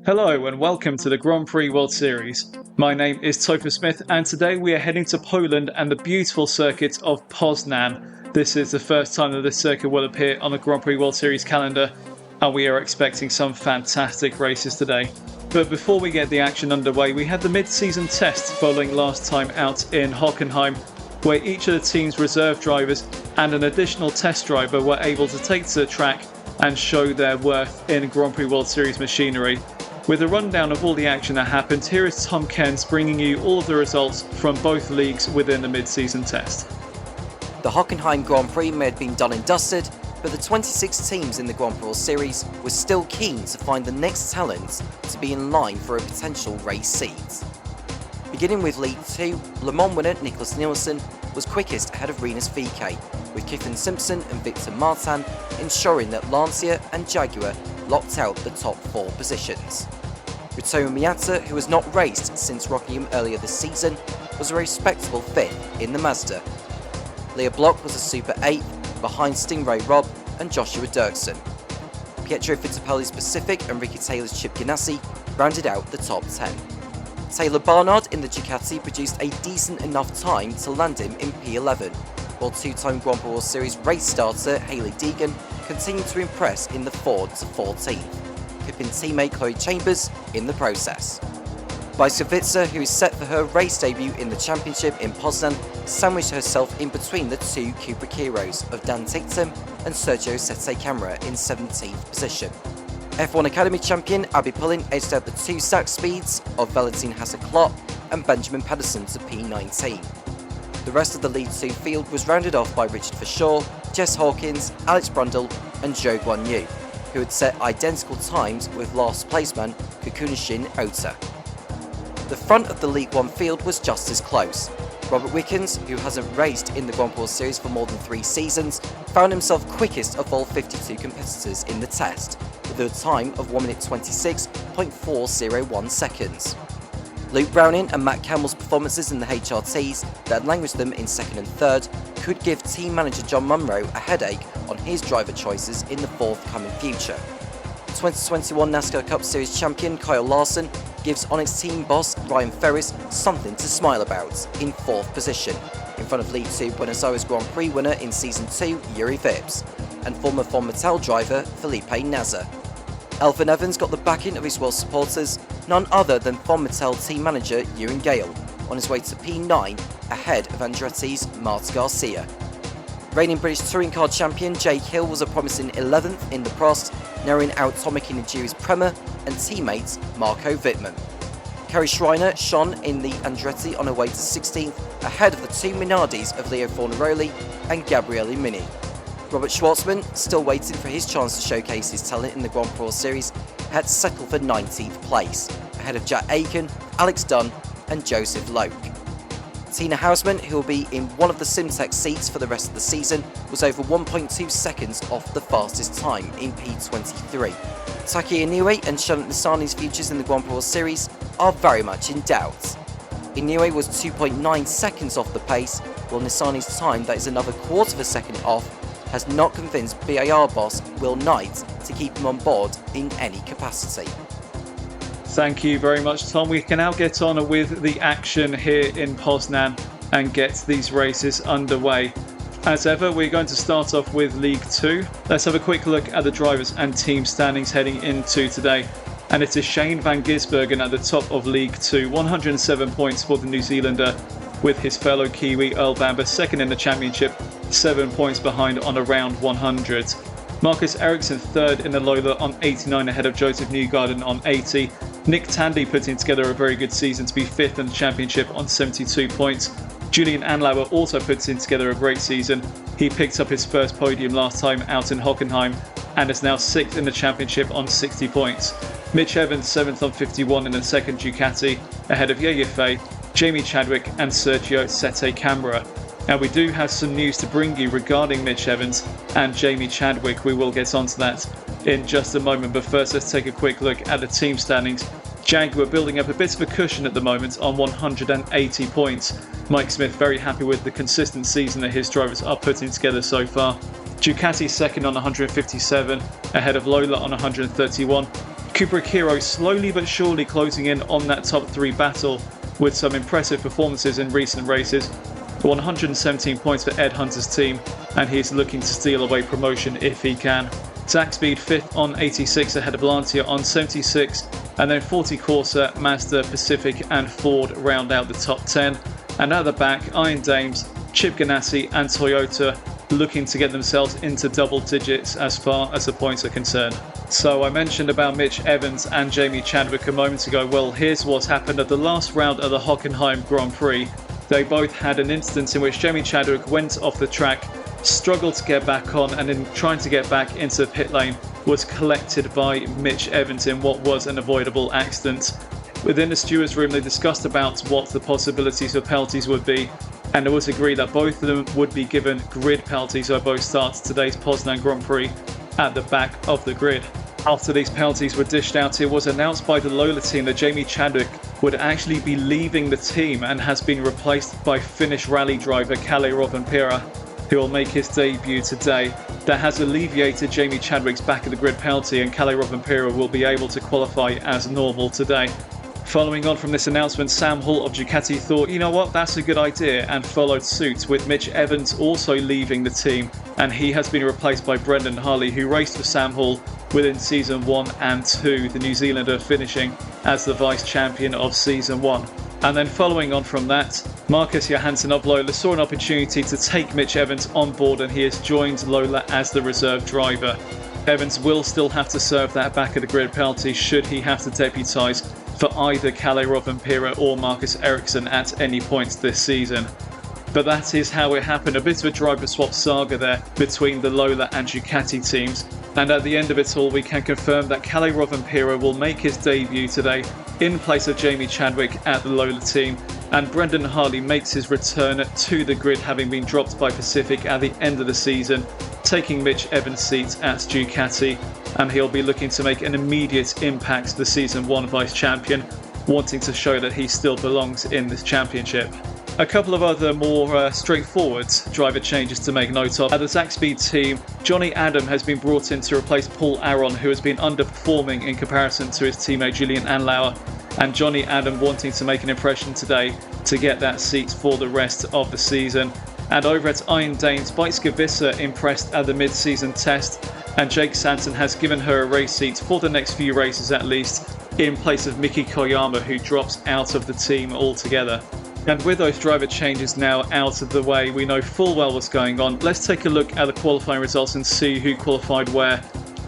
Hello and welcome to the Grand Prix World Series. My name is Topher Smith and today we are heading to Poland and the beautiful circuit of Poznan. This is the first time that this circuit will appear on the Grand Prix World Series calendar and we are expecting some fantastic races today. But before we get the action underway, we had the mid-season test following last time out in Hockenheim, where each of the team's reserve drivers and an additional test driver were able to take to the track and show their worth in Grand Prix World Series machinery. With a rundown of all the action that happened, here is Tom Cairns bringing you all of the results from both leagues within the mid-season test. The Hockenheim Grand Prix may have been done and dusted, but the 26 teams in the Grand Prix World Series were still keen to find the next talent to be in line for a potential race seat. Beginning with League 2, Le Mans winner Nicholas Nielsen was quickest ahead of Rinus VK, with Kyffin Simpson and Victor Martin ensuring that Lancia and Jaguar locked out the top 4 positions. Ritomo Miata, who has not raced since Rockingham earlier this season, was a respectable 5th in the Mazda. Leah Block was a Super 8th behind Stingray Rob and Joshua Dirksen. Pietro Fittipaldi's Pacific and Ricky Taylor's Chip Ganassi rounded out the top 10. Taylor Barnard in the Ducati produced a decent enough time to land him in P11, while two-time Grand Prix World Series race starter Hayley Deegan continued to impress in the Ford to 14th, clipping teammate Chloe Chambers in the process. Biskovica, who is set for her race debut in the championship in Poznan, sandwiched herself in between the two Kubrick heroes of Dan Ticktum and Sergio Sette Camara in 17th position. F1 Academy champion Abby Pullen edged out the 2 stack speeds of Valentin Hasser-Klott and Benjamin Pedersen to P19. The rest of the League 2 field was rounded off by Richard Verschoor, Jess Hawkins, Alex Brundle and Zhou Guanyu, who had set identical times with last placeman Kukunishin Ota. The front of the League 1 field was just as close. Robert Wickens, who hasn't raced in the Grand Prix Series for more than 3 seasons, found himself quickest of all 52 competitors in the test, with a time of 1 minute 26.401 seconds. Luke Browning and Matt Campbell's performances in the HRTs that had languished them in 2nd and 3rd could give team manager John Munro a headache on his driver choices in the forthcoming future. 2021 NASCAR Cup Series champion Kyle Larson gives Onyx team boss Ryan Ferris something to smile about in 4th position, in front of League 2 Buenos Aires Grand Prix winner in Season 2 Yuri Vips, and former Von Mattel driver Felipe Nasr. Elfyn Evans got the backing of his Welsh supporters, none other than Von Mattel team manager Ewan Gale, on his way to P9 ahead of Andretti's Mart Garcia. Reigning British Touring Car champion Jake Hill was a promising 11th in the Prost, narrowing out Tomac Inagiri's Prema and teammate Marco Wittmann. Kerry Schreiner shone in the Andretti on her way to 16th ahead of the 2 Minardis of Leo Fornaroli and Gabriele Mini. Robert Schwartzman, still waiting for his chance to showcase his talent in the Grand Prix Series, had to settle for 19th place, ahead of Jack Aiken, Alex Dunn and Joseph Loke. Tina Hausman, who will be in one of the Simtek seats for the rest of the season, was over 1.2 seconds off the fastest time in P23. Taki Inoue and Charlotte Nissani's futures in the Grand Prix Series are very much in doubt. Inoue was 2.9 seconds off the pace, while Nissani's time that is another quarter of a second off has not convinced BAR boss Will Knight to keep him on board in any capacity. Thank you very much, Tom. We can now get on with the action here in Poznan and get these races underway. As ever, we're going to start off with League 2. Let's have a quick look at the drivers and team standings heading into today. And it is Shane van Gisbergen at the top of League 2, 107 points for the New Zealander, with his fellow Kiwi Earl Bamber second in the championship, 7 points behind on around 100. Marcus Ericsson third in the Lola on 89 ahead of Joseph Newgarden on 80. Nick Tandy putting together a very good season to be 5th in the championship on 72 points. Julian Anlauer also puts in together a great season. He picked up his first podium last time out in Hockenheim and is now 6th in the championship on 60 points. Mitch Evans 7th on 51 in the second Ducati ahead of Yeye Fay, Jamie Chadwick and Sergio Sette Camara. Now we do have some news to bring you regarding Mitch Evans and Jamie Chadwick. We will get onto that in just a moment, but first let's take a quick look at the team standings. Jaguar building up a bit of a cushion at the moment on 180 points. Mike Smith very happy with the consistent season that his drivers are putting together so far. Ducati second on 157, ahead of Lola on 131. Kubrikiro slowly but surely closing in on that top 3 battle with some impressive performances in recent races. 117 points for Ed Hunter's team, and he's looking to steal away promotion if he can. Zach Speed 5th on 86 ahead of Lancia on 76, and then 40 Corsa, Mazda, Pacific and Ford round out the top 10. And at the back, Iron Dames, Chip Ganassi and Toyota looking to get themselves into double digits as far as the points are concerned. So I mentioned about Mitch Evans and Jamie Chadwick a moment ago. Well, here's what's happened at the last round of the Hockenheim Grand Prix. They both had an instance in which Jamie Chadwick went off the track, struggled to get back on, and in trying to get back into the pit lane was collected by Mitch Evans in what was an avoidable accident. Within the stewards room they discussed about what the possibilities of penalties would be, and it was agreed that both of them would be given grid penalties at both starts today's Poznan Grand Prix at the back of the grid. After these penalties were dished out, it was announced by the Lola team that Jamie Chadwick would actually be leaving the team and has been replaced by Finnish rally driver Kalle Rovanperä, who will make his debut today. That has alleviated Jamie Chadwick's back of the grid penalty, and Kalle Rovanperä will be able to qualify as normal today. Following on from this announcement, Sam Hall of Ducati thought, you know what, that's a good idea, and followed suit, with Mitch Evans also leaving the team, and he has been replaced by Brendan Harley, who raced for Sam Hall within Season 1 and 2, the New Zealander finishing as the vice champion of Season 1. And then following on from that, Marcus Johansson of Lola saw an opportunity to take Mitch Evans on board, and he has joined Lola as the reserve driver. Evans will still have to serve that back of the grid penalty should he have to deputise for either Kalle Rovanperä or Marcus Ericsson at any point this season. But that is how it happened. A bit of a driver swap saga there between the Lola and Ducati teams. And at the end of it all, we can confirm that Kalle Rovanperä will make his debut today in place of Jamie Chadwick at the Lola team. And Brendan Harley makes his return to the grid, having been dropped by Pacific at the end of the season, taking Mitch Evans' seat at Ducati. And he'll be looking to make an immediate impact, the Season 1 vice champion, wanting to show that he still belongs in this championship. A couple of other more straightforward driver changes to make note of. At the Zach Speed team, Johnny Adam has been brought in to replace Paul Aron, who has been underperforming in comparison to his teammate Julian Anlauer, and Johnny Adam wanting to make an impression today to get that seat for the rest of the season. And over at Iron Danes, Beitske Visser impressed at the mid-season test, and Jake Santon has given her a race seat for the next few races at least, in place of Miki Koyama, who drops out of the team altogether. And with those driver changes now out of the way, we know full well what's going on. Let's take a look at the qualifying results and see who qualified where.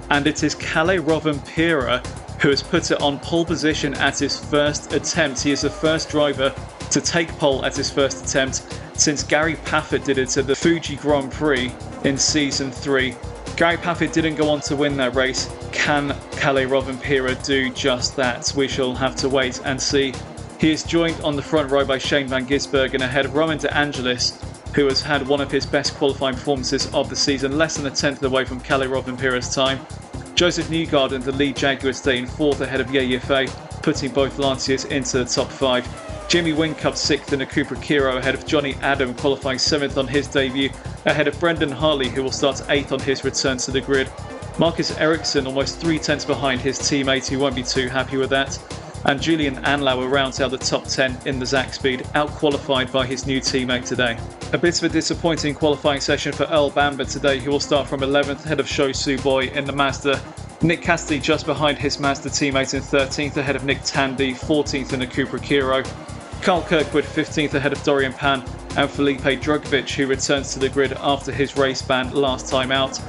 And it is Kalle Rovanperä who has put it on pole position at his first attempt. He is the first driver to take pole at his first attempt since Gary Paffett did it at the Fuji Grand Prix in Season 3. Gary Paffett didn't go on to win that race. Can Kalle Rovanperä do just that? We shall have to wait and see. He is joined on the front row by Shane van Gisbergen ahead of Roman De Angelis, who has had one of his best qualifying performances of the season, less than a tenth away from Kalle Rovanperä's time. Joseph Newgarden, the lead Jaguar, staying fourth ahead of Ye Yifei, putting both Lanciers into the top 5. Jimmy Whincup sixth in a Kubrikiro ahead of Johnny Adam, qualifying 7th on his debut, ahead of Brendan Harley, who will start 8th on his return to the grid. Marcus Ericsson almost 3 tenths behind his teammate, who won't be too happy with that. And Julian Anlauer rounds out the top 10 in the Zach Speed, out-qualified by his new teammate today. A bit of a disappointing qualifying session for Earl Bamber today, who will start from 11th ahead of Sho Su Boy in the Mazda. Nick Cassidy just behind his Mazda teammate in 13th ahead of Nick Tandy, 14th in the Kubrikiro. Carl Kirkwood 15th ahead of Dorian Pan and Felipe Drugovic, who returns to the grid after his race ban last time out.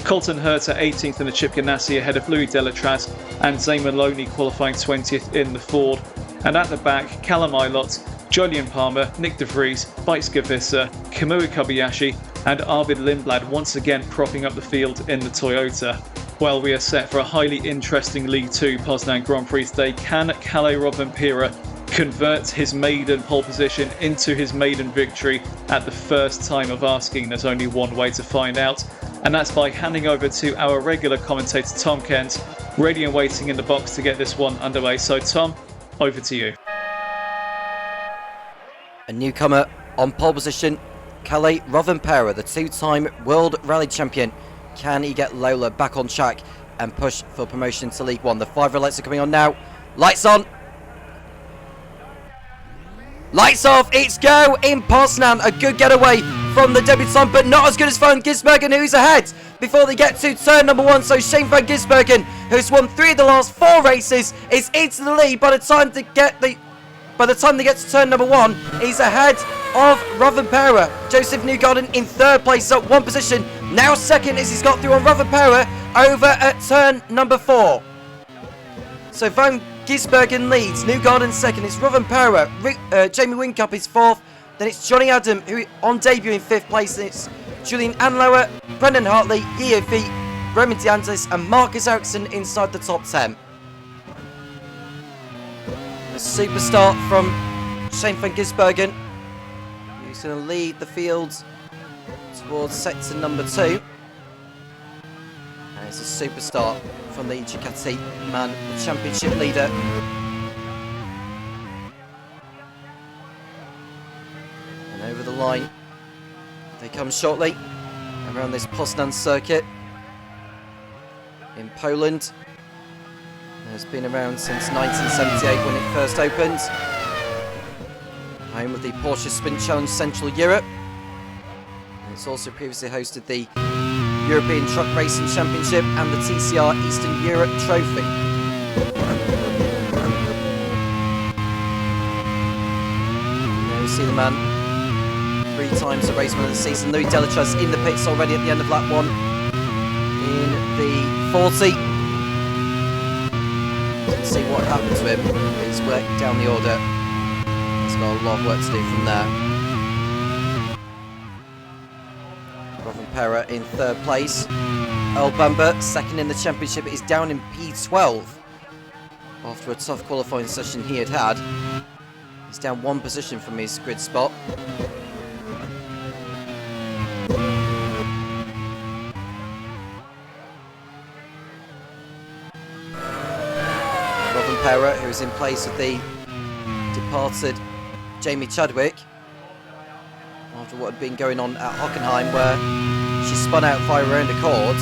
Colton Herter 18th in the Chip Ganassi ahead of Louis Delatraz and Zay Maloney qualifying 20th in the Ford. And at the back, Callum Ilott, Jolyon Palmer, Nick De Vries, Beitske Visser, Kamui Kobayashi and Arvid Lindblad once again propping up the field in the Toyota. Well, we are set for a highly interesting League 2 Poznan Grand Prix today. Can Kalle Rovanperä convert his maiden pole position into his maiden victory at the first time of asking? There's only one way to find out, and that's by handing over to our regular commentator Tom Cairns, ready and waiting in the box to get this one underway. So Tom, over to you. A newcomer on pole position, Kalle Rovanperä, the 2-time World Rally Champion. Can he get Lola back on track and push for promotion to League One. The 5 red lights are coming on now. Lights on. Lights off. It's go in Poznan. A good getaway from the debutant, but not as good as Van Gisbergen, who's ahead before they get to turn number 1. So Shane Van Gisbergen, who's won 3 of the last 4 races, is into the lead. By the time they get to turn number 1, he's ahead of Rovanperä. Joseph Newgarden in 3rd place, up 1 position. Now 2nd as he's got through on Rovanperä over at turn number 4. So Van Gisbergen leads, Newgarden 2nd, it's Rovanperä, Jamie Whincup is 4th, then it's Johnny Adam, who on debut in 5th place, and it's Julian Anlauer, Brendan Hartley, Yofi, Roman DeAngelis and Marcus Ericsson inside the top 10. A superstar from Shane Van Gisbergen, who's going to lead the field towards sector number 2. And it's a superstar from the Ducati man, the championship leader. And over the line they come shortly around this Poznan circuit in Poland. It's been around since 1978 when it first opened. Home of the Porsche Sprint Challenge Central Europe. And it's also previously hosted the European Truck Racing Championship and the TCR Eastern Europe Trophy. There we see the man, 3 times the race winner of the season, Louis Delachas in the pits already at the end of lap 1 in the 40. Let's see what happened to him. He's worked down the order. He's got a lot of work to do from there. Rovanperä in 3rd place. Earl Bamber, 2nd in the championship, is down in P12 after a tough qualifying session he had. He's down 1 position from his grid spot. Rovanperä, who is in place of the departed Jamie Chadwick after what had been going on at Hockenheim, where she spun out via her own accord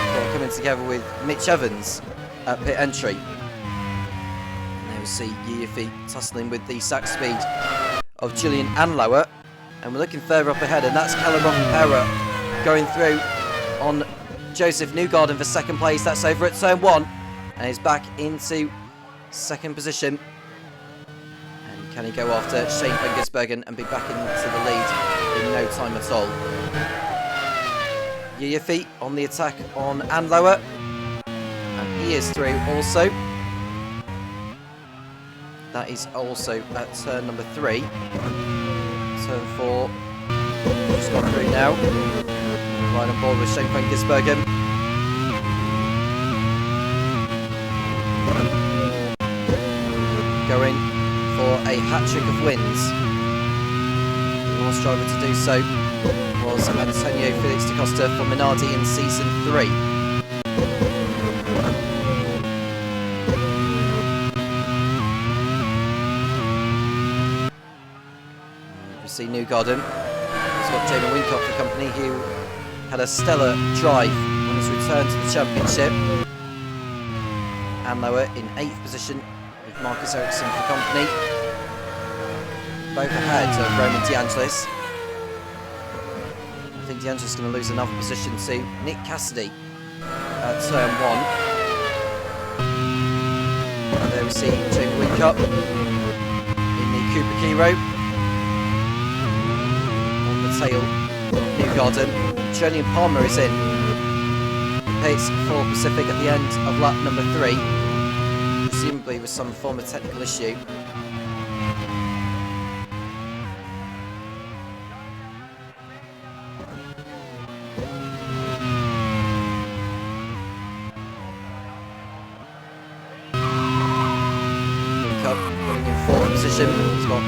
before coming together with Mitch Evans at pit entry. And there we see Yofi tussling with the sack speed of Julian Anlauer, and we're looking further up ahead, and that's Callum Rovanperä going through on Joseph Newgarden for 2nd place. That's over at turn 1, and he's back into 2nd position. Can he go after Shane Van Gisbergen and be back into the lead in no time at all? Yofi on the attack on Anlauer, and he is through also. That is also at turn number 3. Turn 4, just gone through now. Right on board with Shane Van Gisbergen. Going for a hat-trick of wins. The last driver to do so was Antonio Felix da Costa for Minardi in season 3. We see Newgarden. He's got Jamie Whincup for company, who had a stellar drive on his return to the championship. Anlauer in 8th position, Marcus Ericsson for company. Both ahead of Roman DeAngelis. I think DeAngelis is going to lose another position to Nick Cassidy at turn 1. And there we see Jamie Whincup in the Cooper Kiro on the tail of Newgarden. Julian Palmer is in. Pace for Pacific at the end of lap number 3. Presumably with some form of technical issue. Cup running in 4th position. He's got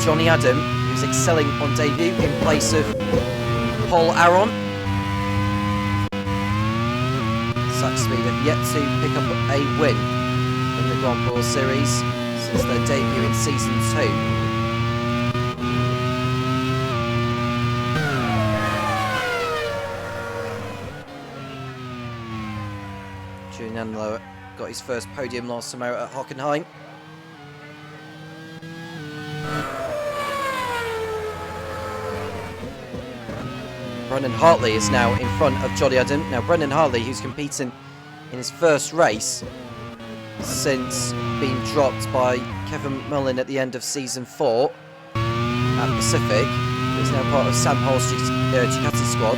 Johnny Adam, who's excelling on debut in place of Paul Aron. Sack Speed have yet to pick up a win in the Grand Prix World Series since their debut in season 2. Anlo got his first podium last summer at Hockenheim. Brendan Hartley is now in front of Johnny Adam. Now Brendan Hartley, who's competing in his first race since being dropped by Kevin Mullin at the end of season 4 at Pacific, is now part of Sam Hull's Ducati squad.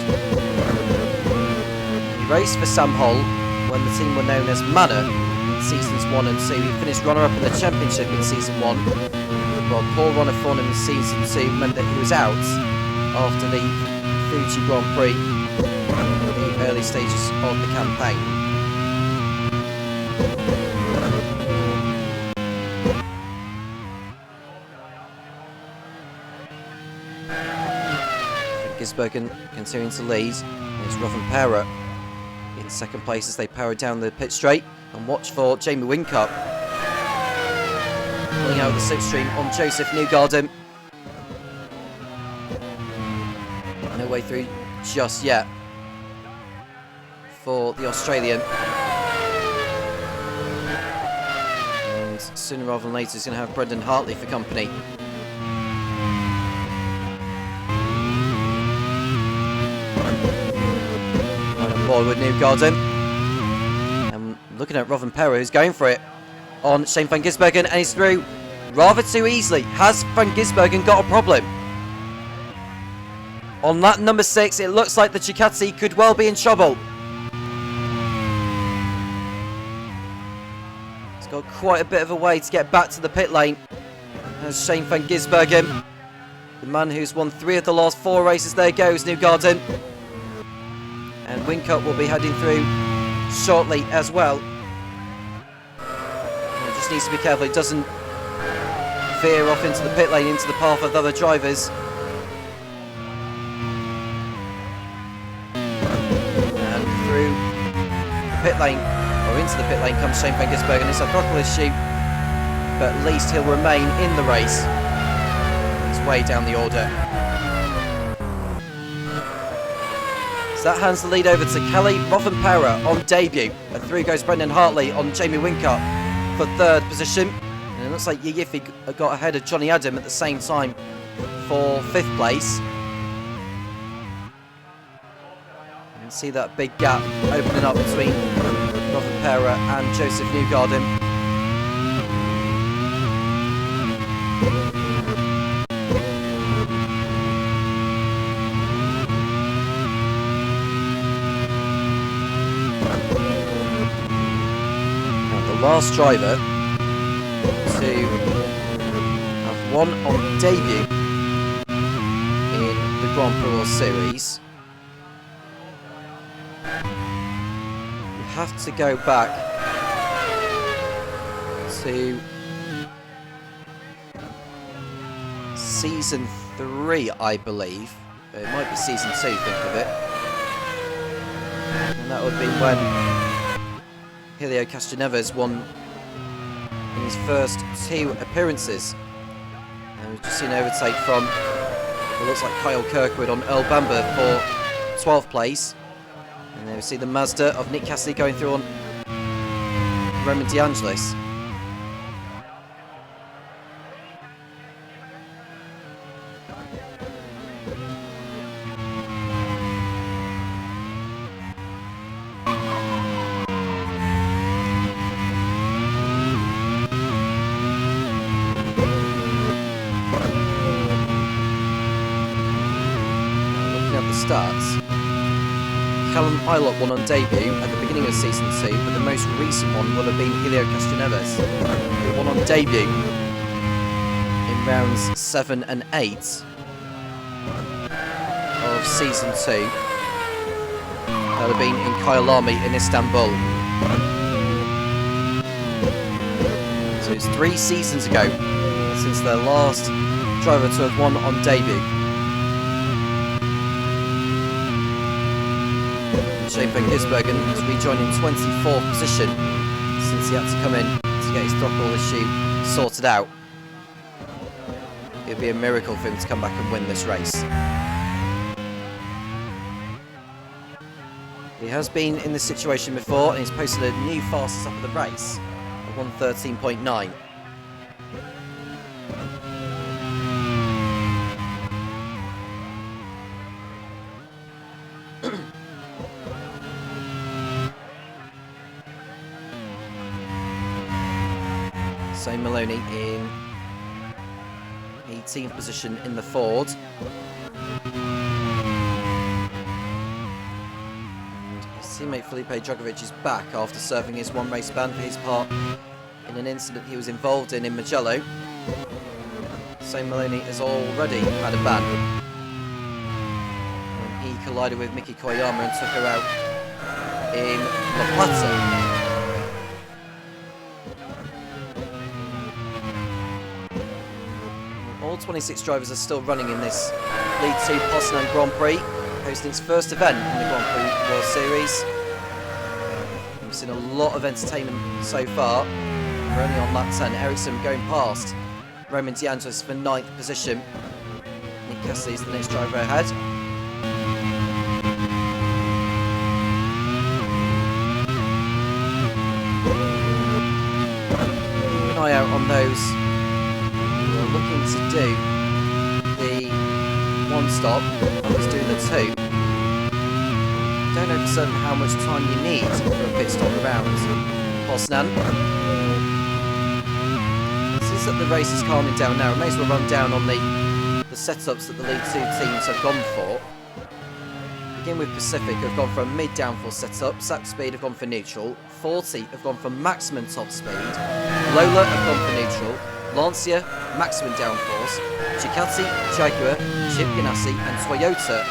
He raced for Sam Hull when the team were known as Manor in seasons 1 and 2. He finished runner-up in the championship in season 1, while poor run of form in season 2 meant that he was out after the Fuji Grand Prix in the early stages of the campaign. Gisbergen continuing to lead. There's Rovanperä in second place as they power down the pit straight. And watch for Jamie Whincup pulling out the slipstream on Joseph Newgarden. No way through just yet for the Australian. And sooner rather than later he's going to have Brendan Hartley for company. Board with Newgarden, and looking at Rovanperä, who's going for it on Shane van Gisbergen, and he's through rather too easily. Has van Gisbergen got a problem? On that number 6, it looks like the Ducati could well be in trouble. He's got quite a bit of a way to get back to the pit lane. As Shane van Gisbergen, the man who's won 3 of the last 4 races, there goes Newgarden. And Whincup will be heading through shortly as well. He just needs to be careful he doesn't veer off into the pit lane, into the path of the other drivers. And through the pit lane, or into the pit lane, comes Shane van Gisbergen. It's a throttle issue, but at least he'll remain in the race. He's way down the order. So that hands the lead over to Kelly Rovanperä on debut. And through goes Brendan Hartley on Jamie Whincup for 3rd position. And it looks like Yiffy got ahead of Johnny Adam at the same time for 5th place. You can see that big gap opening up between Rovanperä and Joseph Newgarden. Last driver to have won on debut in the Grand Prix World Series. We have to go back to season 3, I believe. It might be season 2, think of it. And that would be when Helio Castroneves won in his first 2 appearances. And we've just seen an overtake from what looks like Kyle Kirkwood on Earl Bamber for 12th place. And then we see the Mazda of Nick Cassidy going through on Roman DeAngelis. Starts. Callum Ilott won on debut at the beginning of season 2, but the most recent one will have been Helio Castroneves, who won on debut in rounds 7 and 8 of season 2. That would have been in Kyalami in Istanbul. So it's 3 seasons ago since their last driver to have won on debut. Shane van Gisbergen has rejoined in 24th position since he had to come in to get his throttle issue sorted out. It would be a miracle for him to come back and win this race. He has been in this situation before, and he's posted a new fastest up of the race at 1:13.9. So Maloney in 18th position in the Ford. Teammate Felipe Drugovich is back after serving his one race ban for his part in an incident he was involved in Mugello. So Maloney has already had a ban when he collided with Miki Koyama and took her out in La Plata. All 26 drivers are still running in this League 2 Poznan Grand Prix, hosting its first event in the Grand Prix World Series. We've seen a lot of entertainment so far. We're only on lap 10. Ericsson going past Roman DeAngelis for 9th position. Nick Cassidy is the next driver ahead. Keep an eye out on those who are looking to do the one stop. Others do the two. Don't know for certain how much time you need for a pit stop around Poznan. Since that the race is calming down now, we may as well run down on the setups that the League 2 teams have gone for. Begin with Pacific, who have gone for a mid-downforce setup. Sap Speed have gone for neutral. 40 have gone for maximum top speed. Lola have gone for neutral. Lancia, maximum downforce. Ducati, Jaguar, Chip Ganassi and Toyota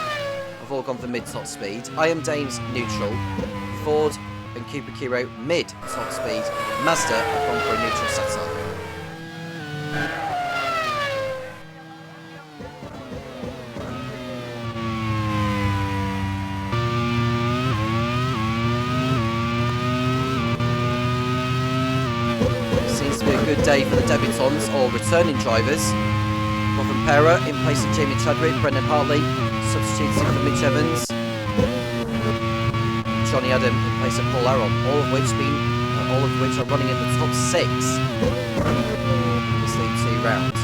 have all gone for mid-top speed. IM Dames neutral. Ford and Cooper Kiro mid-top speed. Mazda have gone for a neutral setup. Seems to be a good day for the debutants or returning drivers. Robin Pera in place of Jamie Chadwick, Brendan Hartley substituting for Mitch Evans, Johnny Adam in place of Paul Aron, all of which are running in the top 6 in this League 2 round.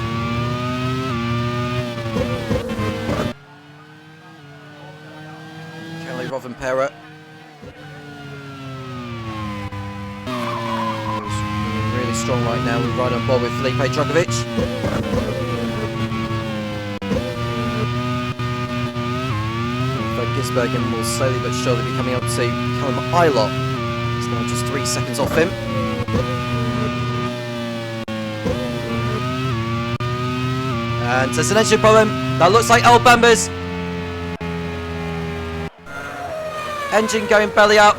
Kelly Robin Pera really strong right now. We're right on board with Felipe Drugovich. Gisbergen will slowly but surely be coming up to Callum Ilott. He's now just 3 seconds off him. And there's an engine problem. That looks like El Bamba's. Engine going belly up.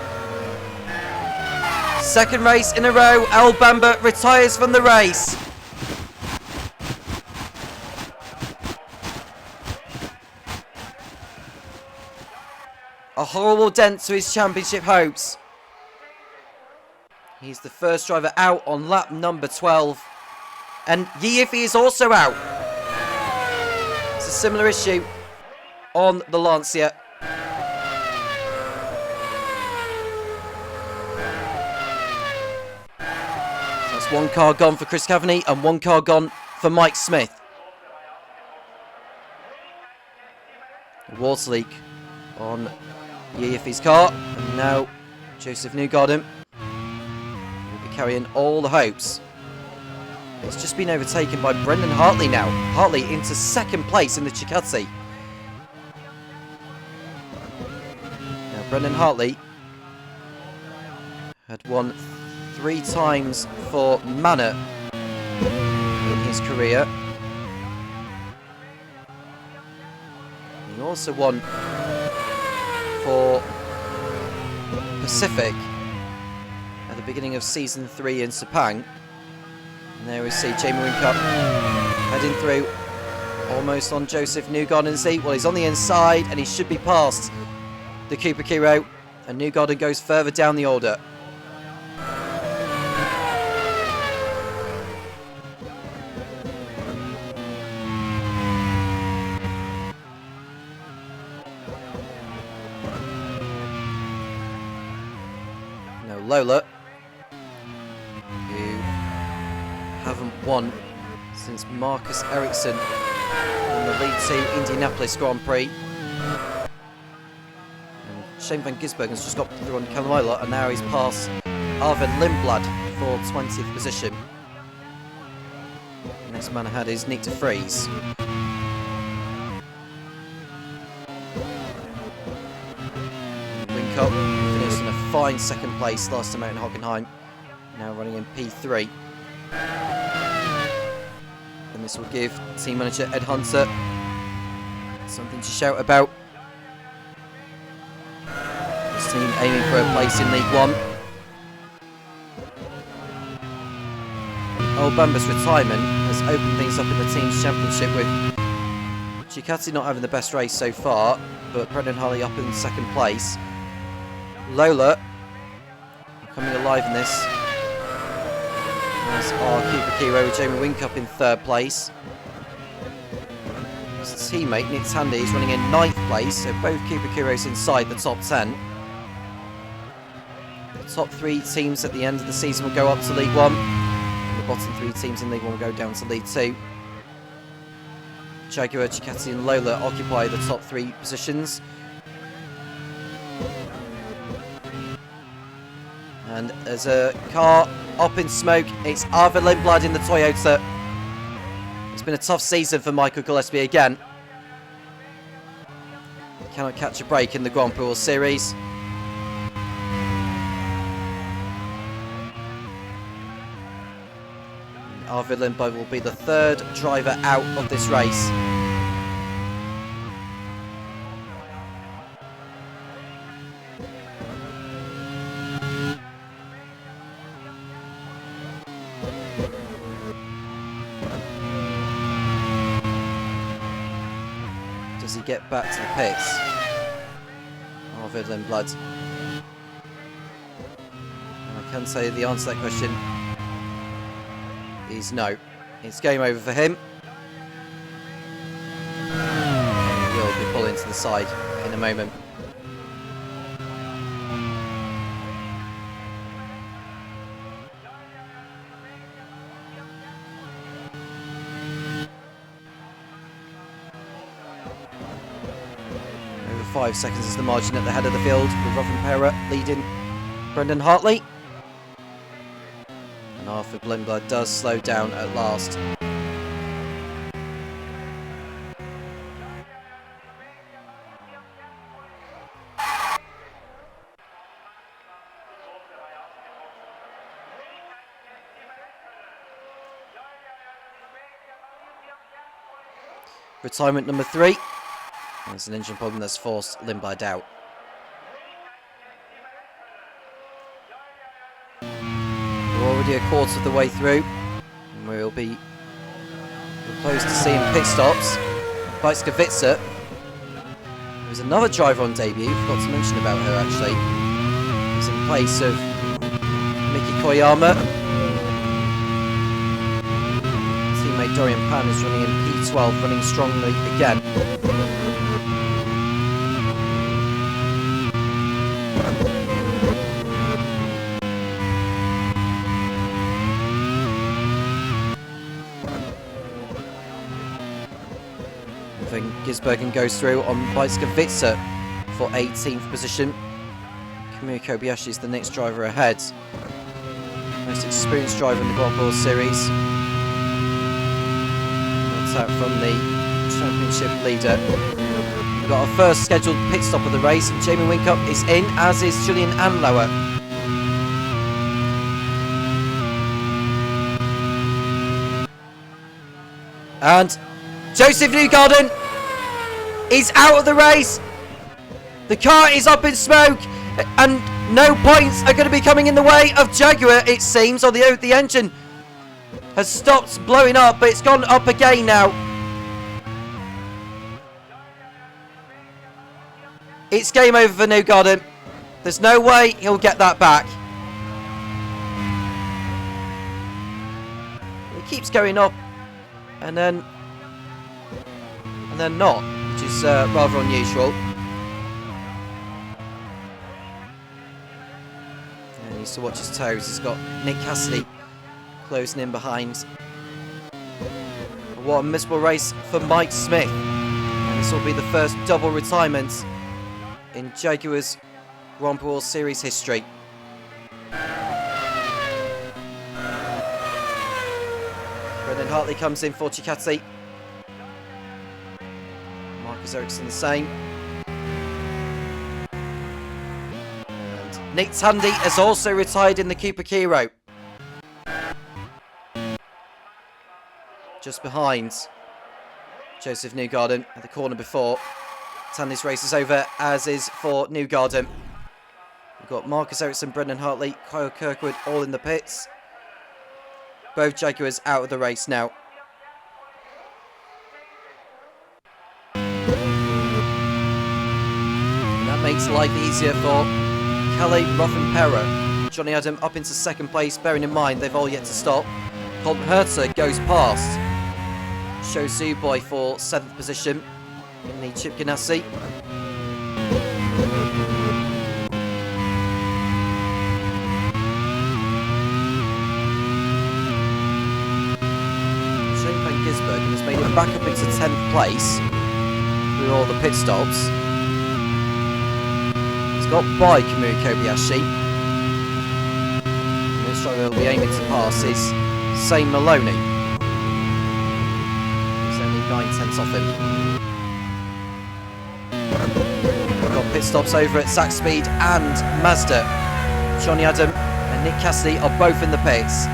Second race in a row. El Bamba retires from the race. A horrible dent to his championship hopes. He's the first driver out on lap number 12. And Yiffy is also out. It's a similar issue on the Lancia. So that's one car gone for Chris Cavaney and one car gone for Mike Smith. A water leak on Yiffy's car, and now Joseph Newgarden will be carrying all the hopes. It's just been overtaken by Brendan Hartley now. Hartley into second place in the Ducati. Now Brendan Hartley had won 3 times for Manor in his career. He also won for Pacific at the beginning of season 3 in Sepang. And there we see Jamie Whincup heading through almost on Joseph Newgarden's seat. Well, he's on the inside and he should be past the Cooper Kiro, and Newgarden goes further down the order. Lola, who haven't won since Marcus Ericsson in the League 2 Indianapolis Grand Prix. And Shane van Gisbergen's just got through on Kalmala, and now he's past Arvid Lindblad for 20th position. The next man ahead is Nick de Vries. Winkup finished in a fine second place last time out in Hockenheim, now running in P3. And this will give team manager Ed Hunter something to shout about. His team aiming for a place in League 1. Old Bamba's retirement has opened things up in the team's championship, with Ducati not having the best race so far, but Brendan Hartley up in second place. Lola coming alive in this, as our Cooper Kiro with Jamie Winkup in third place. His teammate Nick Tandy is running in 9th place, so both Cooper Kiros inside the top 10. The top 3 teams at the end of the season will go up to League 1. The bottom 3 teams in League 1 will go down to League 2. Jaguar, Ducati and Lola occupy the top 3 positions. And there's a car up in smoke. It's Arvid Lindblad in the Toyota. It's been a tough season for Michael Gillespie again. He cannot catch a break in the Grand Prix World Series. Arvid Lindblad will be the 3rd driver out of this race. Does he get back to the pits? Arvid Lindblad. And I can say the answer to that question is no. It's game over for him. He will be pulling to the side in a moment. Over 5 seconds is the margin at the head of the field, with Rothenpera leading Brendan Hartley. And Arvid Lindblad does slow down at last. Retirement number 3. There's an engine problem that's forced Lindblad out. We're already a quarter of the way through, and we're close to seeing pit stops. Bajska. There's another driver on debut, forgot to mention about her actually. It's in place of Miki Koyama. Teammate Dorian Pan is running in P12, running strongly again. Gisbergen goes through on Bajska for 18th position. Kamui Kobayashi is the next driver ahead. Most experienced driver in the Grand Prix World Series. That's out from the championship leader. We've got our first scheduled pit stop of the race, and Jamie Winkup is in, as is Julian Anlower. And Joseph Newgarden is out of the race. The car is up in smoke, and no points are going to be coming in the way of Jaguar, it seems. Or the engine has stopped blowing up, but it's gone up again now. It's game over for Newgarden. There's no way he'll get that back. It keeps going up, and then not, which is rather unusual. And needs to watch his toes. He's got Nick Cassidy closing in behind. What a missable race for Mike Smith. And this will be the first double retirement in Jaguars Grand Prix World Series history. Brendan Hartley comes in for Ducati. Marcus Ericsson the same. And Nick Tandy has also retired in the Cooper Kiro. Just behind Joseph Newgarden at the corner before. Tandy's race is over, as is for Newgarden. We've got Marcus Ericsson, Brendan Hartley, Kyle Kirkwood all in the pits. Both Jaguars out of the race now. And that makes life easier for Kelly Rothenperra. Johnny Adam up into second place, bearing in mind they've all yet to stop. Colton Herter goes past Sho Suboy for 7th position in the Chip Ganassi. Shane van Gisbergen has made it back up into 10th place through all the pit stops. He's got by Kamui Kobayashi. The next driver will be aiming to pass is Zane Maloney. 9/10 off him. We've got pit stops over at Sax Speed and Mazda. Johnny Adam and Nick Cassidy are both in the pits.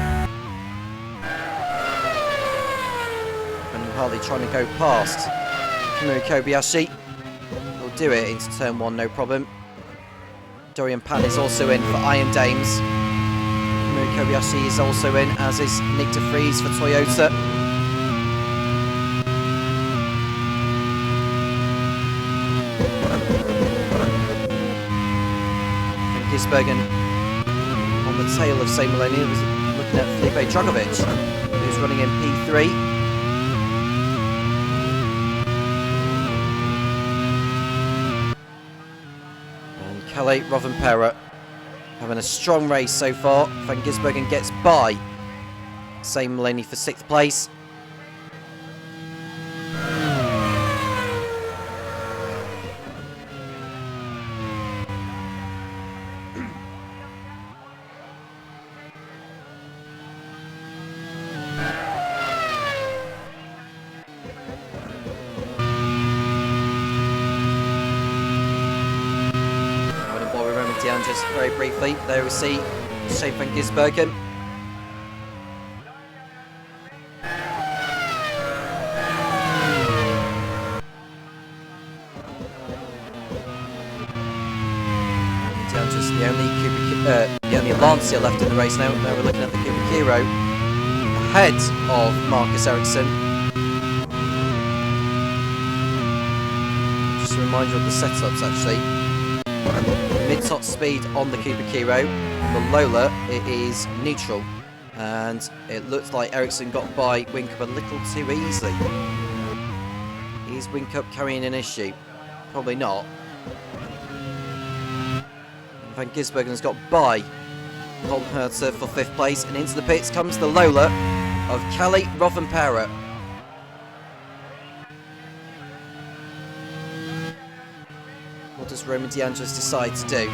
And Hartley trying to go past Kamui Kobayashi. He'll do it into turn 1, no problem. Dorian Pan is also in for Iron Dames. Kamui Kobayashi is also in, as is Nick de Vries for Toyota. Gisbergen on the tail of Zane Maloney, was looking at Felipe Dragovic, who's running in P3. And Kelly Rothenperra having a strong race so far. Van Gisbergen gets by Zane Maloney for 6th place. Just very briefly, there we see Shane van Gisbergen. Down just the only Lancia left in the race now. Now we're looking at the Cooper Kiro ahead of Marcus Ericsson. Just a reminder of the setups actually. Mid-top speed on the Cooper Kiro. On the Lola, it is neutral. And it looks like Ericsson got by Whincup a little too easily. Is Whincup carrying an issue? Probably not. Van Gisbergen has got by Colton Herter for 5th place. And into the pits comes the Lola of Kelly Rothenperra. What does Roman DeAngelis decide to do?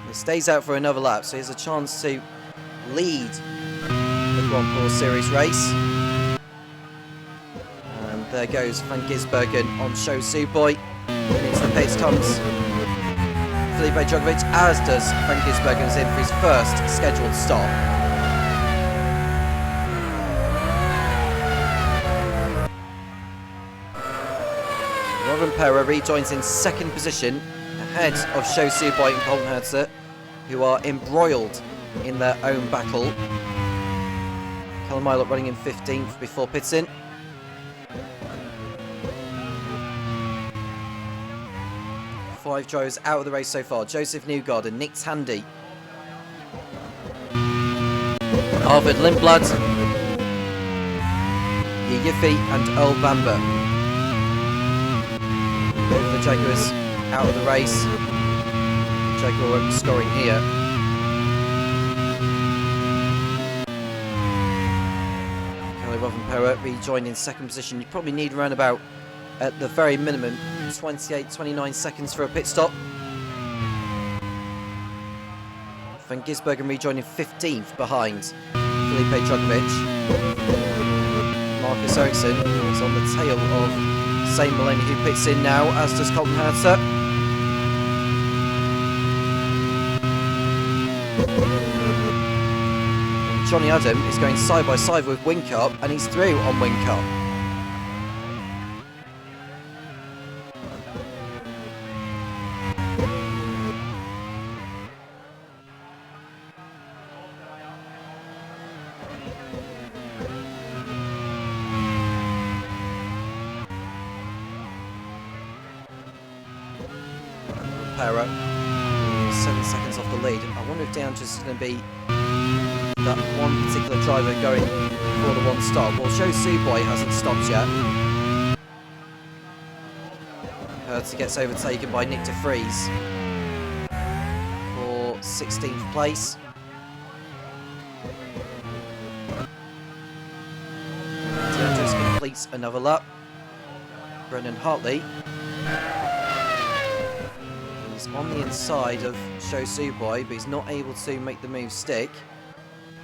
He stays out for another lap, so he has a chance to lead the Grand Prix World Series race. And there goes Van Gisbergen on Sho Suboy. And into the pits comes Felipe Dragovic, as does Van Gisbergen, is in for his first scheduled stop. Rothenperra rejoins in 2nd position, ahead of Sho Suboy and Colton Herter, who are embroiled in their own battle. Callum Ilott running in 15th before pitting. Five drivers out of the race so far. Joseph Newgarden, Nick Tandy, Arvid Lindblad, Yiffy and Earl Bamber. The Jaguars out of the race. Jaguar won't be scoring here. Kelly Rovanperä rejoined in second position. You probably need around about, at the very minimum, 28-29 seconds for a pit stop. Van Gisbergen rejoining 15th behind Felipe Drugovich. Marcus Ericsson is on the tail of Zane Maloney, who pits in now, as does Colton Herter. And Johnny Adam is going side by side with Whincup, and he's through on Whincup. Rovanperä, 7 seconds off the lead. I wonder if DeAndres is going to be that one particular driver going for the one stop. Well, Sho Suboy hasn't stopped yet. Hertz gets overtaken by Nick de Vries for 16th place. DeAndres completes another lap. Brendan Hartley is on the inside of Sho Suboy, but he's not able to make the move stick.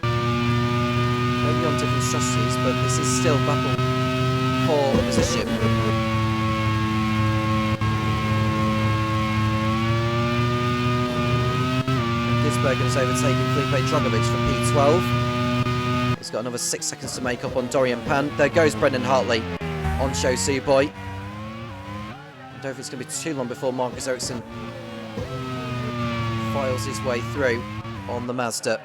Maybe on different strategies, but this is still battle for position. Gisbergen has overtaken Felipe Drugovich for P12. He's got another 6 seconds to make up on Dorian Pan. There goes Brendan Hartley on Sho Suboy. I don't know if it's going to be too long before Marcus Ericsson files his way through on the Mazda.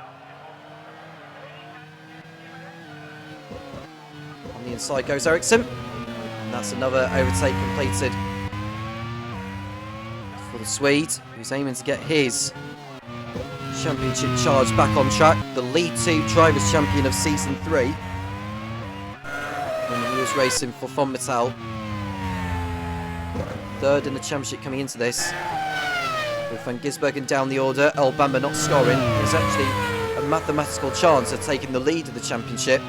On the inside goes Ericsson, and that's another overtake completed for the Swede, who's aiming to get his championship charge back on track. The League 2 Drivers' Champion of Season 3, when he was racing for Von Metal. Third in the championship coming into this. With Van Gisbergen down the order, Earl Bamber not scoring. There's actually a mathematical chance of taking the lead of the championship.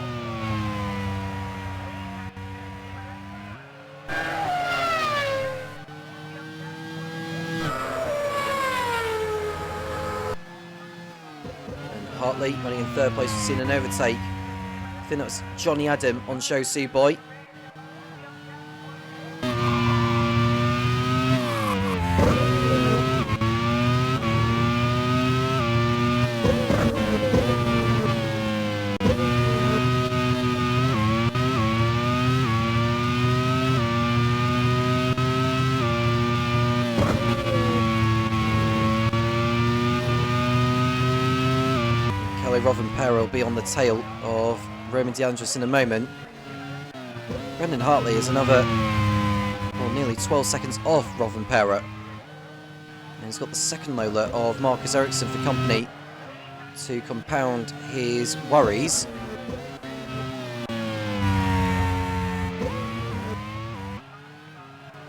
And Hartley running in third place, we've seen an overtake. I think that was Johnny Adam on Sho Suboy. Rovanperä will be on the tail of Roman DeAndres in a moment. Brendan Hartley is another, well, nearly 12 seconds off Rovanperä. And he's got the second Lola of Marcus Ericsson for company to compound his worries.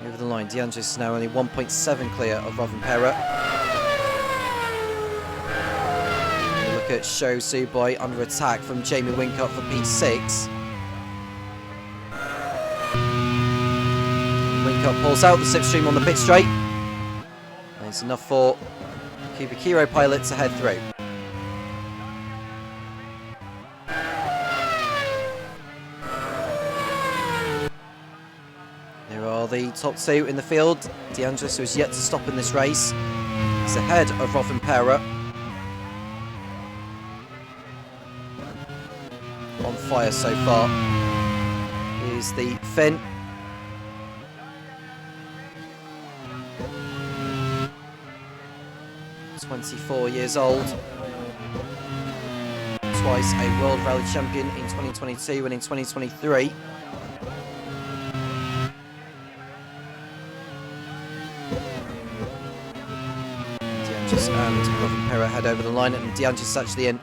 Over the line, DeAndres is now only 1.7 clear of Rovanperä. At Sho Suboy under attack from Jamie Whincup for P6. Whincup pulls out the slipstream on the pit straight. And it's enough for Cubic Hero pilot to head through. There are the top two in the field. DeAndres, who is yet to stop in this race, is ahead of Rovanperä. On fire so far is the Finn. "24 years old, twice a World Rally Champion in 2022 and in 2023. DeAndres and Rovanperä head over the line, and DeAndres is actually in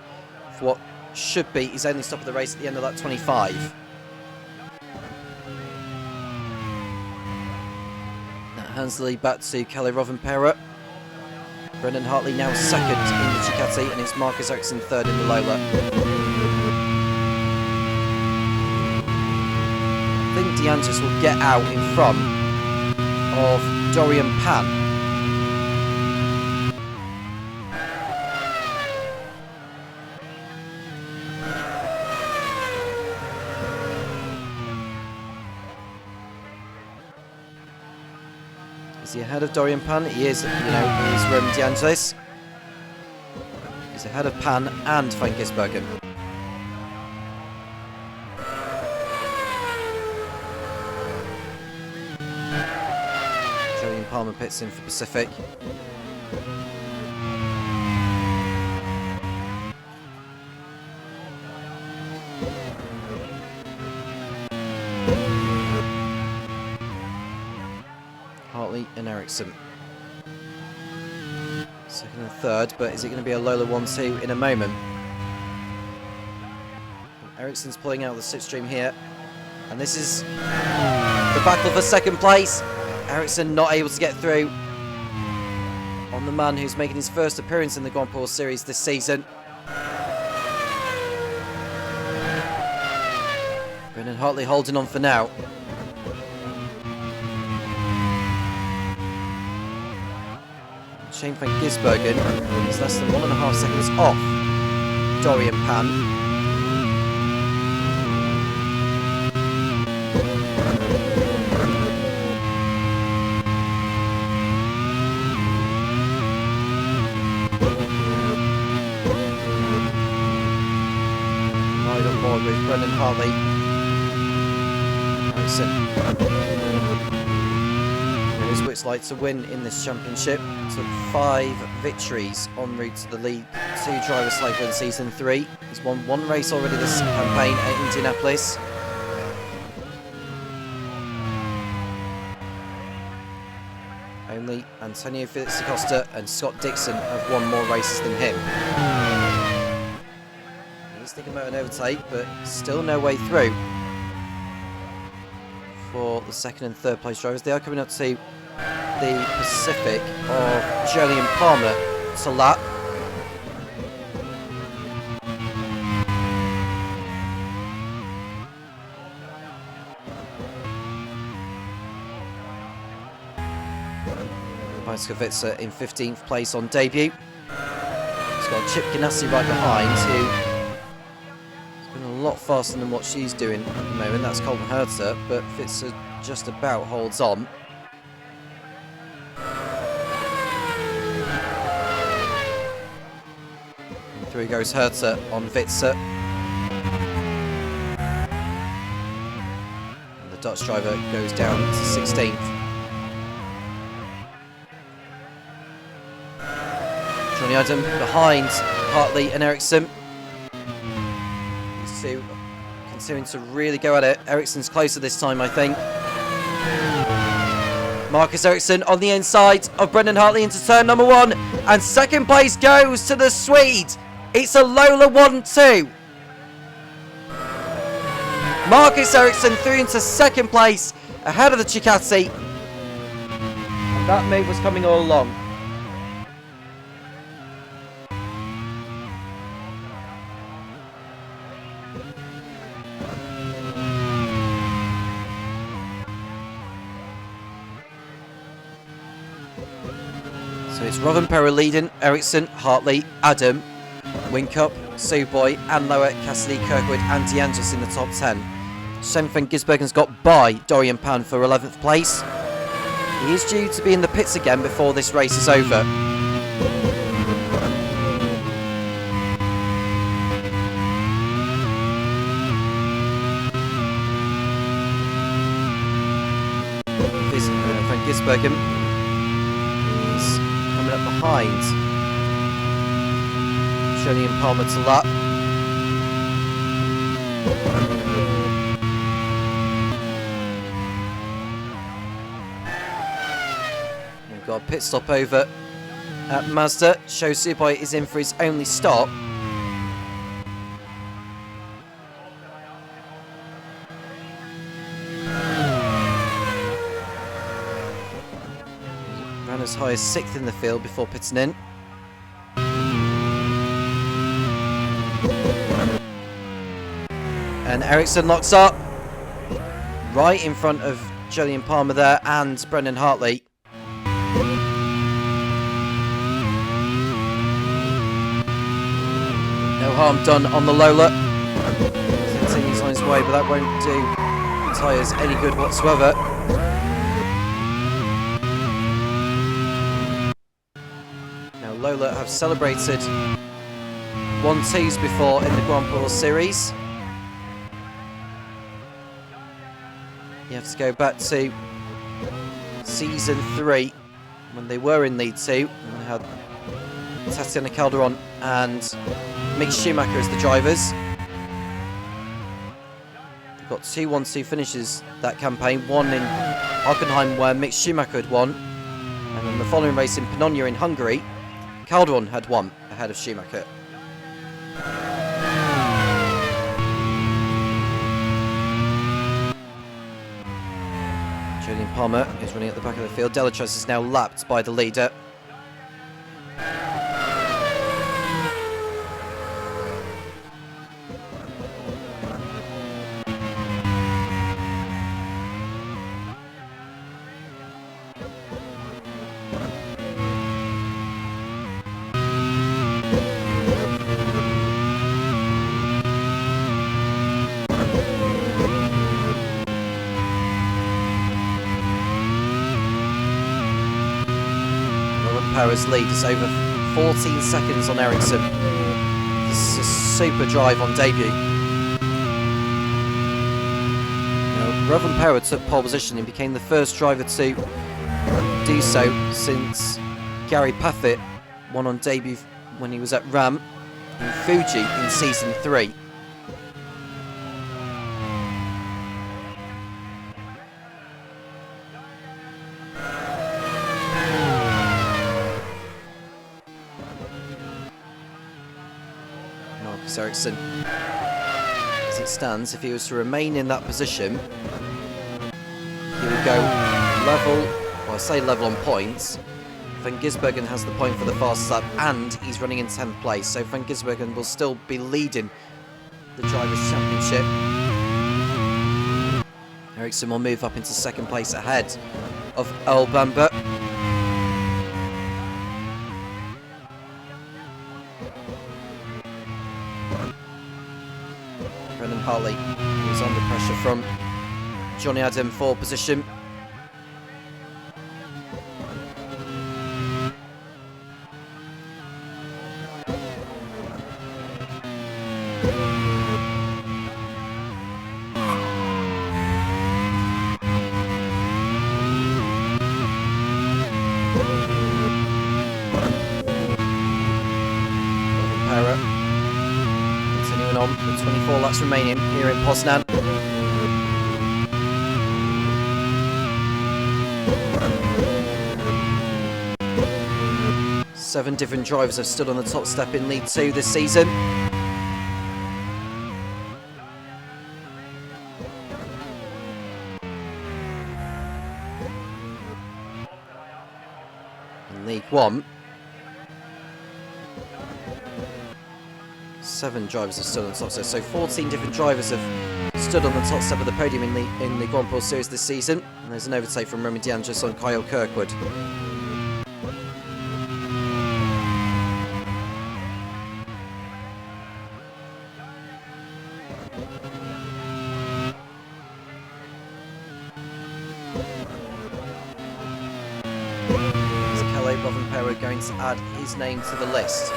for what should be his only stop of the race at the end of that 25. That hands the lead back to Kalle Rovanperä. Brendan Hartley now second in the Ducati, and it's Marcus Ericsson third in the Lola. I think DeAngelis will get out in front of Dorian Pan. Is he ahead of Dorian Pan? He is, he's Roman DeAngelis. He's ahead of Pan and Van Gisbergen. Julian Palmer pits in for Pacific. Hartley and Ericsson. Second and third, but is it going to be a Lola 1-2 in a moment? Ericsson's pulling out the slipstream here, and this is the battle for second place. Ericsson not able to get through on the man who's making his first appearance in the Grand Prix World Series this season. Brendan Hartley holding on for now. Shane Van Gisbergen is less than 1.5 seconds off Dorian Pan. Right on board with Brendan Hartley. Ericsson. Knows what it's like to win in this championship. Took 5 victories en route to the League 2 Drivers' Slate in Season 3. He's won 1 race already this campaign at Indianapolis. Only Antonio Felix da Costa and Scott Dixon have won more races than him. He's thinking about an overtake, but still no way through for the second and third place drivers. They are coming up to the Pacific of Julian Palmer to lap. Biskowitzer in 15th place on debut. He's got Chip Ganassi right behind, who's been a lot faster than what she's doing at the moment. That's Colton Herter, but Fitzer just about holds on. And through goes Herter on Witzer. And the Dutch driver goes down to 16th. Johnny Adam behind Hartley and Ericsson. These two continuing to really go at it. Ericsson's closer this time, I think. Marcus Ericsson on the inside of Brendan Hartley into turn number 1. And second place goes to the Swede. It's a Lola 1-2. Marcus Ericsson through into second place ahead of the Ducati. And that move was coming all along. So it's Rovanperä leading, Ericsson, Hartley, Adam, Winkup, Suboy, Anloa, Cassidy, Kirkwood and DeAngelis in the top 10. Shane Van Gisbergen's got by Dorian Pan for 11th place. He is due to be in the pits again before this race is over. Van Gisbergen is coming up behind Julian Palmer to lap. We've got a pit stop over at Mazda. Sho Suboy is in for his only stop. Ran as high as 6th in the field before pitting in. And Ericsson locks up. Right in front of Julian Palmer there and Brendan Hartley. No harm done on the Lola. Continues on his way, but that won't do tyres any good whatsoever. Now Lola have celebrated 1-2s before in the Grand Prix World Series. You have to go back to season 3 when they were in League 2 and they had Tatiana Calderon and Mick Schumacher as the drivers. They've got 2 1-2 finishes that campaign, one in Hockenheim where Mick Schumacher had won, and then the following race in Pannonia in Hungary, Calderon had won ahead of Schumacher. Julian Palmer is running at the back of the field. Delatros is now lapped by the leader. Power's lead is over 14 seconds on Ericsson. This is a super drive on debut. Rovan Power took pole position and became the first driver to do so since Gary Paffett won on debut when he was at Ram in Fuji in season 3. Ericsson, as it stands, if he was to remain in that position, he would go level, well I say level on points. Van Gisbergen has the point for the fastest lap and he's running in 10th place, so Van Gisbergen will still be leading the Drivers' Championship. Ericsson will move up into 2nd place ahead of Earl Bamber. Brendan Hartley is under pressure from Johnny Adam for position. With 24 laps remaining here in Poznan. Seven different drivers have stood on the top step in League 2 this season. In League 1, 7 drivers have stood on the top step, so 14 different drivers have stood on the top step of the podium in the Grand Prix Series this season. And there's an overtake from Roman DeAngelis on Kyle Kirkwood. Is Calais Bovenpera going to add his name to the list?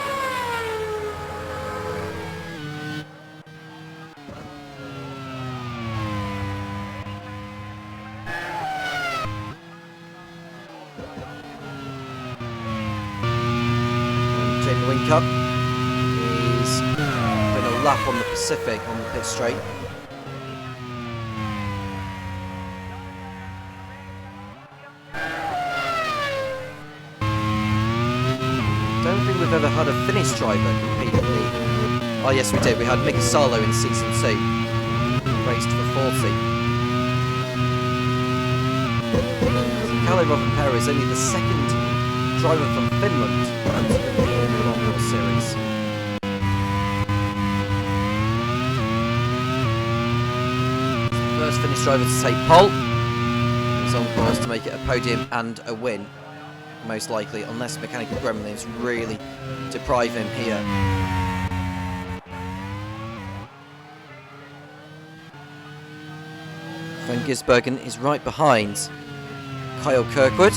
Cup. He's putting a lap on the Pacific on the pit straight. Don't think we've ever had a Finnish driver compete in the... Oh yes we did, we had Mika Salo in season 2. Raced for 40. Kalle Rovanperä is only the 2nd driver from Finland in the Grand Prix Series. First Finnish driver to take pole. He's on course to make it a podium and a win, most likely, unless mechanical gremlins really deprive him here. Van Gisbergen is right behind Kyle Kirkwood.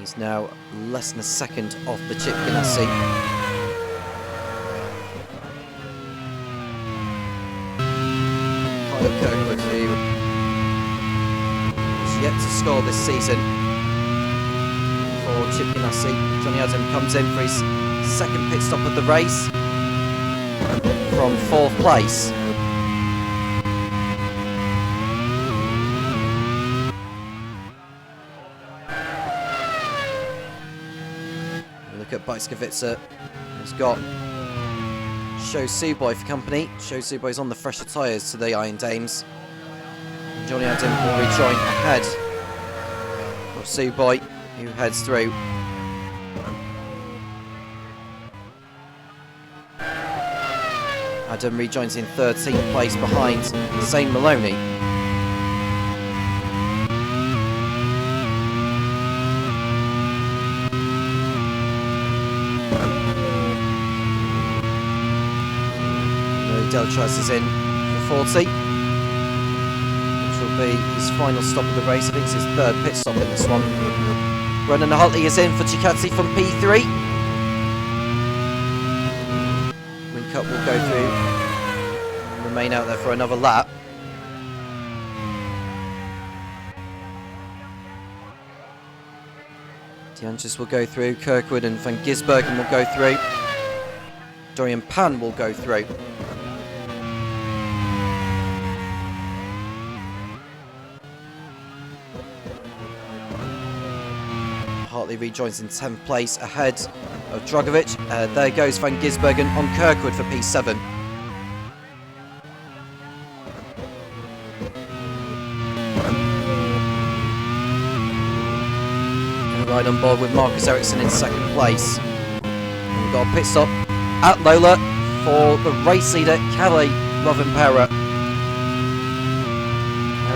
He's now less than a second off the Chip Ganassi. Kyle Kirkwood, who has yet to score this season for Chip Ganassi. Johnny Adam comes in for his second pit stop of the race from 4th place. At Bajskovica, who's got Sho Suboi for company. Sho Suboi's on the fresher tyres to the Iron Dames. And Johnny Adam will rejoin ahead of Suboi, who heads through. Adam rejoins in 13th place behind Zane Maloney. Delchais is in for 40, which will be his final stop of the race. I think it's his 3rd pit stop in this one. Brendan Hartley is in for Ducati from P3. Whincup will go through and remain out there for another lap. DeAngelis will go through, Kirkwood and Van Gisbergen will go through. Dorian Pan will go through. Hartley rejoins in 10th place ahead of Dragovic. There goes Van Gisbergen on Kirkwood for P7. And right on board with Marcus Ericsson in 2nd place. And we've got a pit stop at Lola for the race leader, Kalle Rovanperä.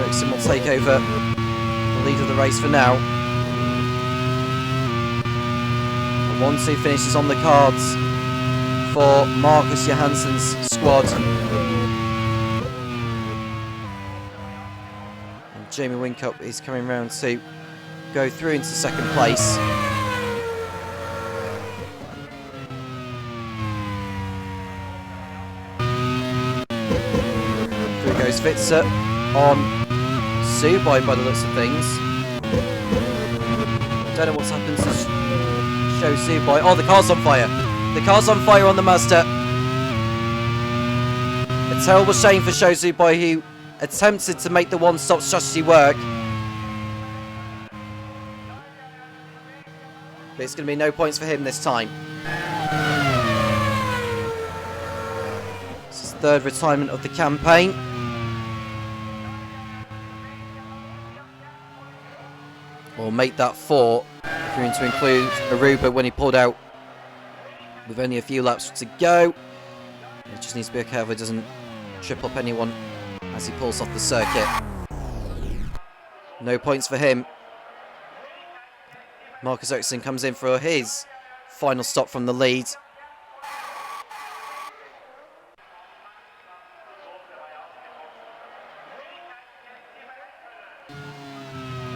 Ericsson will take over the lead of the race for now. 1-2 finishes on the cards for Marcus Johansson's squad. And Jamie Whincup is coming round to go through into 2nd place. Through goes Vitzer on Suboi by the looks of things. Don't know what's happened to Sho Suboi. Oh, the car's on fire. The car's on fire on the Mazda. A terrible shame for Sho Suboi, who attempted to make the one-stop strategy work. But it's going to be no points for him this time. It's his 3rd retirement of the campaign. Or make that 4. If you're to include Aruba when he pulled out with only a few laps to go. He just needs to be careful he doesn't trip up anyone as he pulls off the circuit. No points for him. Marcus Ericsson comes in for his final stop from the lead.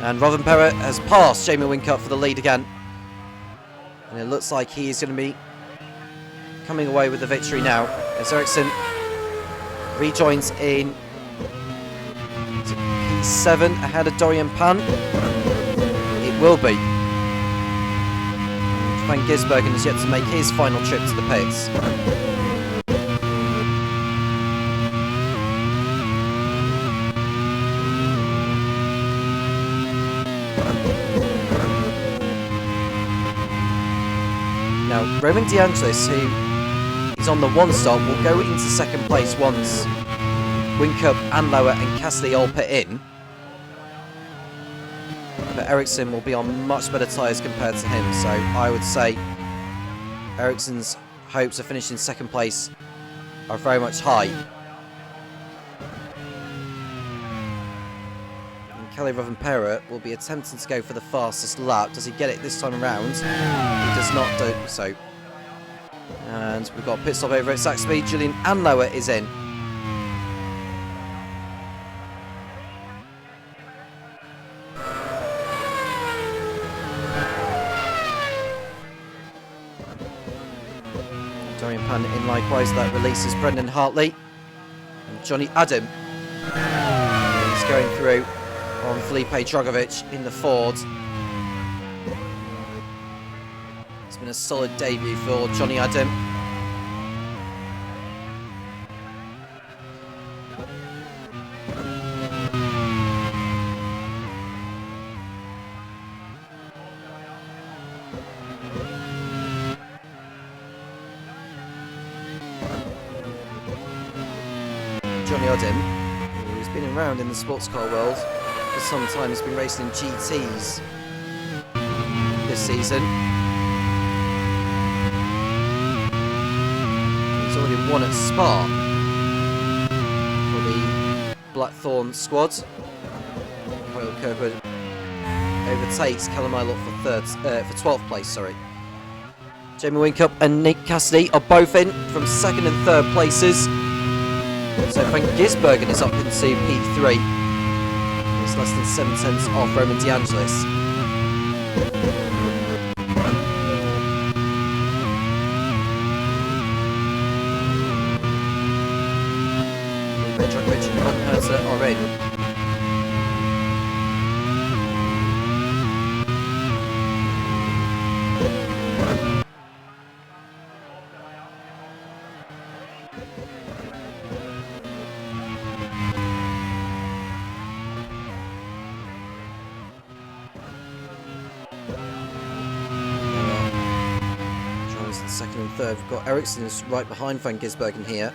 And Rovanperä has passed Jamie Whincup for the lead again. And it looks like he is going to be coming away with the victory now, as Ericsson rejoins in P7 ahead of Dorian Pan. It will be. Van Gisbergen has yet to make his final trip to the pits. Now, Roman DeAngelis, who is on the 1-stop, will go into 2nd place once Whincup, Anlauer and Cassidy all pit in. But Ericsson will be on much better tyres compared to him, so I would say Ericsson's hopes of finishing 2nd place are very much high. Kelly Rovanpera will be attempting to go for the fastest lap. Does he get it this time around? He does not do so. And we've got a pit stop over at Saxby. Julian Anlower is in. Dorian Pan in likewise. That releases Brendan Hartley. And Johnny Adam. He's going through on Felipe Dragovic in the Ford. It's been a solid debut for Johnny Adam. Johnny Adam, who's been around in the sports car world for some time, has been racing in GTs this season. He's already won at Spa for the Blackthorn squad. Kyle Kirkwood overtakes Callum Ilott for 12th place. Sorry. Jamie Winkup and Nick Cassidy are both in from 2nd and 3rd places. So Frank Gisbergen is up into P3. He's less than 7/10 off Roman DeAngelis. Dragovic and Von Herzer are in. Second and third. We've got Ericsson is right behind Van Gisbergen here.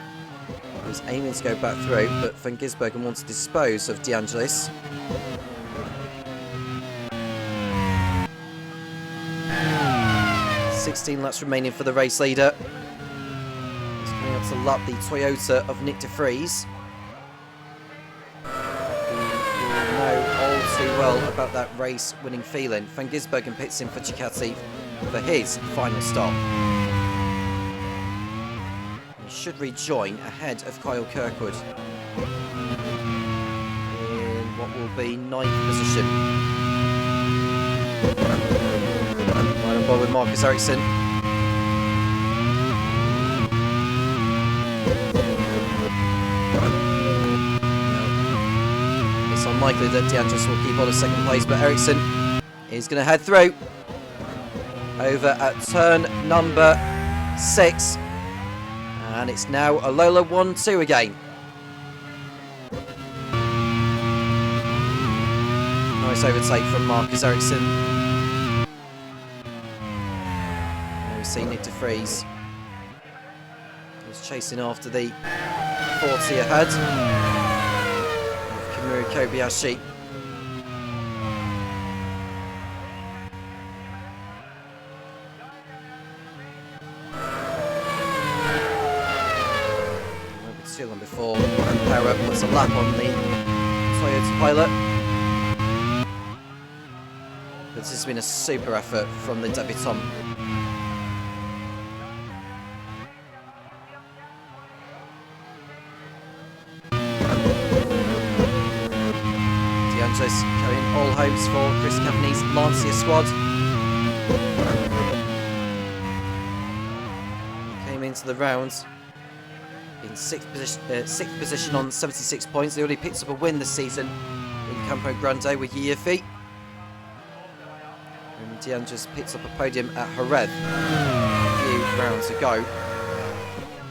He's aiming to go back through, but Van Gisbergen wants to dispose of DeAngelis. "16 laps remaining for the race leader. He's coming up to lap the Toyota of Nick de Vries. Who will know all too well about that race-winning feeling. Van Gisbergen pits in for Ducati for his final stop. Should rejoin ahead of Kyle Kirkwood in what will be 9th position. Right on board with Marcus Ericsson. It's unlikely that DeAngelis will keep on a 2nd place, but Ericsson is going to head through over at turn number 6. And it's now a Lola 1-2 again. Nice overtake from Marcus Ericsson. Now we see Nick de Vries. He's chasing after the 40 ahead of Kamuru Kobayashi. Too long before Para puts a lap on the Toyota Pilot. But this has been a super effort from the debutant. DeAngelis carrying all hopes for Chris Cavani's Lancia squad. He came into the rounds in 6th position on 76 points. They already picked up a win this season in Campo Grande with Yiafi. And DeAngelis picked up a podium at Jerez a few rounds ago.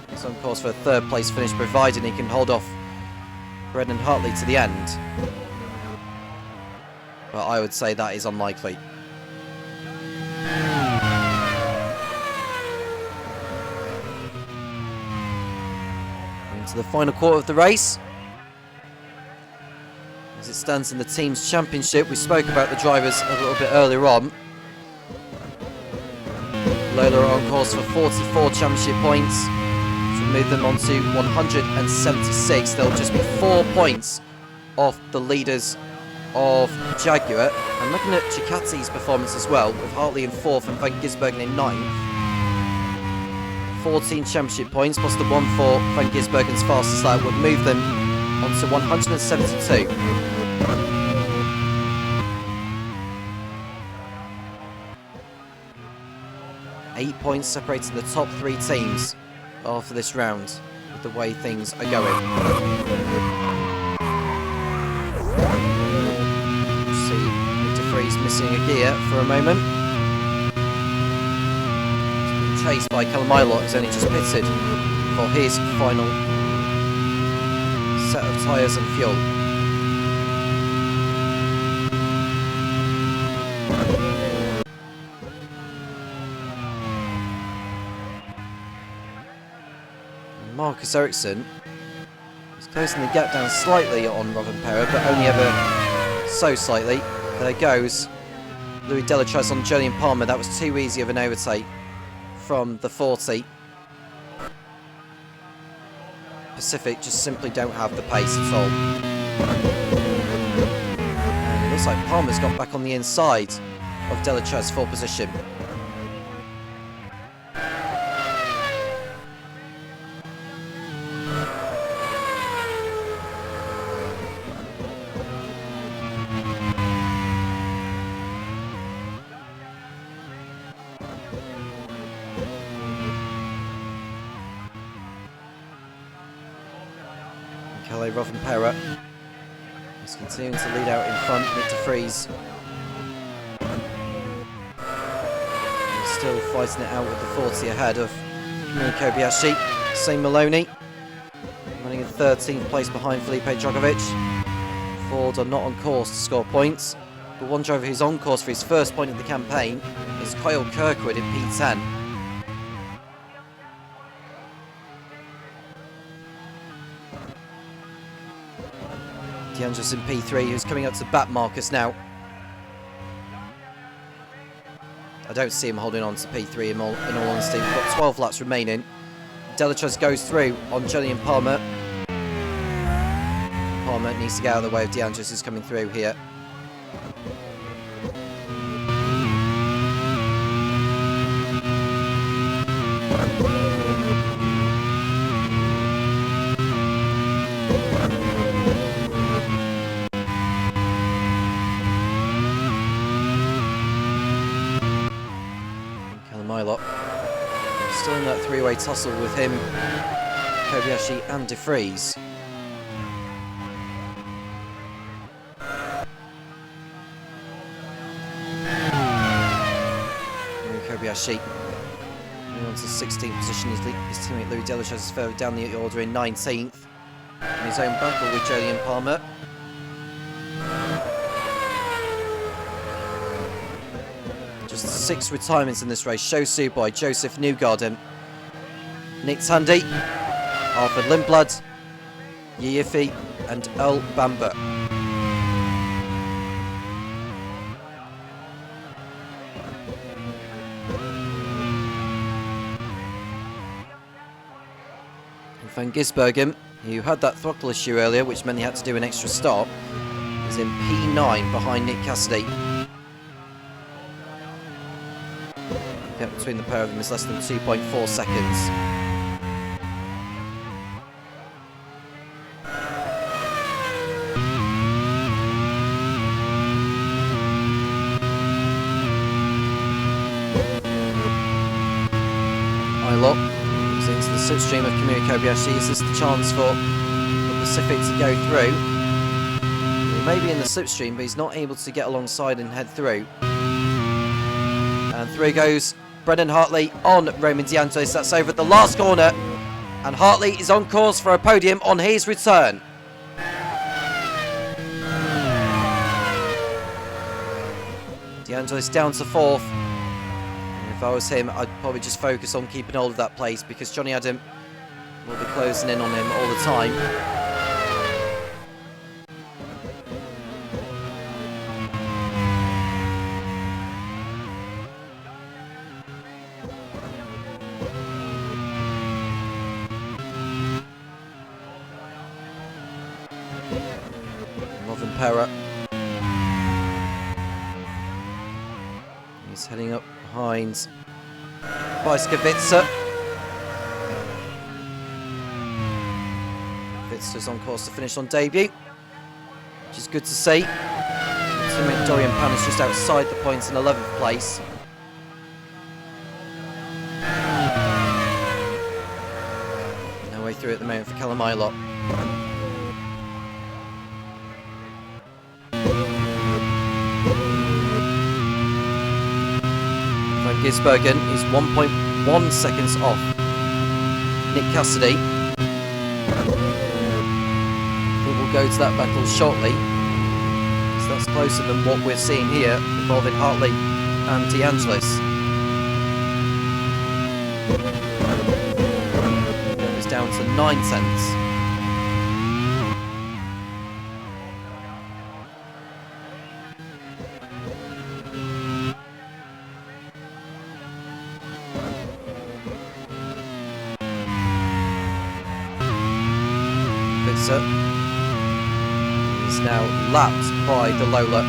He's on course for a 3rd place finish, providing he can hold off Brendan Hartley to the end. But I would say that is unlikely. To the final quarter of the race. As it stands in the team's championship, we spoke about the drivers a little bit earlier on. Lola are on course for 44 championship points, which will move them on to 176. They'll just be 4 points off the leaders of Jaguar. And looking at Ducati's performance as well, with Hartley in 4th and Van Gisbergen in 9th. 14 championship points plus the 1 for Van Gisbergen's fastest lap would move them on to 172. Eight points separating the top 3 teams after this round, with the way things are going. See Nick de Vries missing a gear for a moment. He's being chased by Callum Ilott, who's only just pitted for his final set of tyres and fuel. Marcus Ericsson is closing the gap down slightly on Rovanperä, but only ever so slightly. There goes Louis Delatraz on Julian Palmer. That was too easy of an overtake from the 40. Pacific just simply don't have the pace at all. And it looks like Palmer's got back on the inside of Delatraz's full position. Rovanperä is continuing to lead out in front. Nick de Vries still fighting it out with the 40 ahead of Kamui Kobayashi. Shane Maloney running in 13th place behind Felipe Drogovic. Ford are not on course to score points, but one driver who's on course for his first point of the campaign is Kyle Kirkwood in P10. DeAndres in P3, who's coming up to bat Marcus now. I don't see him holding on to P3 in all honesty. We've got 12 laps remaining. Delatraz goes through on Julian Palmer. Palmer needs to get out of the way of DeAndres, who's coming through here. Still in that three-way tussle with him, Kobayashi and de Vries. Kobayashi moving on to 16th position. His teammate Louis Delatraz is further down the order in 19th. In his own battle with Julian Palmer. Just 6 retirements in this race. Sho Suboi, Joseph Newgarden, Nick Tandy, Alfred Lindblad, Yifi and Earl Bamber. And Van Gisbergen, who had that throttle issue earlier, which meant he had to do an extra stop, is in P9 behind Nick Cassidy. Between the pair of them is less than 2.4 seconds. Ilott moves into the slipstream of Kamui Kobayashi. Is this the chance for the Pacific to go through? He may be in the slipstream, but he's not able to get alongside and head through. And through goes Brendan Hartley on Roman DeAngelis. That's over at the last corner. And Hartley is on course for a podium on his return. DeAngelis down to 4th. And if I was him, I'd probably just focus on keeping hold of that place, because Johnny Adam will be closing in on him all the time. Rovanperä He's heading up behind Biskavitsa. Vitsa's on course to finish on debut, which is good to see. Teammate Dorian Pan is just outside the points in 11th place. No way through at the moment for Kalamailot. Van Gisbergen is 1.1 seconds off Nick Cassidy. I think we'll go to that battle shortly. So that's closer than what we're seeing here involving Hartley and DeAngelis. Goes down to 9 tenths. Is now lapped by the Lola.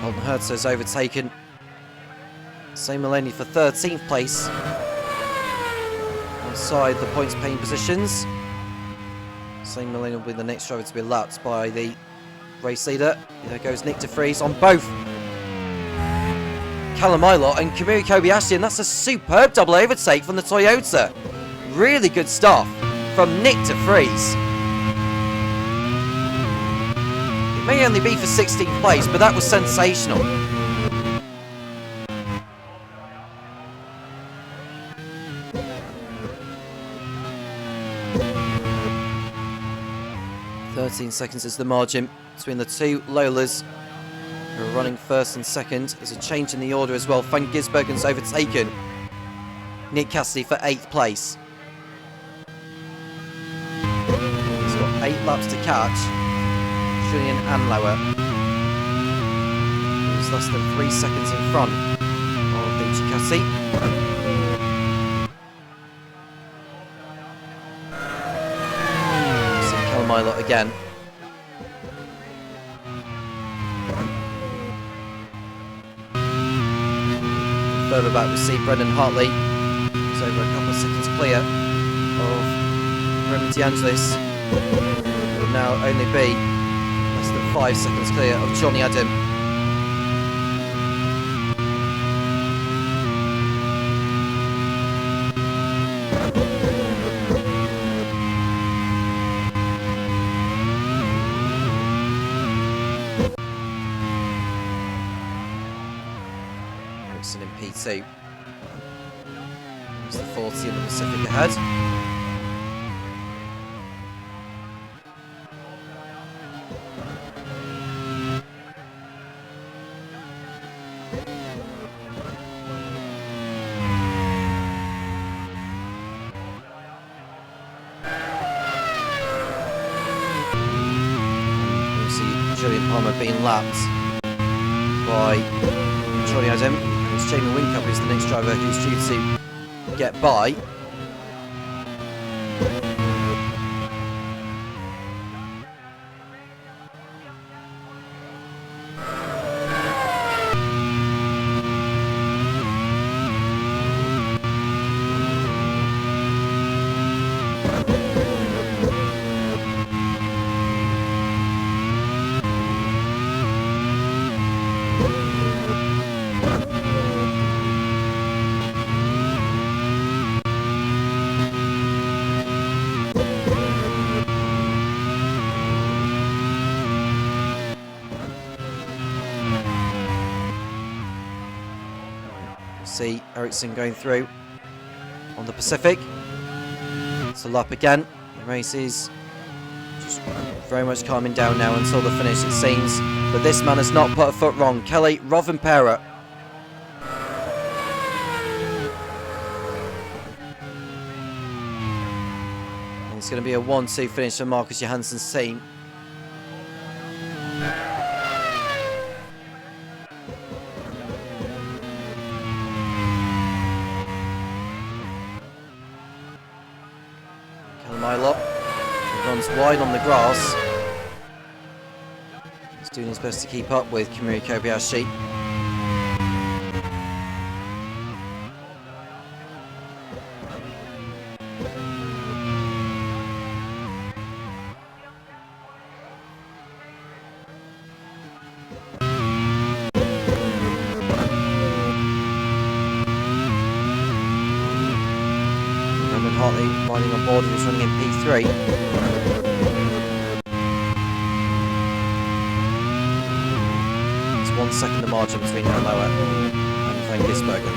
Colton Hertz has overtaken Same Mullany for 13th place. Outside the points paying positions. Same Mullany will be the next driver to be lapped by the race leader. There goes Nick de Vries on both Kalamailot and Kamui Kobayashi, and that's a superb double overtake from the Toyota. Really good stuff from Nick de Vries. It may only be for 16th place, but that was sensational. Seconds is the margin between the two Lolas who are running first and second. There's a change in the order as well. Van Gisbergen's overtaken Nick Cassidy for 8th place. He's got 8 laps to catch. Julian Anlauer, who's less than 3 seconds in front of the Ducati. Kalamailot again. Further back we see Brendan Hartley. He's over a couple of seconds clear of Remy DeAngelis. Will now only be less than 5 seconds clear of Johnny Adam. In P2. There's the 40 in the Pacific ahead. You see Julian Palmer being lapped by Johnny Adam. It's Jamie Wincup who's the next driver who's due to get by. See Ericsson going through on the Pacific. It's a lap again. The race is just very much calming down now until the finish, it seems. But this man has not put a foot wrong. Kelly Rovanpera. And it's going to be a 1-2 finish for Marcus Johansson's team. wide on the grass. He's doing his best to keep up with Kamui Kobayashi. Riding on board, he was running in P3. It's 1 second the margin between Anloa and Van Gisbergen.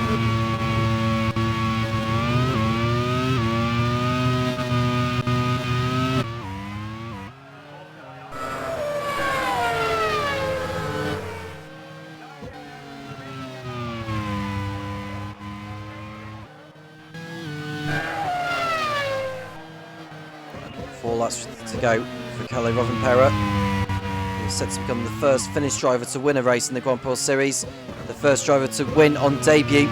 To go for Kalle Rovanperä, who's set to become the first Finnish driver to win a race in the Grand Prix World Series, the first driver to win on debut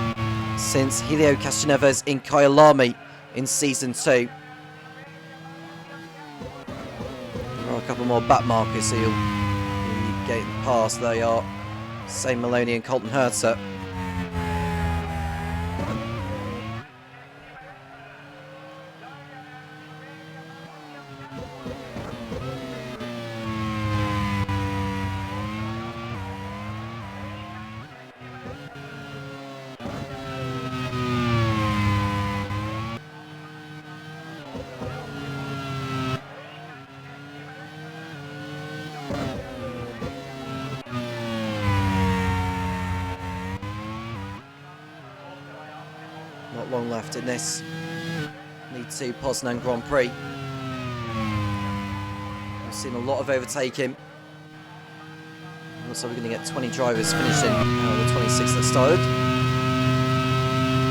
since Helio Castroneves in Kyalami in Season 2. There are a couple more back markers who you'll get past. They are Shane Maloney and Colton Herter. Not long left in this League 2 Poznan Grand Prix. We've seen a lot of overtaking. Looks like we're going to get 20 drivers finishing out of the 26 that started.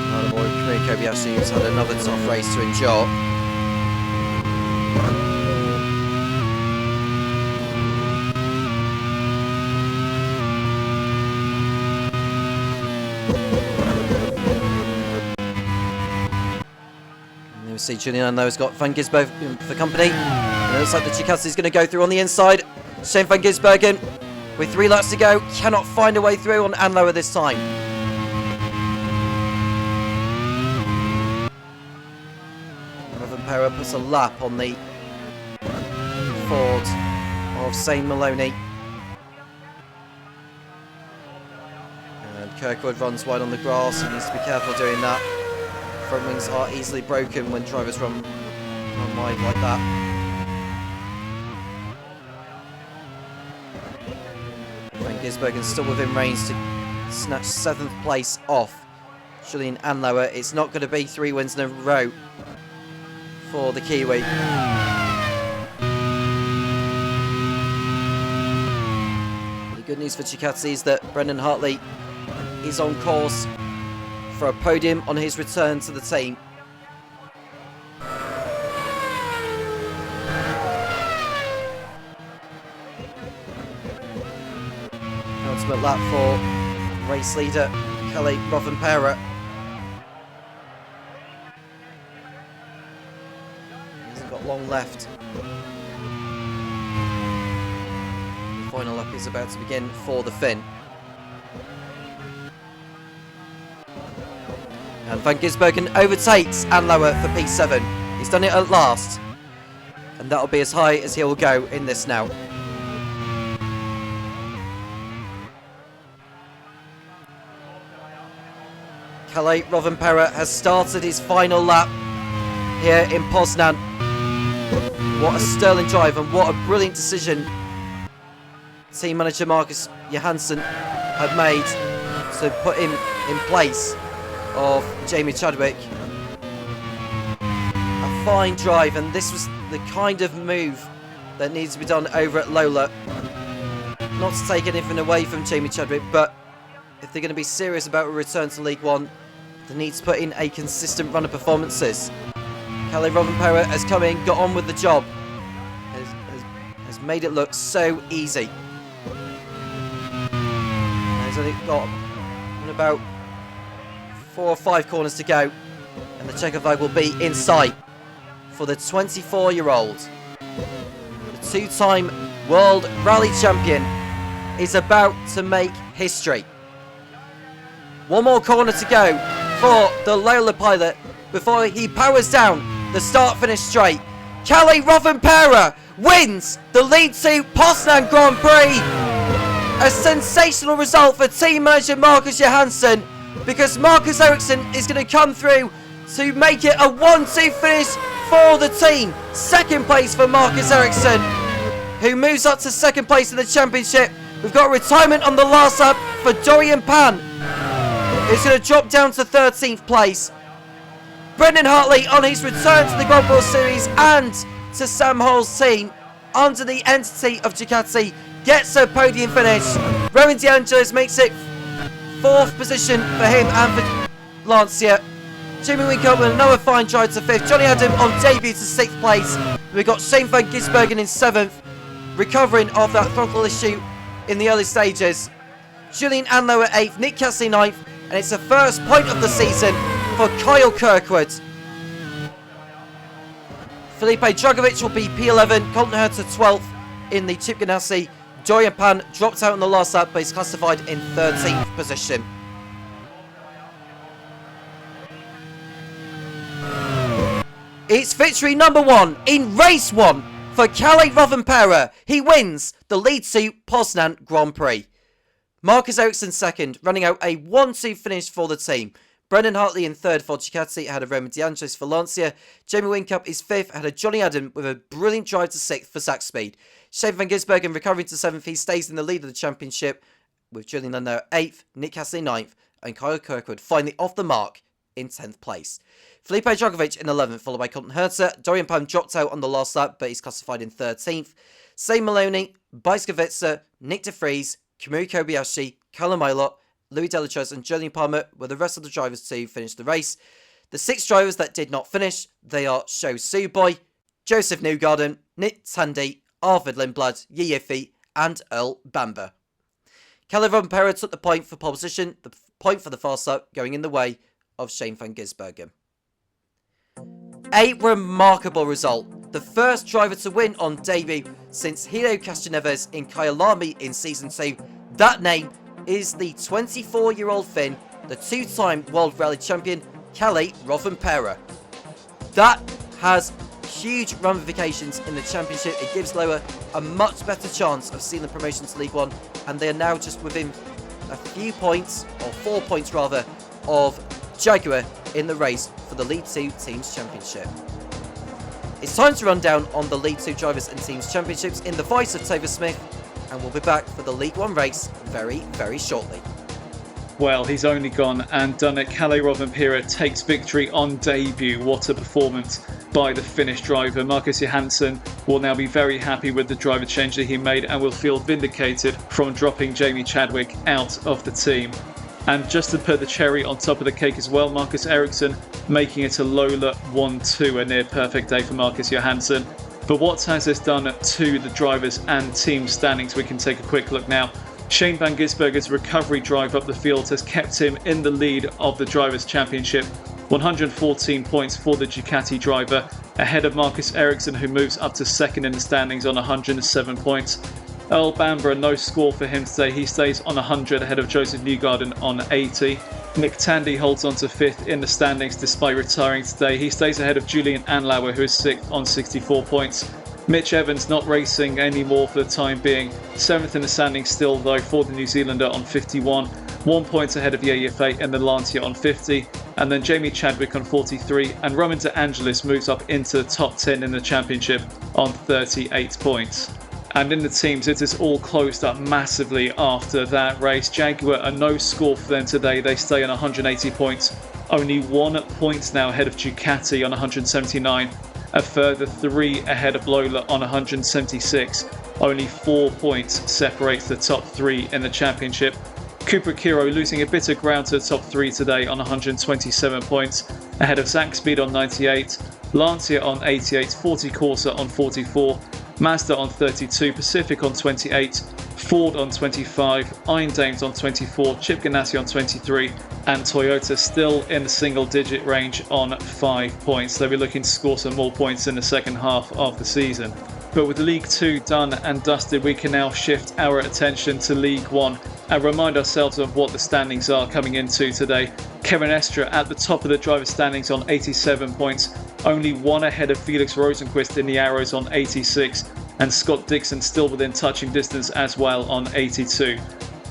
Another boy, Kamui Kobayashi, who's had another tough race to endure. See Julian though has got Van Gisbergen for company. And it looks like the Ducati is going to go through on the inside. Shane Van Gisbergen with 3 laps to go. Cannot find a way through on Anloa this time. Rovanperä puts a lap on the Ford of Shane Maloney. And Kirkwood runs wide on the grass. He needs to be careful doing that. Front wings are easily broken when drivers run wide like that. Van Gisbergen still within range to snatch 7th place off Julian Anloa. It's not going to be 3 wins in a row for the Kiwi. The good news for Ducati is that Brendan Hartley is on course for a podium on his return to the team. Penultimate lap for race leader Kalle Rovanperä. He hasn't got long left. The final lap is about to begin for the Finn. And Van Gisbergen overtakes Anloa for P7. He's done it at last. And that'll be as high as he'll go in this now. Kalle Rovanperä has started his final lap here in Poznan. What a sterling drive and what a brilliant decision team manager Marcus Johansson had made to put him in place of Jamie Chadwick. A fine drive, and this was the kind of move that needs to be done over at Lola. Not to take anything away from Jamie Chadwick, but if they're going to be serious about a return to League One, they need to put in a consistent run of performances. Kalle Rovanperä has come in, got on with the job, has made it look so easy. He's only got about 4 or 5 corners to go, and the checkered flag will be in sight for the 24-year-old. two-time World Rally Champion, is about to make history. One more corner to go for the Lola pilot before he powers down the start-finish straight. Kalle Rovanperä wins the League 2 Poznan Grand Prix. A sensational result for team manager Marcus Johansson, because Marcus Ericsson is going to come through to make it a 1-2 finish for the team. Second place for Marcus Ericsson, who moves up to second place in the championship. We've got a retirement on the last lap for Dorian Pan, who's going to drop down to 13th place. Brendan Hartley on his return to the Grand Prix World Series and to Sam Hall's team under the entity of Ducati gets a podium finish. Rowan De Angelis makes it 4th position for him and for Lancia. Jimmy Winkup with another fine drive to 5th. Johnny Adam on debut to 6th place. We've got Shane van Gisbergen in 7th, recovering of that throttle issue in the early stages. Julian Anlow at 8th, Nick Cassidy 9th, and it's the first point of the season for Kyle Kirkwood. Felipe Dragovic will be P11, Colton Herta 12th in the Chip Ganassi. Dorian Pan dropped out in the last lap, but he's classified in 13th position. It's victory number 1 in race 1 for Kalle Rovanperä. He wins the League 2 Poznan Grand Prix. Marcus Ericsson second, running out a 1-2 finish for the team. Brendan Hartley in 3rd for Ducati, ahead of Roman De Angelis for Lancia. Jamie Winkup is 5th, ahead of Johnny Adam with a brilliant drive to 6th for Zach Speed. Shane van Gisbergen recovering to 7th, he stays in the lead of the championship, with Julian Lando 8th, Nick Cassidy 9th, and Kyle Kirkwood finally off the mark in 10th place. Felipe Dragovic in 11th, followed by Colton Herta. Dorian Pan dropped out on the last lap, but he's classified in 13th. Say Maloney, Bajskowitza, Nick De Vries, Kamui Kobayashi, Callum Aylott, Louis Delatrez and Julian Palmer were the rest of the drivers to finish the race. The 6 drivers that did not finish, they are Sho Suboy, Joseph Newgarden, Nick Tandy, Arvid Lindblad, Yiyifi and Earl Bamber. Kalle Rovanperä took the point for pole position, the point for the fast lap going in the way of Shane van Gisbergen. A remarkable result. The first driver to win on debut since Hiro Castroneves in Kyalami in Season 2. That name is the 24-year-old Finn, the 2-time World Rally Champion, Kalle Rovanperä. That has huge ramifications in the championship. It gives Loa a much better chance of sealing promotion to League 1, and they are now just within a few points, or 4 points rather, of Jaguar in the race for the League 2 Teams Championship. It's time to run down on the League 2 Drivers and Teams Championships in the voice of Topher Smith, and we'll be back for the League 1 race very, very shortly. Well, he's only gone and done it. Kalle Rovanperä takes victory on debut. What a performance by the Finnish driver. Marcus Johansson will now be very happy with the driver change that he made and will feel vindicated from dropping Jamie Chadwick out of the team. And just to put the cherry on top of the cake as well, Marcus Ericsson making it a Lola 1-2, a near perfect day for Marcus Johansson. But what has this done to the drivers and team standings? We can take a quick look now. Shane van Gisbergen's recovery drive up the field has kept him in the lead of the Drivers' Championship. 114 points for the Ducati driver, ahead of Marcus Ericsson, who moves up to second in the standings on 107 points. Earl Bamber, no score for him today. He stays on 100 ahead of Joseph Newgarden on 80. Nick Tandy holds on to 5th in the standings despite retiring today. He stays ahead of Julian Anlauer, who is 6th on 64 points. Mitch Evans not racing anymore for the time being. 7th in the standings still though for the New Zealander on 51. 1 point ahead of Yiyifi and the Lancia on 50. And then Jamie Chadwick on 43. And Roman De Angelis moves up into the top 10 in the championship on 38 points. And in the teams, it is all closed up massively after that race. Jaguar, a no score for them today. They stay on 180 points. Only 1 point now ahead of Ducati on 179. A further 3 ahead of Lola on 176. Only 4 points separates the top 3 in the championship. Cooper Kiro losing a bit of ground to the top 3 today on 127 points. Ahead of Zach Speed on 98. Lancia on 88. 40 Corsa on 44. Mazda on 32, Pacific on 28, Ford on 25, Iron Dames on 24, Chip Ganassi on 23, and Toyota still in the single-digit range on 5 points. They'll be looking to score some more points in the second half of the season. But with League 2 done and dusted, we can now shift our attention to League 1 and remind ourselves of what the standings are coming into today. Kevin Estre at the top of the driver's standings on 87 points, only one ahead of Felix Rosenqvist in the Arrows on 86, and Scott Dixon still within touching distance as well on 82.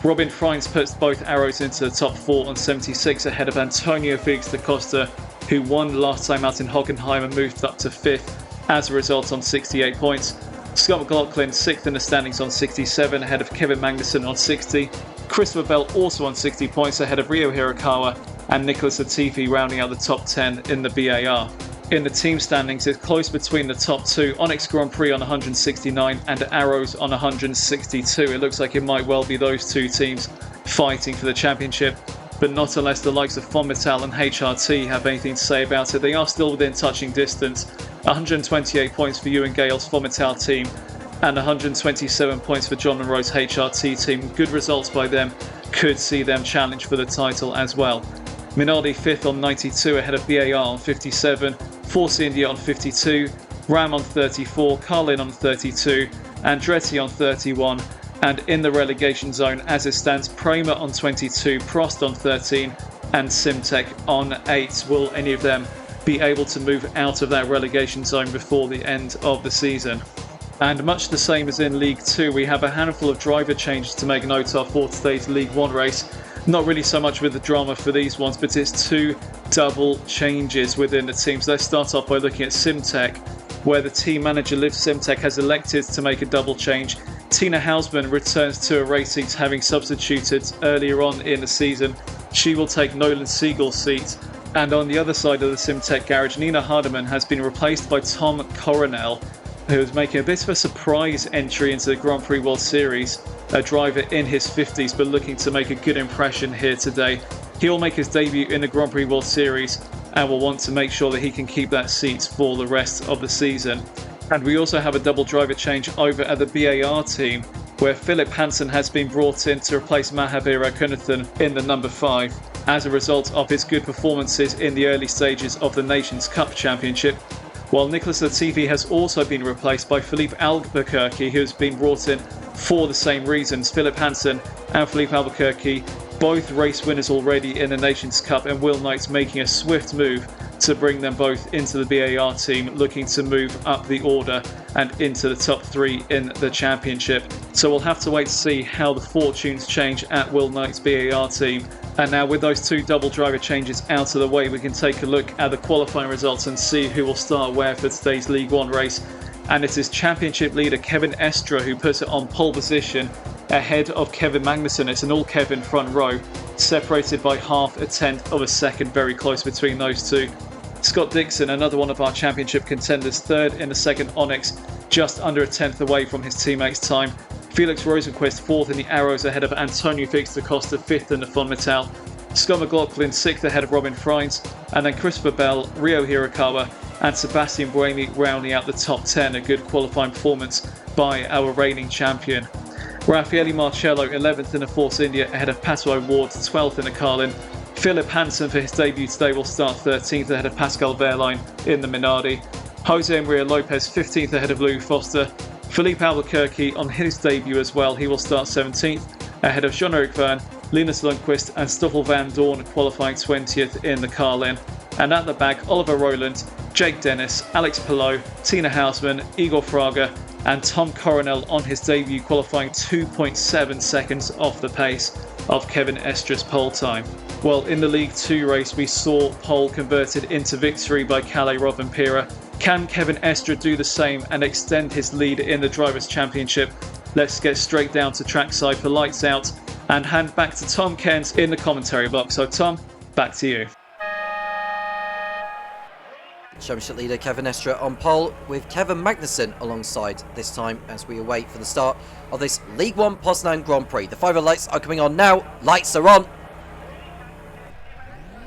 Robin Freins puts both Arrows into the top 4 on 76 ahead of Antonio Felix da Costa, who won last time out in Hockenheim and moved up to 5th as a result on 68 points. Scott McLaughlin 6th in the standings on 67 ahead of Kevin Magnussen on 60. Christopher Bell also on 60 points ahead of Ryo Hirakawa and Nicholas Latifi rounding out the top 10 in the BAR. In the team standings, it's close between the top two, Onyx Grand Prix on 169 and Arrows on 162. It looks like it might well be those two teams fighting for the championship, but not unless the likes of Fonmetal and HRT have anything to say about it. They are still within touching distance. 128 points for Ewan Gale's Fonmetal team and 127 points for John Monroe's HRT team. Good results by them could see them challenge for the title as well. Minardi 5th on 92 ahead of BAR on 57, Force India on 52, Ram on 34, Carlin on 32, Andretti on 31, and in the relegation zone as it stands, Prema on 22, Prost on 13 and Simtek on 8. Will any of them be able to move out of that relegation zone before the end of the season? And much the same as in League 2, we have a handful of driver changes to make note of for today's League 1 race. Not really so much with the drama for these ones, but it's two double changes within the teams. Let's start off by looking at Simtek, where the team manager Liv Simtek has elected to make a double change. Tina Hausman returns to a race seat, having substituted earlier on in the season. She will take Nolan Siegel's seat. And on the other side of the Simtek garage, Nina Hardeman has been replaced by Tom Coronel, who is making a bit of a surprise entry into the Grand Prix World Series. A driver in his 50s, but looking to make a good impression here today. He will make his debut in the Grand Prix World Series and will want to make sure that he can keep that seat for the rest of the season. And we also have a double driver change over at the BAR team, where Philip Hansen has been brought in to replace Mahavira Kunnathan in the number 5 as a result of his good performances in the early stages of the Nations Cup Championship. While Nicholas Latifi has also been replaced by Philippe Albuquerque, who has been brought in for the same reasons. Philip Hansen and Philippe Albuquerque, both race winners already in the Nations Cup, and Will Knight's making a swift move to bring them both into the BAR team, looking to move up the order and into the top 3 in the championship. So we'll have to wait to see how the fortunes change at Will Knight's BAR team. And now with those two double driver changes out of the way, we can take a look at the qualifying results and see who will start where for today's League 1 race. And it is championship leader Kevin Estre who puts it on pole position ahead of Kevin Magnussen. It's an all Kevin front row, separated by half a tenth of a second, very close between those two. Scott Dixon, another one of our championship contenders, third in the second Onyx, just under a tenth away from his teammates' time. Felix Rosenqvist fourth in the Arrows ahead of Antonio Felix da Costa, fifth in the Fonmetal. Scott McLaughlin sixth ahead of Robin Freins, and then Christopher Bell, Ryo Hirakawa and Sebastian Buemi rounding out the top 10. A good qualifying performance by our reigning champion. Raffaele Marcello 11th in the Force India ahead of Pato Ward, 12th in the Carlin. Philip Hansen for his debut today will start 13th ahead of Pascal Wehrlein in the Minardi. Jose Maria Lopez 15th ahead of Louis Foster. Philippe Albuquerque on his debut as well, he will start 17th ahead of Jean-Eric Verne, Linus Lundqvist and Stoffel van Dorn qualifying 20th in the Carlin. And at the back, Oliver Rowland, Jake Dennis, Alex Palou, Tina Hausman, Igor Fraga and Tom Coronel on his debut qualifying 2.7 seconds off the pace of Kevin Estre's pole time. Well, in the League 2 race we saw pole converted into victory by Kalle Rovanperä. Can Kevin Estre do the same and extend his lead in the Drivers' Championship? Let's get straight down to trackside for lights out and hand back to Tom Cairns in the commentary box. So Tom, back to you. Championship leader Kevin Estre on pole with Kevin Magnussen alongside this time as we await for the start of this League 1 Poznan Grand Prix. The 5 lights are coming on now. Lights are on.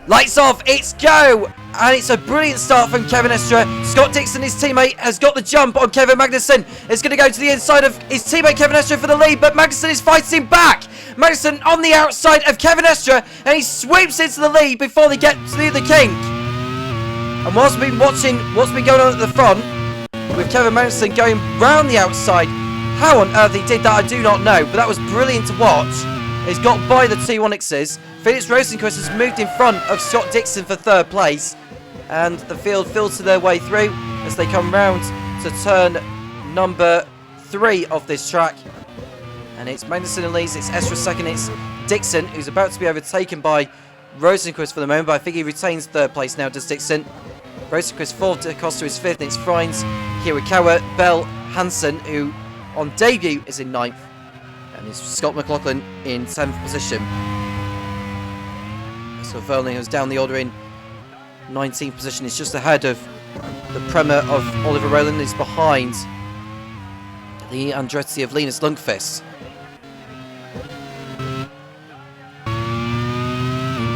Lights off, it's go! And it's a brilliant start from Kevin Estre. Scott Dixon, his teammate, has got the jump on Kevin Magnussen. It's going to go to the inside of his teammate Kevin Estre for the lead, but Magnussen is fighting back. Magnussen on the outside of Kevin Estre, and he sweeps into the lead before they get to the kink. And whilst we've been watching what's been going on at the front, with Kevin Magnussen going round the outside. How on earth he did that, I do not know, but that was brilliant to watch. He's got by the two Onyxes. Felix Rosenquist has moved in front of Scott Dixon for third place, and the field filters their way through as they come round to turn number 3 of this track. And it's Magnussen who leads, it's Estra second, it's Dixon, who's about to be overtaken by Rosenquist for the moment, but I think he retains third place now, does Dixon. Rosenquist fourth, Acosta is fifth, and it's Frines, Kirikawa, Bell, Hansen, who on debut is in 9th, and it's Scott McLaughlin in 10th position. So Verling, who's down the order in 19th position, is just ahead of the Premier of Oliver Rowland, is behind the Andretti of Linus Lundqvist.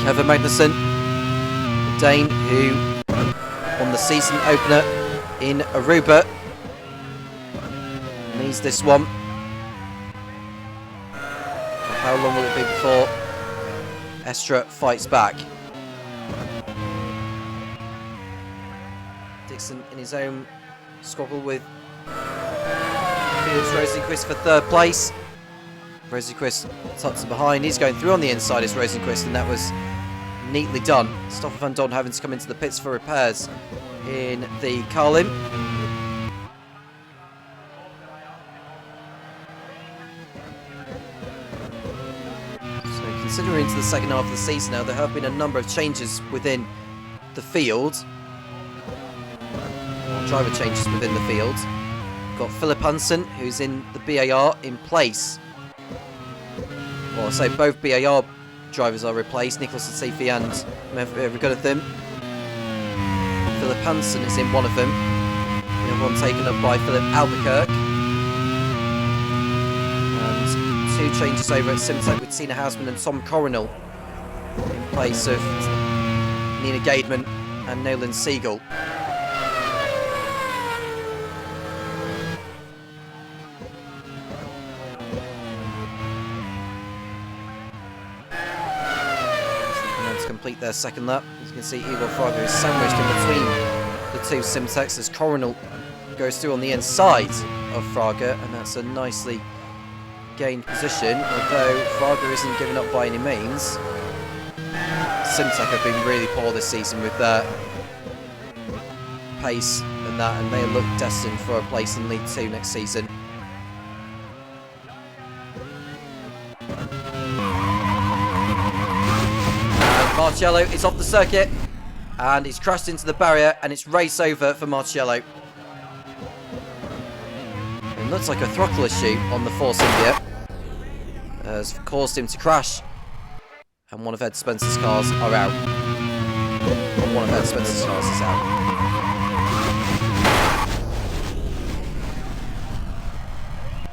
Kevin Magnussen, the Dane who won the season opener in Aruba, needs this one. But how long will it be before Estra fights back? Dixon in his own squabble with Felix Rosenquist for third place. Rosenquist tucks behind, he's going through on the inside as Rosenquist, and that was neatly done. Stoffel van Dorn having to come into the pits for repairs in the Carlin. So considering into the second half of the season now, there have been a number of changes within the field. Or driver changes within the field. We've got Philip Hansen, who's in the BAR, in place. Well, I say both BAR drivers are replaced, Nicholas Latifi and Regunathan. Philip Hansen is in one of them. The other one taken up by Philip Albuquerque. And 2 changes over at Simtech with Tina Hausman and Tom Coronel in place of Nina Gaidman and Nolan Siegel. Complete their second lap. As you can see, Igor Fraga is sandwiched in between the two Simtex as Coronel goes through on the inside of Fraga, and that's a nicely gained position, although Fraga isn't giving up by any means. Simtech have been really poor this season with their pace and that, and they look destined for a place in League 2 next season. Marcello is off the circuit, and he's crashed into the barrier, and it's race over for Marcello. It looks like a throttle issue on the Force India has caused him to crash, and one of Ed Spencer's cars are out. One of Ed Spencer's cars is out.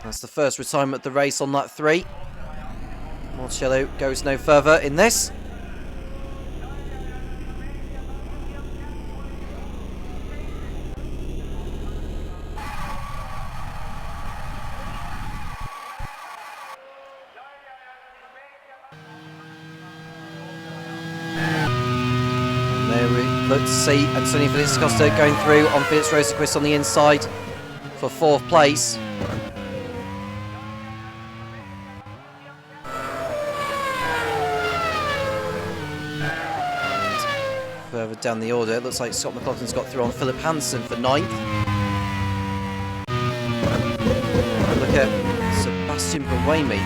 That's the first retirement of the race on lap 3. Marcello goes no further in this. Look to see Antonio Felix Costa going through on Felix Rosenquist on the inside for 4th place. And further down the order, it looks like Scott McLaughlin's got through on Philip Hansen for 9th. Look at Sebastian Buemi,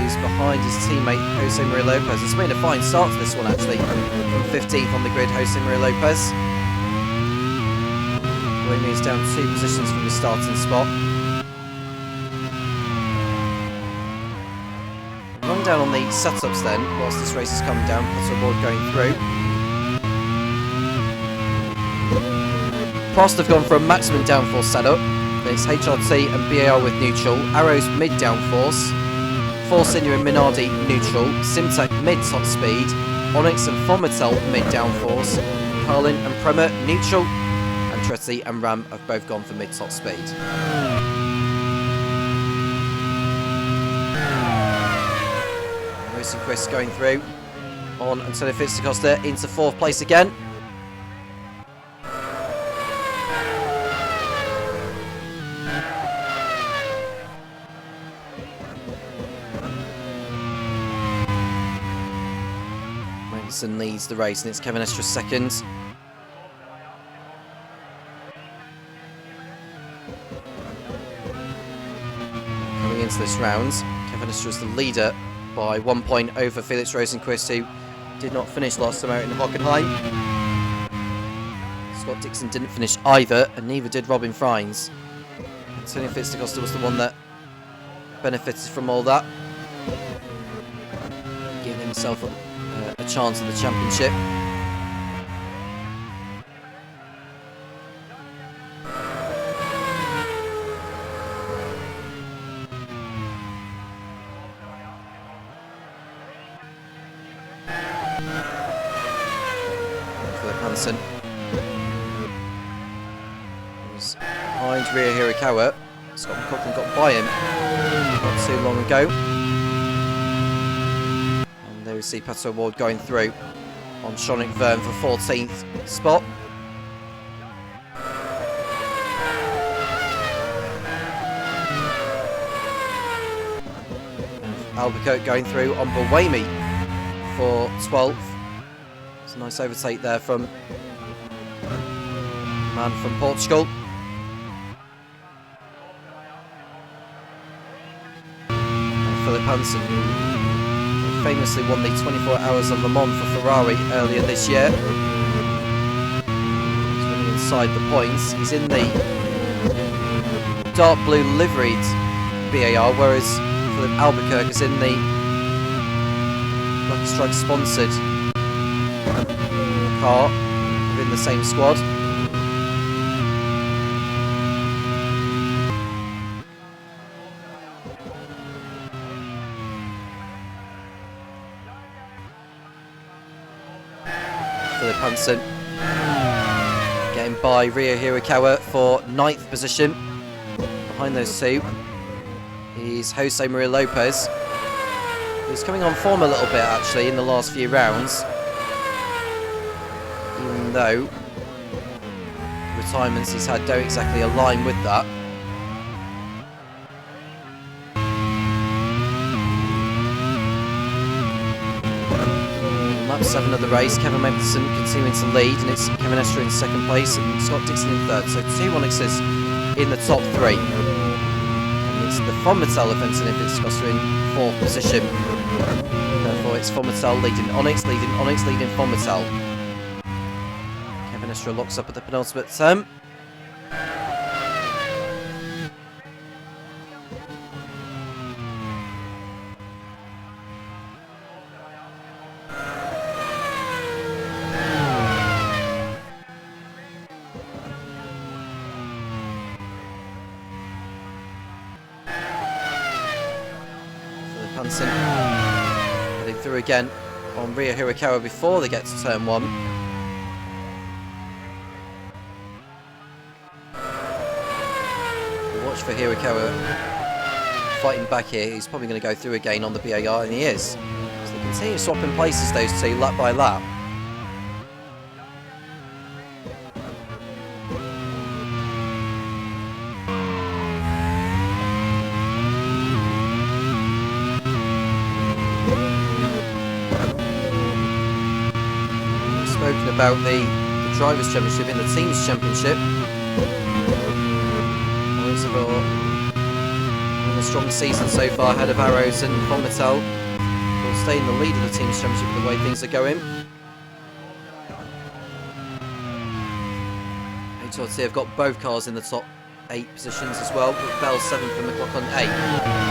who's behind his teammate Jose Maria Lopez. It's made a fine start to this one actually. From 15th on the grid, Jose Maria Lopez. Buemi is down 2 positions from the starting spot. Run down on the setups then, whilst this race is coming down, putter board going through. Prost have gone for a maximum downforce setup. It's HRT and BAR with neutral, Arrows mid downforce, Force India and Minardi neutral, Simtech mid top speed, Onyx and Fomitel mid downforce, Carlin and Premier neutral, and Tretti and Ram have both gone for mid top speed. Rosenquist going through on Antonio Felix Costa into 4th place again. Patterson leads the race, and it's Kevin Estra second. Coming into this round, Kevin Estra is the leader by 1 point over Felix Rosenquist, who did not finish last time out in Hockenheim. Scott Dixon didn't finish either, and neither did Robin Frines. Antonio Fitz-DaCosta was the one that benefited from all that, giving himself a chance at the championship. Philip Hansen was behind Rio Hirakawa. Scott McLaughlin got by him not too long ago. And there we see Pato Award going through on Shonick Verne for 14th spot. Albuquerque going through on Buemi for 12th. It's a nice overtake there from the man from Portugal. Philip Hansen, who famously won the 24 Hours of Le Mans for Ferrari earlier this year. He's running inside the points. He's in the dark blue liveried BAR, whereas Philip Albuquerque is in the Lucky Strike sponsored car within the same squad. Philip Hansen getting by Rio Hirakawa for 9th position. Behind those two is Jose Maria Lopez, who's coming on form a little bit actually in the last few rounds, even though the retirements he's had don't exactly align with that. Lap 7 of the race, Kevin Matheson continuing to lead, and it's Kevin Estra in second place and Scott Dixon in third. So 2 Onyxes in the top 3. And it's the Fomitel event, and if it's Costa in 4th position. Therefore it's Fomitel leading Onyx, leading Fomitel. Kevin Estra locks up at the penultimate turn. Hansen heading through again on Rio Hirakawa before they get to turn 1. We'll watch for Hirakawa fighting back here. He's probably going to go through again on the BAR, and he is. So they continue swapping places, those two, lap by lap. About the Drivers' Championship in the Teams' Championship. Arrows have having a strong season so far ahead of Arrows, and Fomitel will stay in the lead of the Teams' Championship with the way things are going. HRT have got both cars in the top 8 positions as well, with Bell 7th and McLaughlin 8th.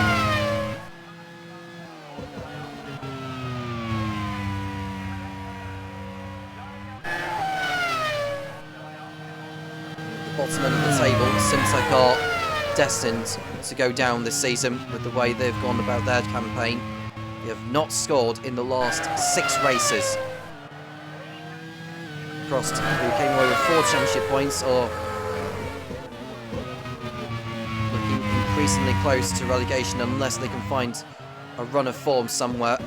Bottom end of the table, Simtech are destined to go down this season with the way they've gone about their campaign. They have not scored in the last 6 races. Prost, who came away with 4 championship points, are looking increasingly close to relegation unless they can find a run of form somewhere.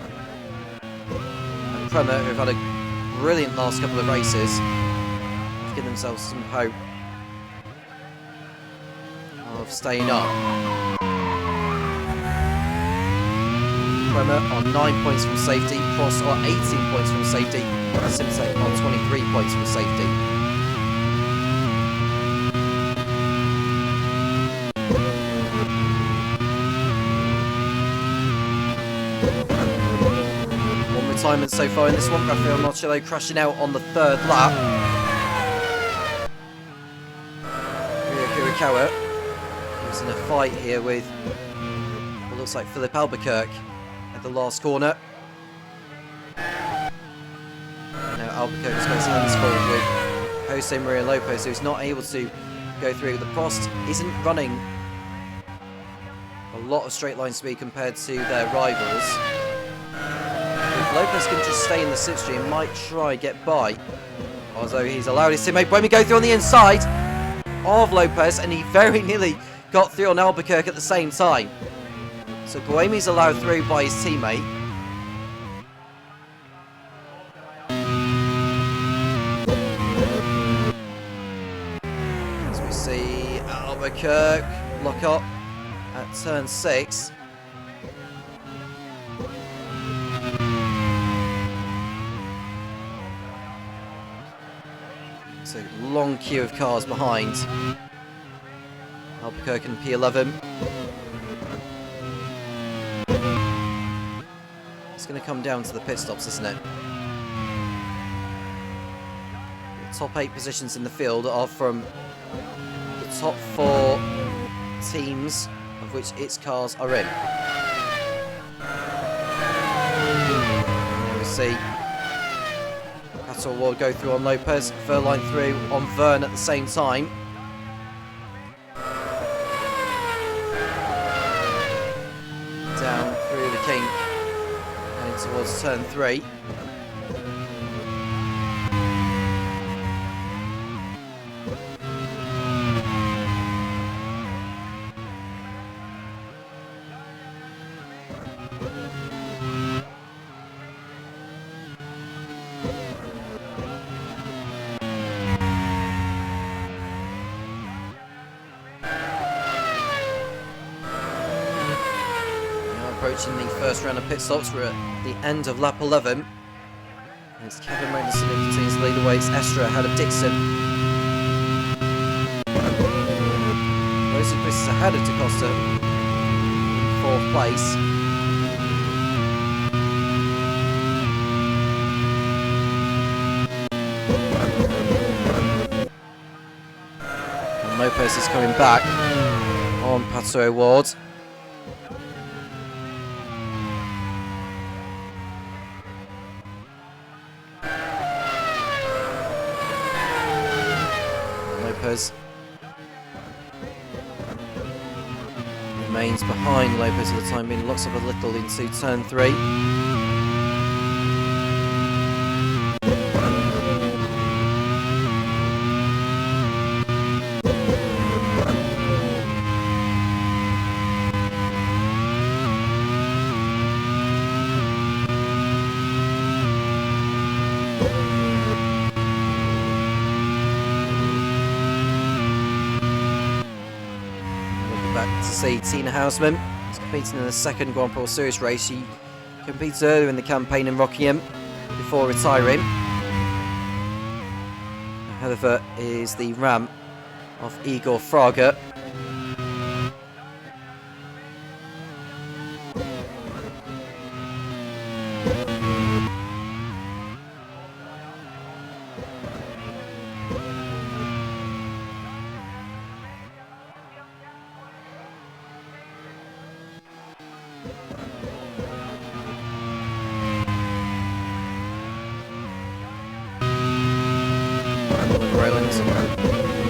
And Prema, who've had a brilliant last couple of races, have given themselves some hope of staying up. Kremer on 9 points from safety, Prost on 18 points from safety, and Simtek on 23 points from safety. One retirement so far in this one, Raffaele Marcello crashing out on the 3rd lap. Ryo Hirakawa, who's in a fight here with what looks like Philip Albuquerque at the last corner. Now Albuquerque's got his hands full with Jose Maria Lopez, who's not able to go through. The Prost isn't running a lot of straight line speed compared to their rivals. If Lopez can just stay in the slipstream, might try get by. Although he's allowed his teammate Buemi go through on the inside of Lopez, and he very nearly got through on Albuquerque at the same time. So Buemi's allowed through by his teammate. As we see Albuquerque lock up at turn 6. It's a long queue of cars behind Albuquerque and P11. It's going to come down to the pit stops, isn't it? The top 8 positions in the field are from the top 4 teams of which its cars are in. There we see Pato Award go through on Lopez, Verline through on Verne at the same time. Down through the kink, heading towards turn 3. Approaching the first round of pit stops, we're at the end of lap 11. It's Kevin Magnussen who continues to lead the way. It's Estra ahead of Dixon. Rosenquist is ahead of Da Costa in 4th place. And Lopez is coming back on Pato Award. Remains behind Lopez for the time being, locks up a little into turn 3. See Tina Houseman is competing in the 2nd Grand Prix World Series race. She competed earlier in the campaign in Rockingham before retiring. Ahead of her is the Ram of Igor Fraga.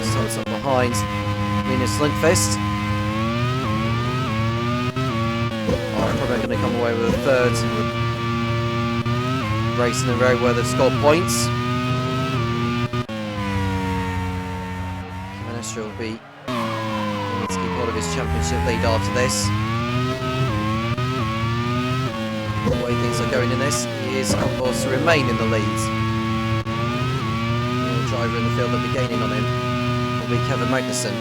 Starts up behind Linus Lindqvist. Probably going to come away with a 3rd race in a row where they've scored points. Manestra will be able to keep hold of his championship lead after this. The way things are going in this, he is on course to remain in the lead. Driver in the field that'll be gaining on him will be Kevin Magnussen.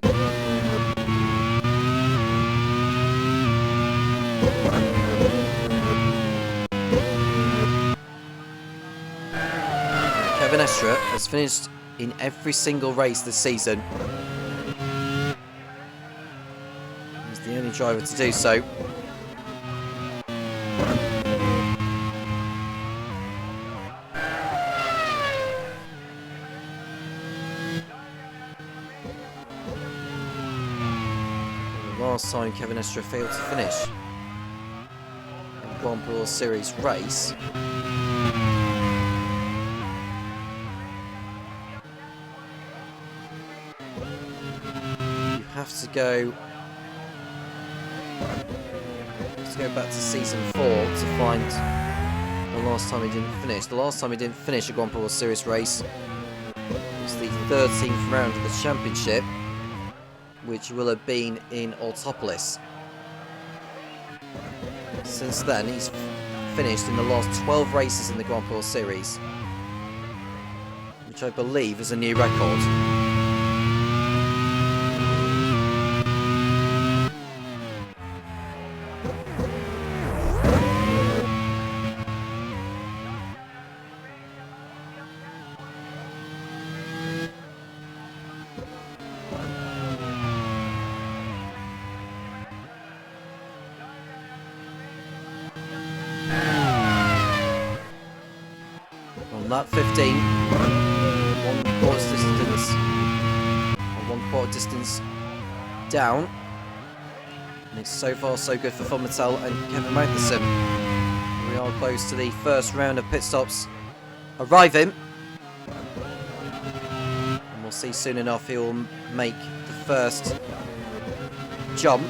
Kevin Estre has finished in every single race this season. He's the only driver to do so. Last time Kevin Estre failed to finish in a Grand Prix World Series race. You have to go back to season 4 to find the last time he didn't finish. The last time he didn't finish a Grand Prix World Series race was the 13th round of the championship, which will have been in Autopolis. Since then, he's finished in the last 12 races in the Grand Prix Series, which I believe is a new record. On lap 15, 1/4 distance, or 1/4 distance down, and it's so far so good for Von Mattel and Kevin Magnussen. We are close to the first round of pit stops arriving, and we'll see soon enough he will make the first jump.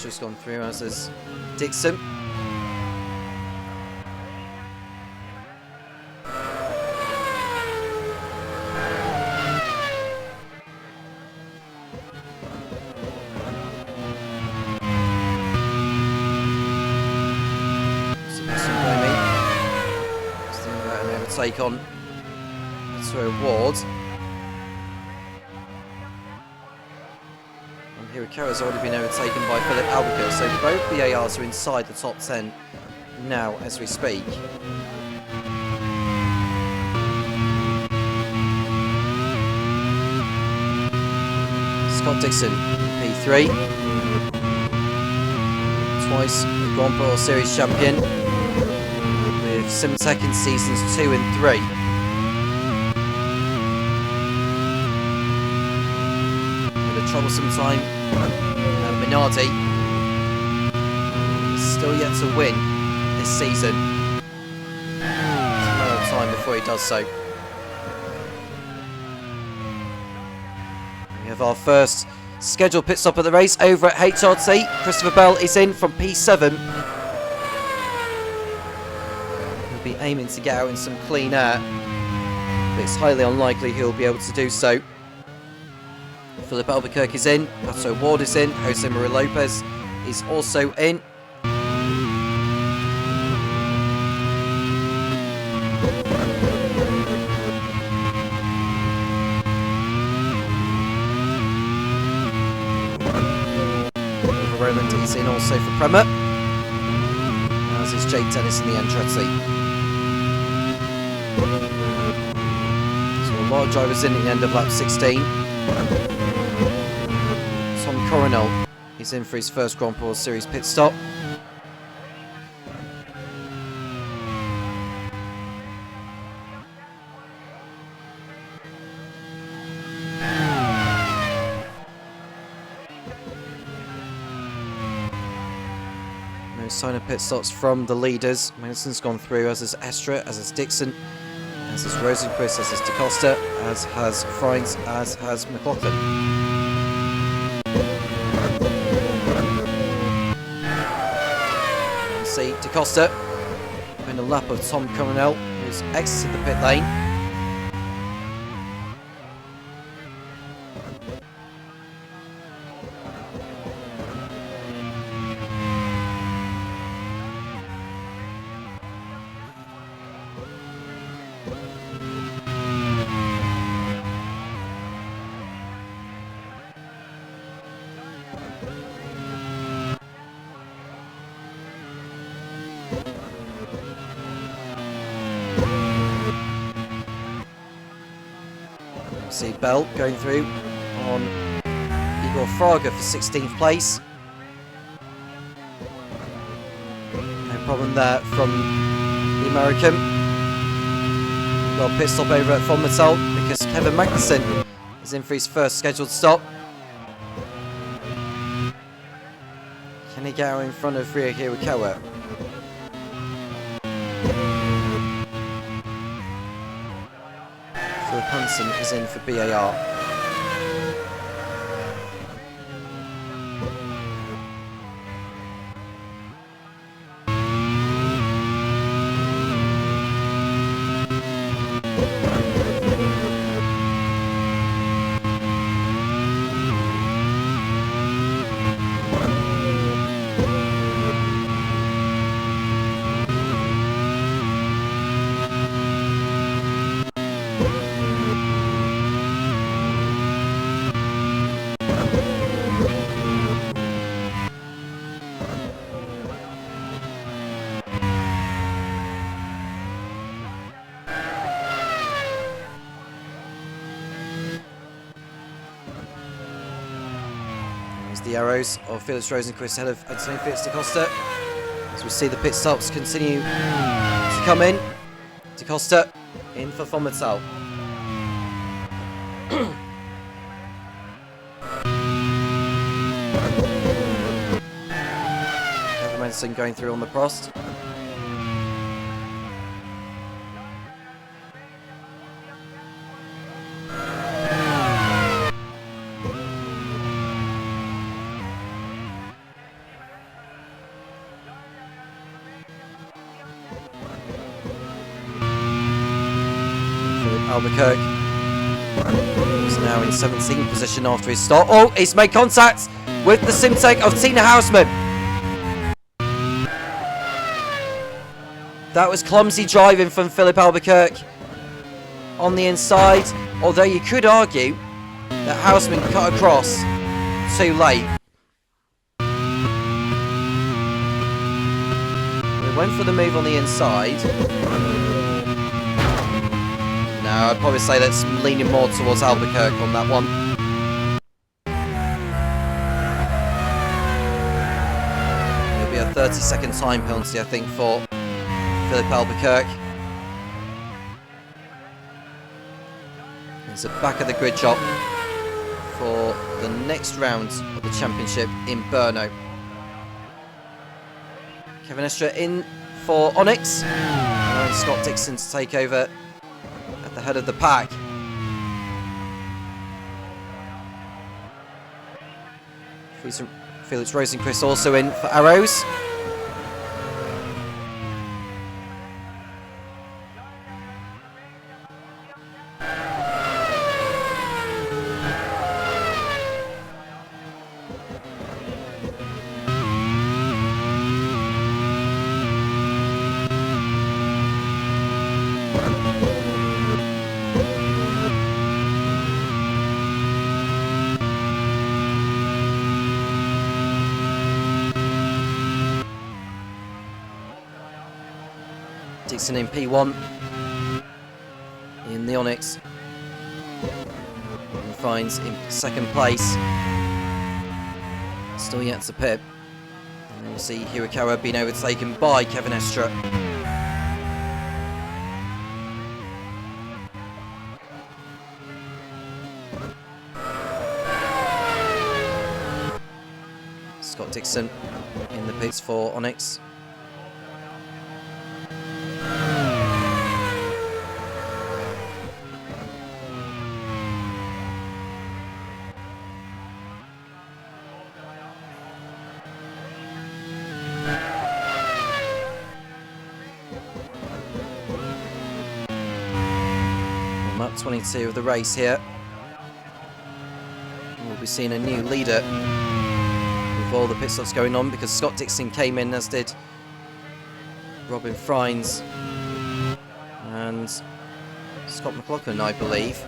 Just gone through, as is Dixon. Take on to Ward. Hirakawa's already been overtaken by Philip Albuquerque, so both VARs are inside the top 10 now as we speak. Scott Dixon, P3. Twice the Grand Prix World Series champion with Simtech in seasons 2 and 3. Troublesome time. Minardi is still yet to win this season. It's a matter of time before he does so. We have our first scheduled pit stop of the race over at HRT. Christopher Bell is in from P7. He'll be aiming to get out in some clean air, but it's highly unlikely he'll be able to do so. Philip Albuquerque is in, Pato Ward is in, Jose Maria Lopez is also in. Roland is in also for Prema, as is Jake Dennis in the Andretti. So a lot of drivers in at the end of lap 16. Tom Coronel is in for his first Grand Prix World Series pit stop. No sign of pit stops from the leaders. Magnussen's gone through, as is Estre, as is Dixon, as is Rosenquist, as is DaCosta, as has Friends, as has McLaughlin. See DaCosta in a lap of Tom Coronel, who's exited the pit lane. See Bell going through on Igor Fraga for 16th place. No problem there from the American. Got a pit stop over at Fonmetal because Kevin Magnussen is in for his first scheduled stop. Can he get out in front of Rio Hirakawa? Philip Hansen is in for BAR. The arrows of Felix Rosenqvist ahead of Antonio Felix da Costa. As we see the pit stops continue to come in. Da Costa in for Fonmetal. Kevin Manson going through on the Prost. Albuquerque is now in 17th position after his start. Oh, he's made contact with the Simtek of Tina Hausmann. That was clumsy driving from Philip Albuquerque on the inside, although you could argue that Hausmann cut across too late. We went for the move on the inside. I'd probably say that's leaning more towards Albuquerque on that one. It'll be a 30-second time penalty, I think, for Philip Albuquerque. It's a back of the grid job for the next round of the championship in Brno. Kevin Estre in for Onyx. And Scott Dixon to take over at the head of the pack. Felix Rosenqvist also in for Arrows. Dixon in P1 in the Onyx, and finds in second place, still yet to pit, and then we'll see Hirakawa being overtaken by Kevin Estre. Scott Dixon in the pits for Onyx. Lap 22 of the race here. And we'll be seeing a new leader with all the pit stops going on, because Scott Dixon came in, as did Robin Frines and Scott McLaughlin, I believe.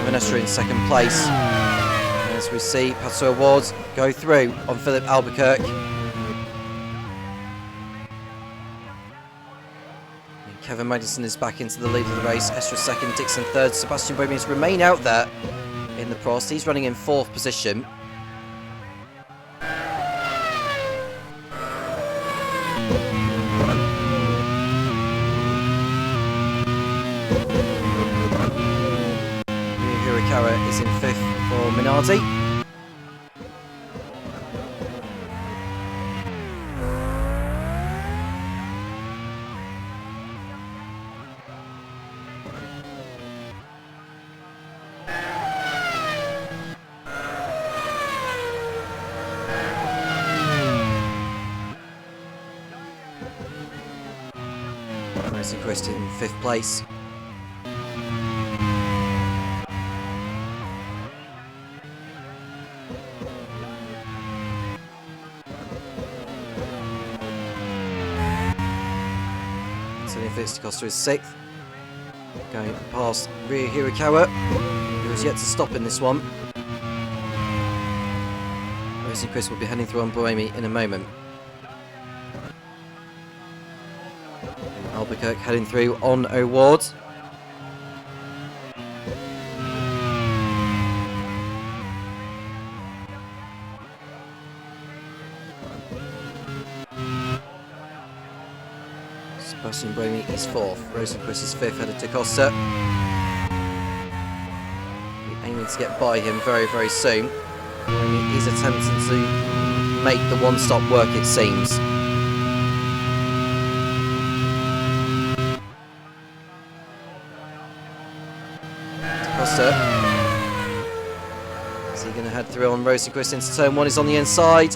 Vanessa in second place. And As we see Pato Award go through on Philip Albuquerque. And Kevin Magnussen is back into the lead of the race. Estra second, Dixon third. Sebastian Boemius remain out there in the Prost. He's running in fourth position. Hirakawa is in fifth for Minardi. Racing Chris in fifth place. Felix da Costa is sixth, going past Ryo Hirakawa, who has yet to stop in this one. Racing Chris will be heading through on Boemi in a moment. Albuquerque heading through on O'Ward. Sebastian Boemi is fourth. Rosenquist is fifth, headed to Costa. We're aiming to get by him very, very soon. Boemi is attempting to make the one-stop work, it seems. Costa. Is he going to head through on Rosenquist into turn one? Is on the inside.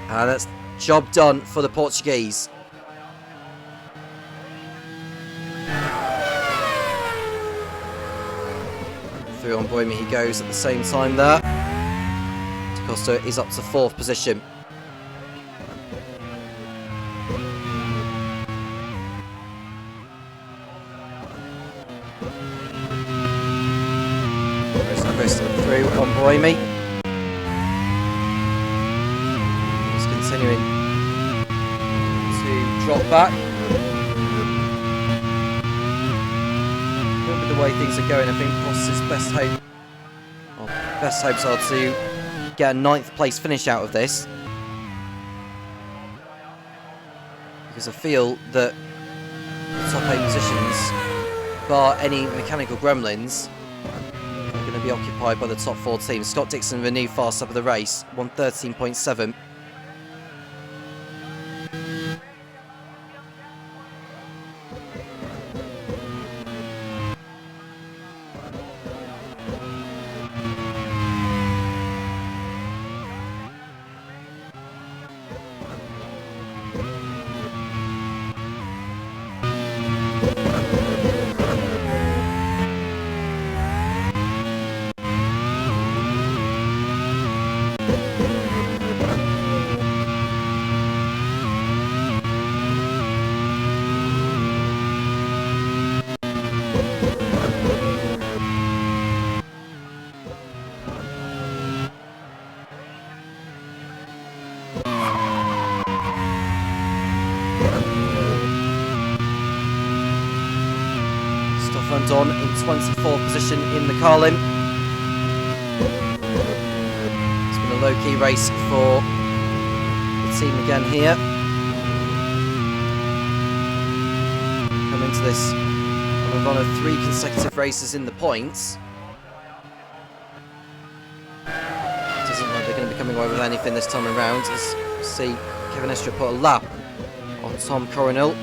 And that's job done for the Portuguese. Through on Boemi he goes at the same time there. Da Costa is up to fourth position. Chris through on Boemi. He's continuing to drop back. The way things are going, I think Prost's best hopes are to get a 9th place finish out of this, because I feel that the top 8 positions, bar any mechanical gremlins, are going to be occupied by the top 4 teams. Scott Dixon, the new fast up of the race, 1:13.7. On in 24th position in the Carlin. It's been a low-key race for the team again here. Come into this on a run of 3 consecutive races in the points. Doesn't look like they're going to be coming away with anything this time around. As you see Kevin Estra put a lap on Tom Cairns.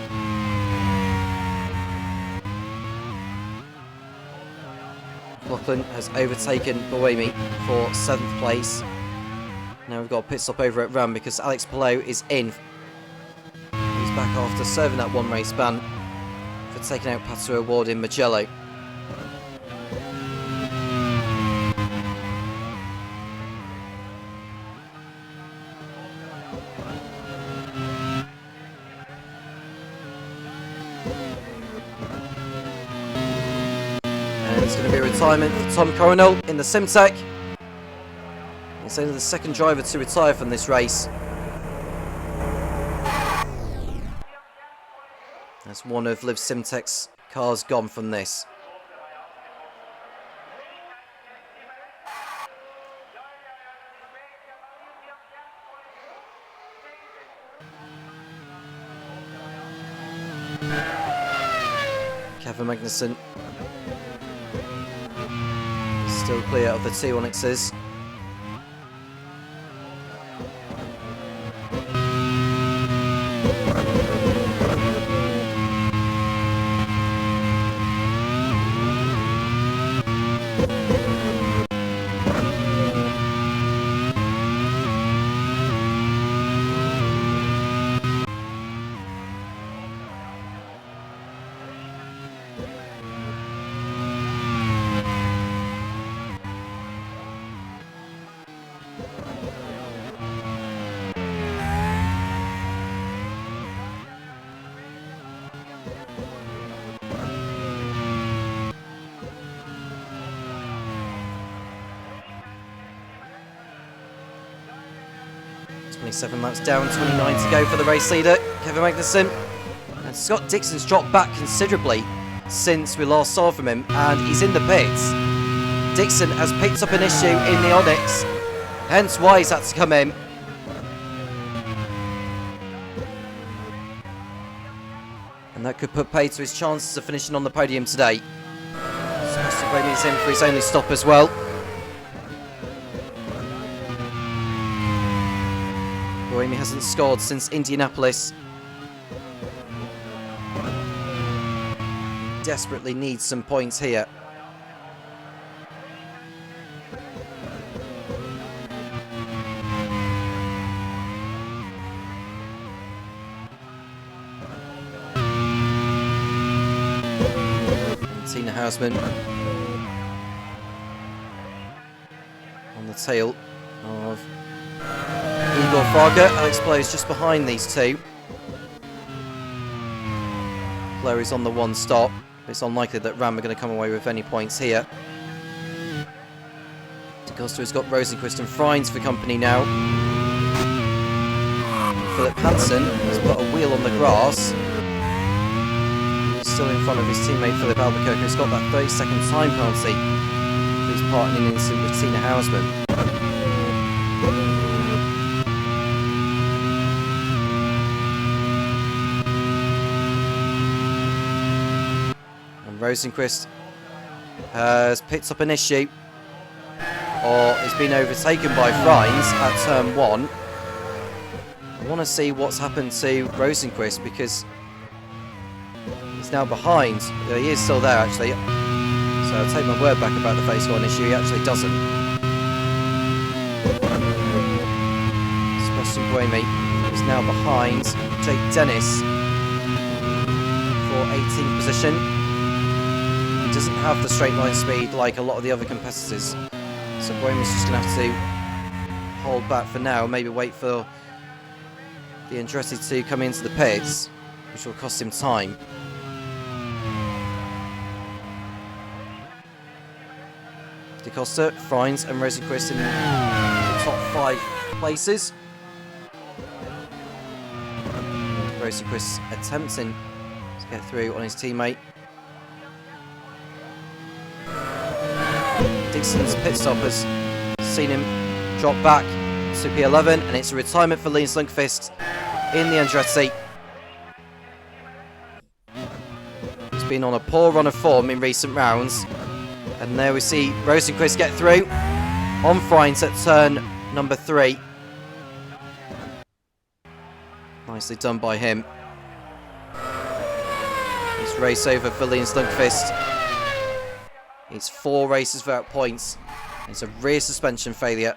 Lachlan has overtaken Boemi for 7th place. Now we've got a pit stop over at Ram because Alex Palou is in. He's back after serving that 1 race ban for taking out Pato Award in Mugello. It's going to be a retirement for Tom Coronel in the Simtech. He's only the second driver to retire from this race. That's one of Liv Simtek's cars gone from this. Kevin Magnussen still clear of the two Onyxes. Seven laps down, 29 to go for the race leader, Kevin Magnussen. And Scott Dixon's dropped back considerably since we last saw from him, and he's in the pits. Dixon has picked up an issue in the Onyx, hence why he's had to come in. And that could put pay to his chances of finishing on the podium today. Sebastian Buemi's in for his only stop as well. Buemi hasn't scored since Indianapolis. Desperately needs some points here. And Tina Hausman on the tail of Igor Fraga. Alex Blow is just behind these two. Blow is on the one stop. It's unlikely that Ram are going to come away with any points here. De Costa has got Rosenquist and Freins for company now. Philip Hansen has put a wheel on the grass. He's still in front of his teammate Philip Albuquerque, who's got that 30-second time penalty for his part in an incident with Tina Hausman. Rosenquist has picked up an issue, or has been overtaken by Freins at turn 1. I want to see what's happened to Rosenquist because he's now behind. He is still there actually, so I'll take my word back about the phase 1 issue. He actually doesn't. Sebastian Buemi is now behind Jake Dennis for 18th position. He doesn't have the straight line speed like a lot of the other competitors, so Buemi's just going to have to hold back for now, maybe wait for the Andretti to come into the pits, which will cost him time. De Costa, Freins and Rosenquist in the top 5 places. Rosenquist attempting to get through on his teammate. Dixon's pit stop has seen him drop back to P11, and it's a retirement for Linus Lundqvist in the Andretti. He's been on a poor run of form in recent rounds, and there we see Rosenquist get through on Freins at turn number 3. Nicely done by him. It's race over for Linus Lundqvist. It's 4 races without points. It's a rear suspension failure.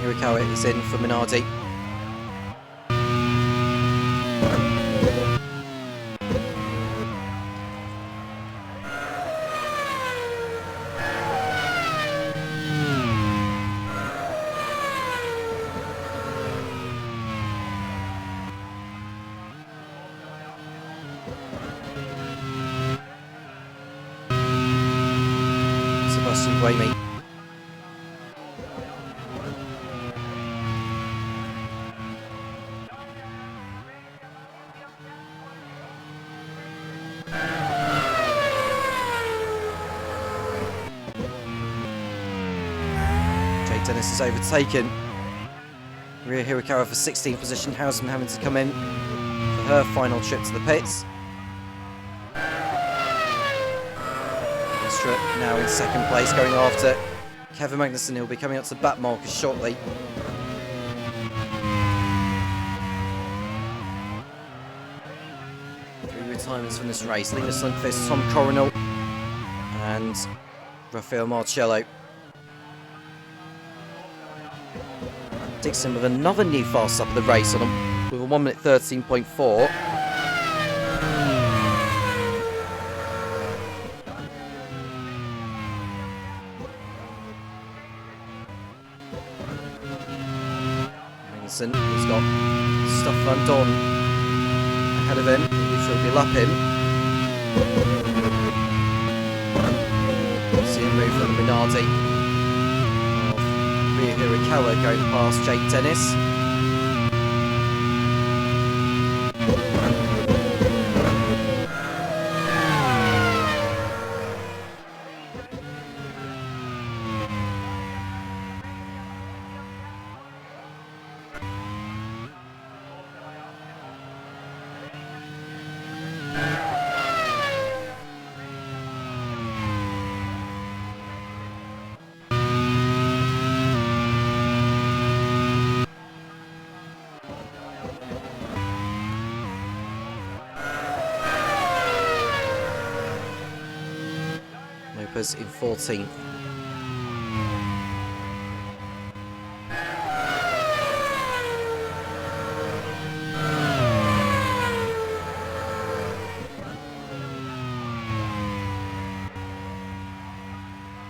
Hirakawa is in for Minardi. Buemi. Jake Dennis is overtaken. Ria Hirakawa for 16th position. Housen having to come in for her final trip to the pits. Now in second place, going after Kevin Magnussen, who will be coming up to the back markers shortly. Three retirements from this race: Linus Lundqvist, Tom Coronel, and Rafael Marcello. Dixon with another new fast stop of the race on him with a 1 minute 13.4. He's got Stuff Van Dorn ahead of him, which will be lapping. See him move from the Minardi of Ria Hirakawa going past Jake Dennis. Lopez in 14th.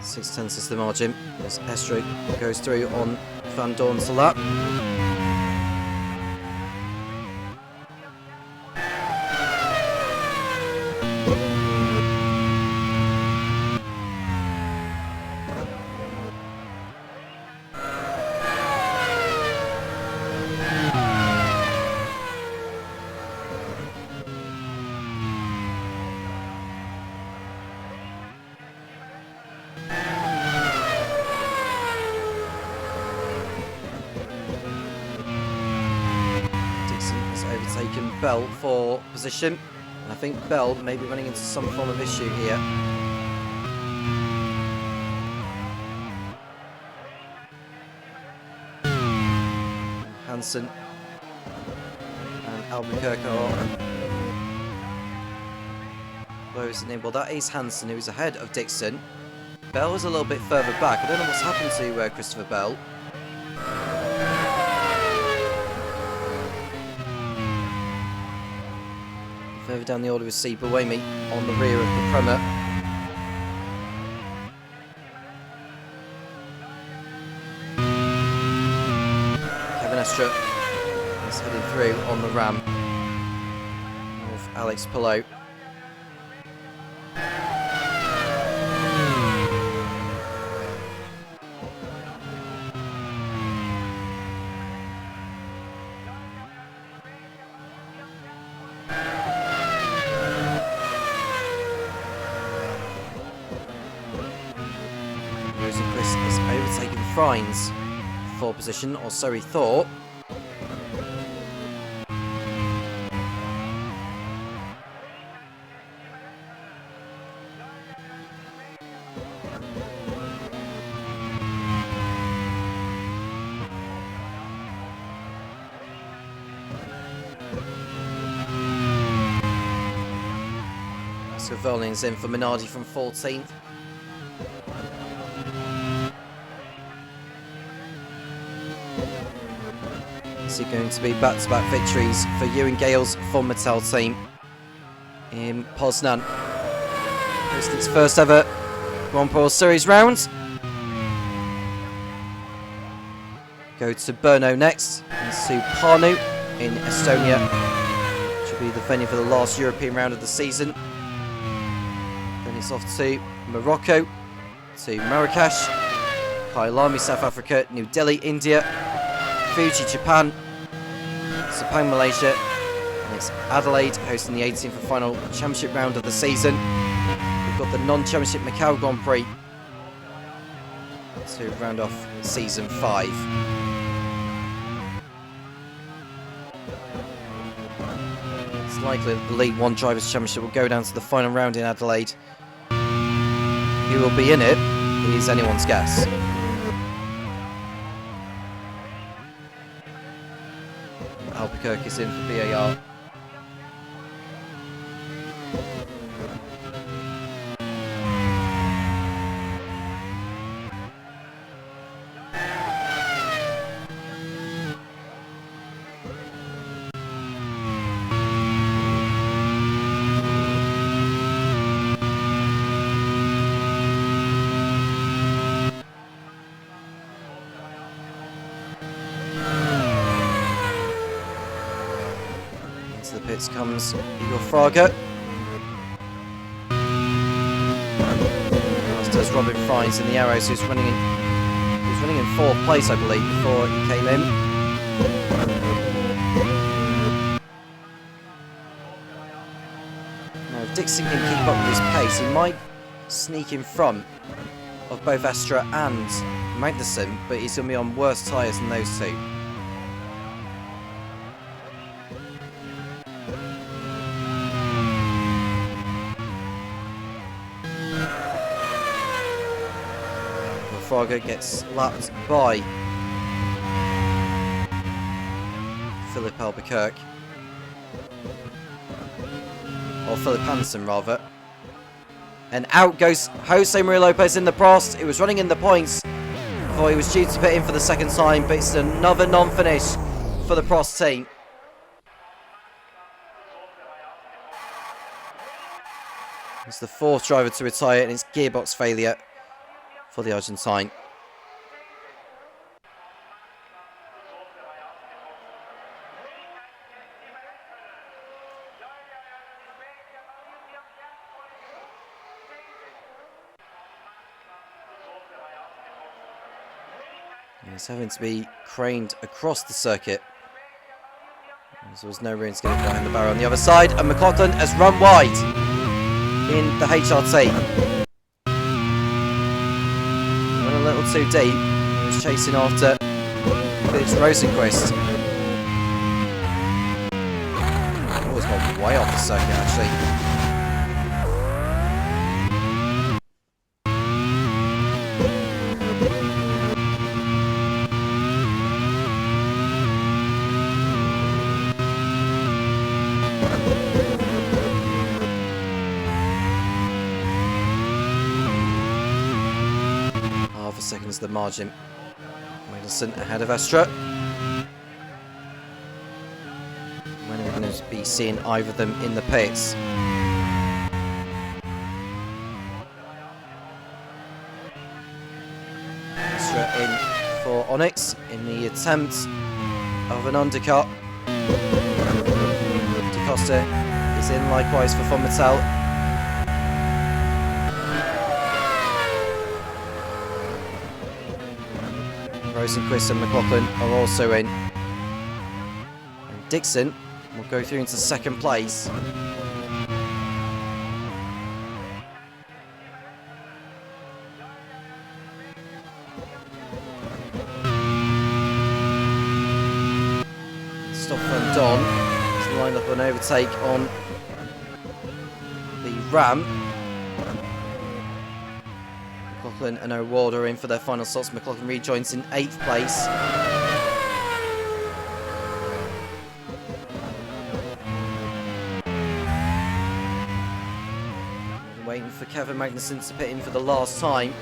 Six-tenths is the margin as Estro goes through on Van Dorn's lap. Bell for position, and I think Bell may be running into some form of issue here. Hansen and Albuquerque are closing in. Well, that is Hansen, who is ahead of Dixon. Bell is a little bit further back. I don't know what's happened to Christopher Bell. Further down the order is C. Buemi on the rear of the Prema. Kevin Estra is heading through on the Ram of Alex Palou. Frines for position, or so he thought. So Verling's in for Minardi from 14th. Is it going to be back-to-back victories for Ewan Gale's Von Mattel team in Poznan? Hosting its first ever Grand Prix World Series round. Go to Brno next, and to Pärnu in Estonia, which will be the venue for the last European round of the season. Then it's off to Morocco, to Marrakesh, Kyalami, South Africa, New Delhi, India, Fuji, Japan, Sepang, Malaysia, and it's Adelaide hosting the 18th and final championship round of the season. We've got the non-championship Macau Grand Prix to round off season 5. It's likely that the League One Drivers' Championship will go down to the final round in Adelaide. Who will be in it is anyone's guess. Albuquerque is in for BAR. Into the pits comes Igor Fraga. As does Robin Fries in the Arrows, who's running in 4th place, I believe, before he came in. Now, if Dixon can keep up with his pace, he might sneak in front of both Astra and Magnussen, but he's going to be on worse tyres than those two. Fraga gets lapped by Philip Albuquerque, or Philip Hansen rather, and out goes Jose Maria Lopez in the Prost. He was running in the points before he was due to pit in for the second time, but it's another non-finish for the Prost team. It's the 4th driver to retire, and it's gearbox failure for the Argentine. He's having to be craned across the circuit, as there was no room to get it behind the barrier on the other side, and McLaughlin has run wide in the HRT. A little too deep. He was chasing after Felix Rosenquist. Oh, he's gone way off the circuit actually. Seconds the margin. Magnussen ahead of Astra. When are we going to be seeing either of them in the pits? Astra in for Onyx in the attempt of an undercut. DaCosta is in likewise for Von Mattel. Rosenquist and McLaughlin are also in. And Dixon will go through into 2nd place. Stoffel Don is lined up an overtake on the ramp. McLaughlin and O'Ward are in for their final slots. McLaughlin rejoins in 8th place. Waiting for Kevin Magnussen to pit in for the last time.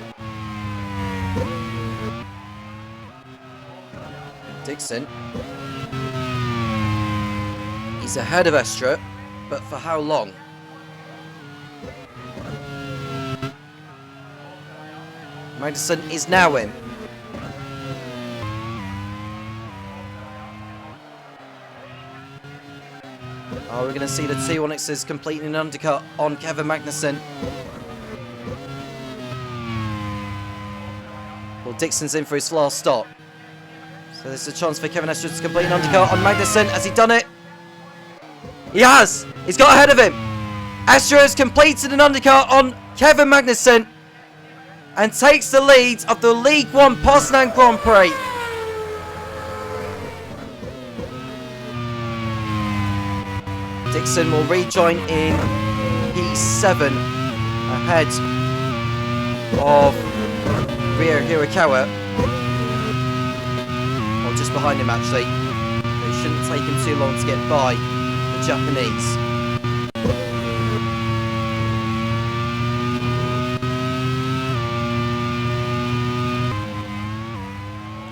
Dixon He's ahead of Estra, but for how long? Magnussen is now in. Oh, we're going to see the two Onyxes completing an undercut on Kevin Magnussen. Well, Dixon's in for his last stop. So there's a chance for Kevin Estra to complete an undercut on Magnussen. Has he done it? He has! He's got ahead of him! Estra has completed an undercut on Kevin Magnussen and takes the lead of the League 1 Poznan Grand Prix. Dixon will rejoin in P7 ahead of Ryo Hirakawa. Or just behind him actually. It shouldn't take him too long to get by the Japanese.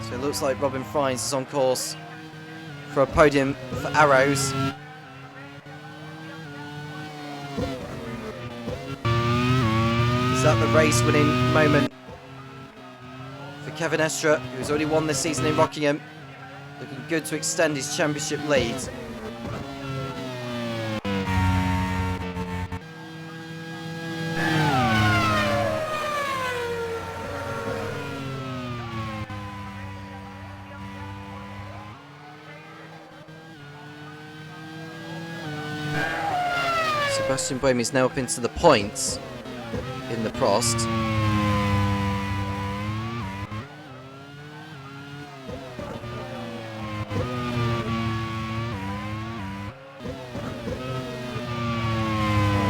So it looks like Robin Fries is on course for a podium for Arrows. Is that the race-winning moment for Kevin Estra, who's already won this season in Rockingham? Looking good to extend his championship lead. Sebastian Buemi is now up into the points in the Prost.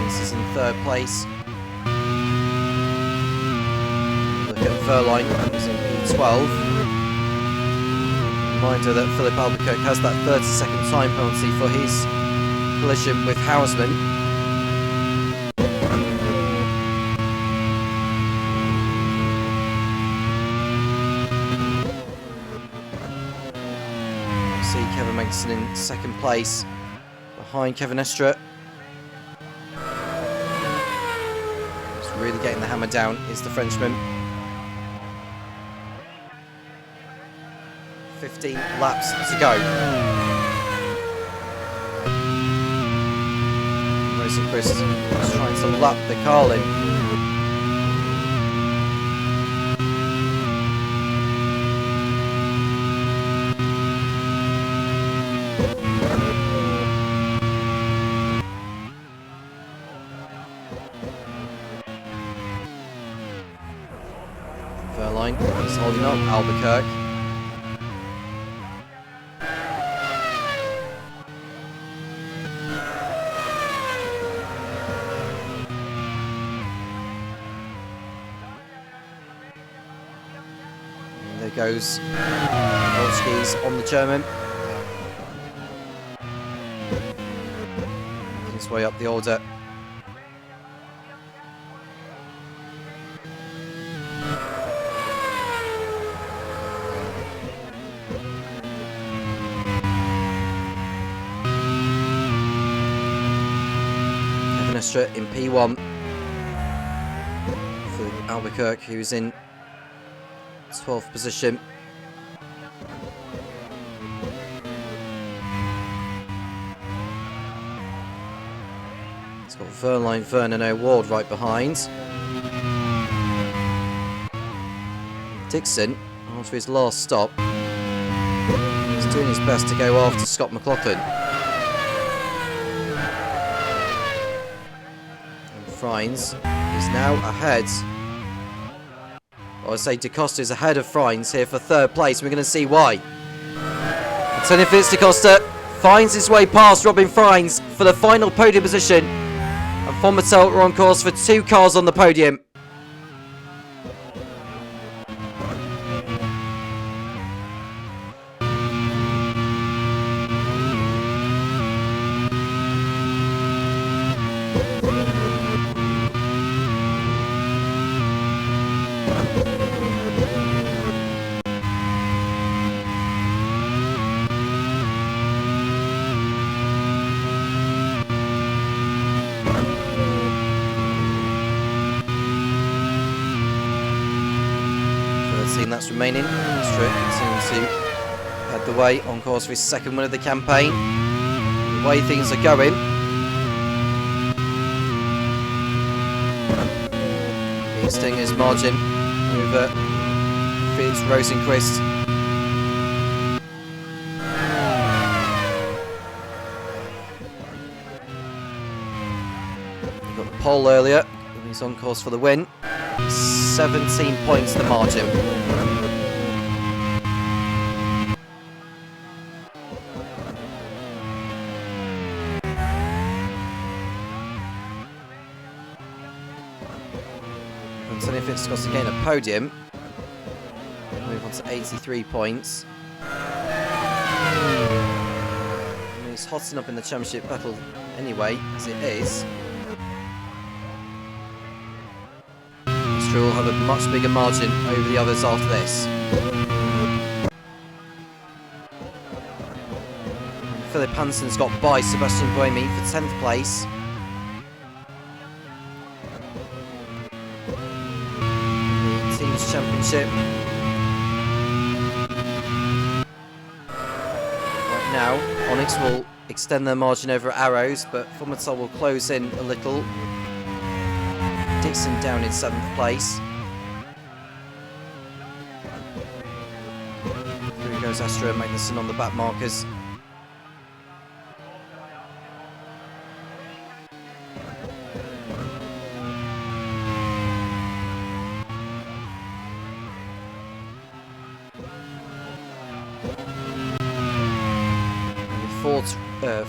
This is in third place. Look at Verline, who's in P12. Reminder that Philip Albuquerque has that 30-second time penalty for his collision with Hausman. Kevin Magnussen in second place behind Kevin Estra. Just really getting the hammer down is the Frenchman. 15 laps to go. Rosenquist is trying to lap the Carlin. He's holding up Albuquerque. And there goes Volsky's on the German. Making his way up the order. In P1 for Albuquerque, who's in 12th position. It's got Verline, Vernon O'Ward right behind. Dixon, after his last stop, is doing his best to go after Scott McLaughlin. Frines is now ahead. Or I say DaCosta is ahead of Frines here for third place. We're going to see why. Antonio Fitz-DaCosta finds his way past Robin Frines for the final podium position. And Fonmatel are on course for 2 cars on the podium. laps remaining. Astra continuing to head the way on course for his second win of the campaign. The way things are going, he's taking his margin over Felix Rosenqvist. He got the pole earlier, he's on course for the win. 17 points the margin. Antonio Fitzgerald to gain a podium. Move on to 83 points. I mean, he's hotting up in the championship battle anyway, as it is. Will have a much bigger margin over the others after this. Philip Hansen's got by Sebastian Buemi for 10th place. The Teams Championship. Right now, Onyx will extend their margin over Arrows, but Formatel will close in a little. Dixon down in 7th place. Through goes Astra and Magnussen on the back markers.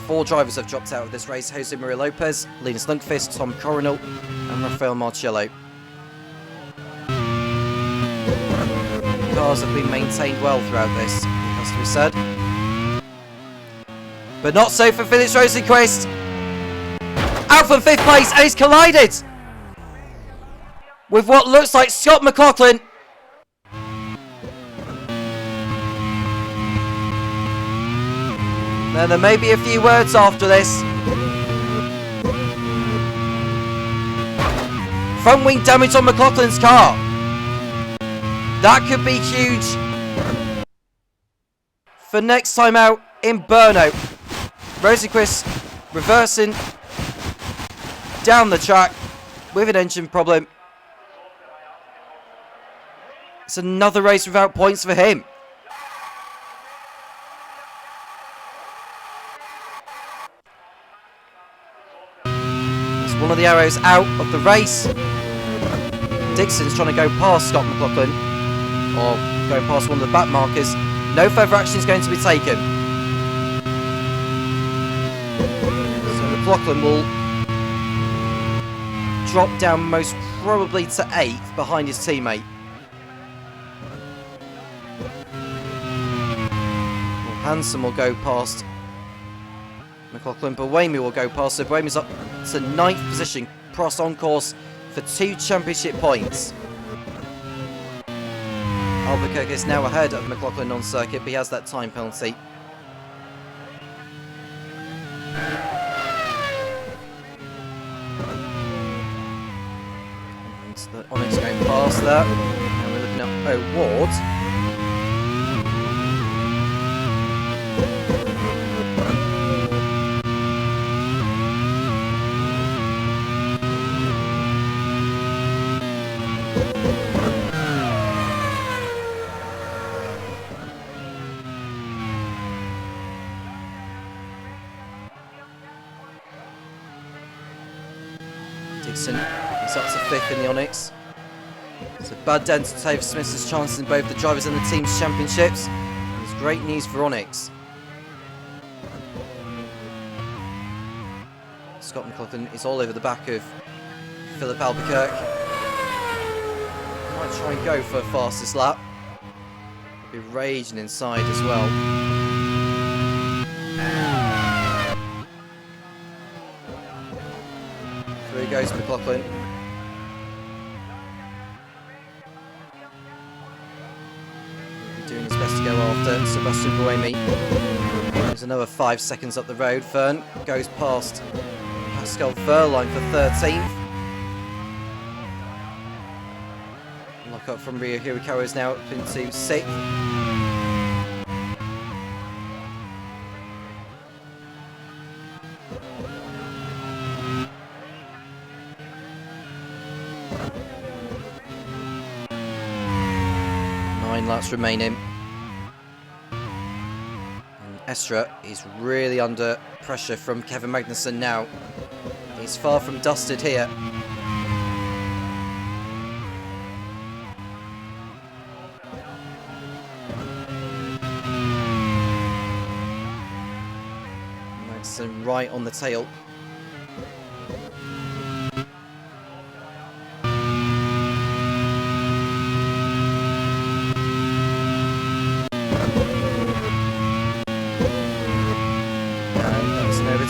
Four drivers have dropped out of this race: Jose Maria Lopez, Linus Lundqvist, Tom Coronel and Rafael Marcello. Cars have been maintained well throughout this, it has to be said. But not so for Felix Rosenqvist. Out from 5th place, and he's collided with what looks like Scott McLaughlin. Now, there may be a few words after this. Front wing damage on McLaughlin's car. That could be huge for next time out in Brno. Rosenqvist reversing down the track with an engine problem. It's another race without points for him. One of the Arrows out of the race. Dixon's trying to go past Scott McLaughlin, or go past one of the back markers. No further action is going to be taken. So McLaughlin will drop down most probably to 8th behind his teammate. Well, Hansen will go past McLaughlin, but Buemi will go past, so Buemi's up to 9th position, Prost on course for 2 championship points. Albuquerque is now ahead of McLaughlin on circuit, but he has that time penalty. And the Onyx going past that, and we're looking at O'Ward. Dixon is up to 5th in the Onyx. It's a bad dent to Topher Smith's chances in both the drivers and the team's championships. And it's great news for Onyx. Scott McLaughlin is all over the back of Philip Albuquerque. Might try and go for fastest lap. He'll be raging inside as well. Through goes McLaughlin. He'll be doing his best to go after Sebastian Buemi. There's another 5 seconds up the road. Fern goes past Pascal Verline for 13th. cut from Rio Hirakawa is now up into 6th. Laps remaining. And Estra is really under pressure from Kevin Magnussen now. He's far from dusted here. Magnussen right on the tail.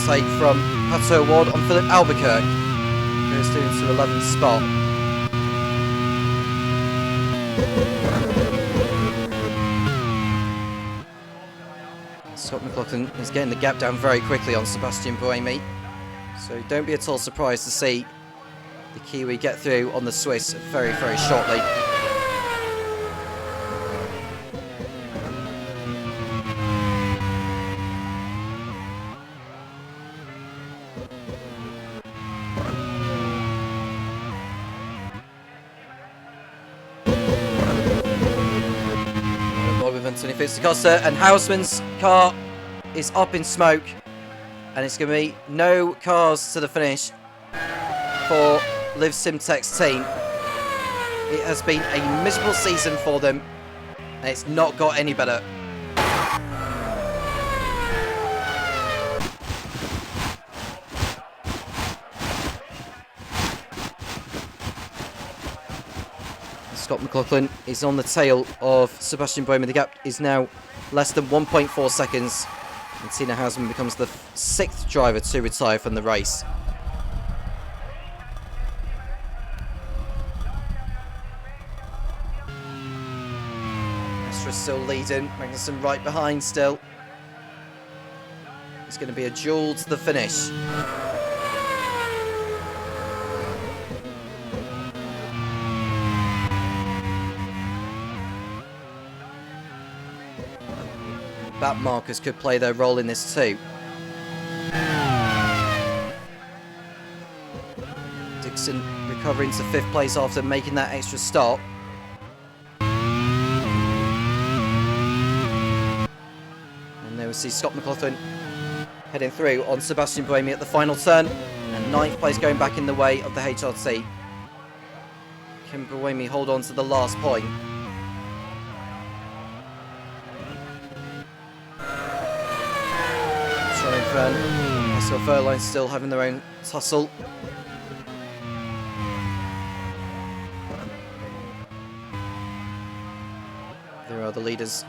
Take from Pato Ward on Philip Albuquerque. Goes through into 11th spot. Scott McLaughlin is getting the gap down very quickly on Sebastian Buemi. So don't be at all surprised to see the Kiwi get through on the Swiss very, very shortly. Costa, and Hausman's car is up in smoke, and it's going to be no cars to the finish for Liv Simtek's team. It has been a miserable season for them, and it's not got any better. Scott McLaughlin is on the tail of Sebastian Buemi. The gap is now less than 1.4 seconds. And Tina Hausman becomes the 6th driver to retire from the race. Estra's still leading. Magnussen right behind still. It's going to be a duel to the finish. Bat markers could play their role in this too. Dixon recovering to 5th place after making that extra stop. And there we see Scott McLaughlin heading through on Sebastian Buemi at the final turn. And 9th place going back in the way of the HRT. Can Buemi hold on to the last point? So Verline still having their own tussle. There are the leaders.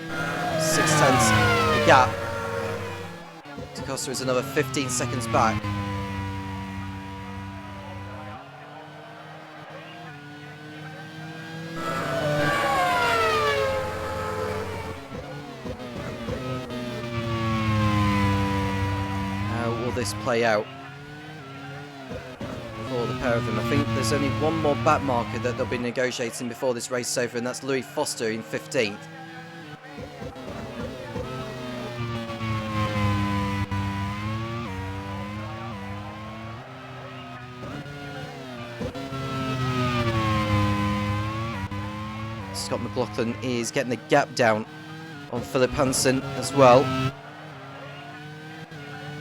6 tenths the gap. DaCosta is another 15 seconds back. Play out for the pair of them. I think there's only one more bat marker that they'll be negotiating before this race is over, and that's Louis Foster in 15th. Scott McLaughlin is getting the gap down on Philip Hansen as well.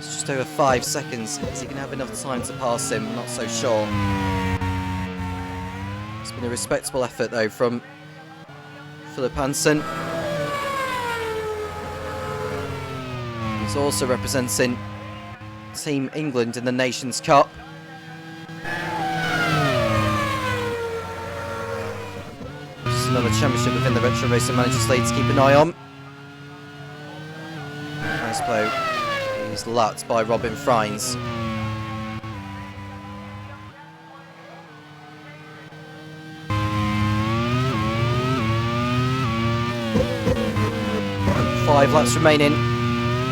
Just over 5 seconds. Is he going to have enough time to pass him? I'm not so sure. It's been a respectable effort though from Philip Hansen. He's also representing Team England in the Nations Cup. Just another championship within the Retro Racing Managers League to keep an eye on. Nice blow. He's lapped by Robin Frines. Five laps remaining.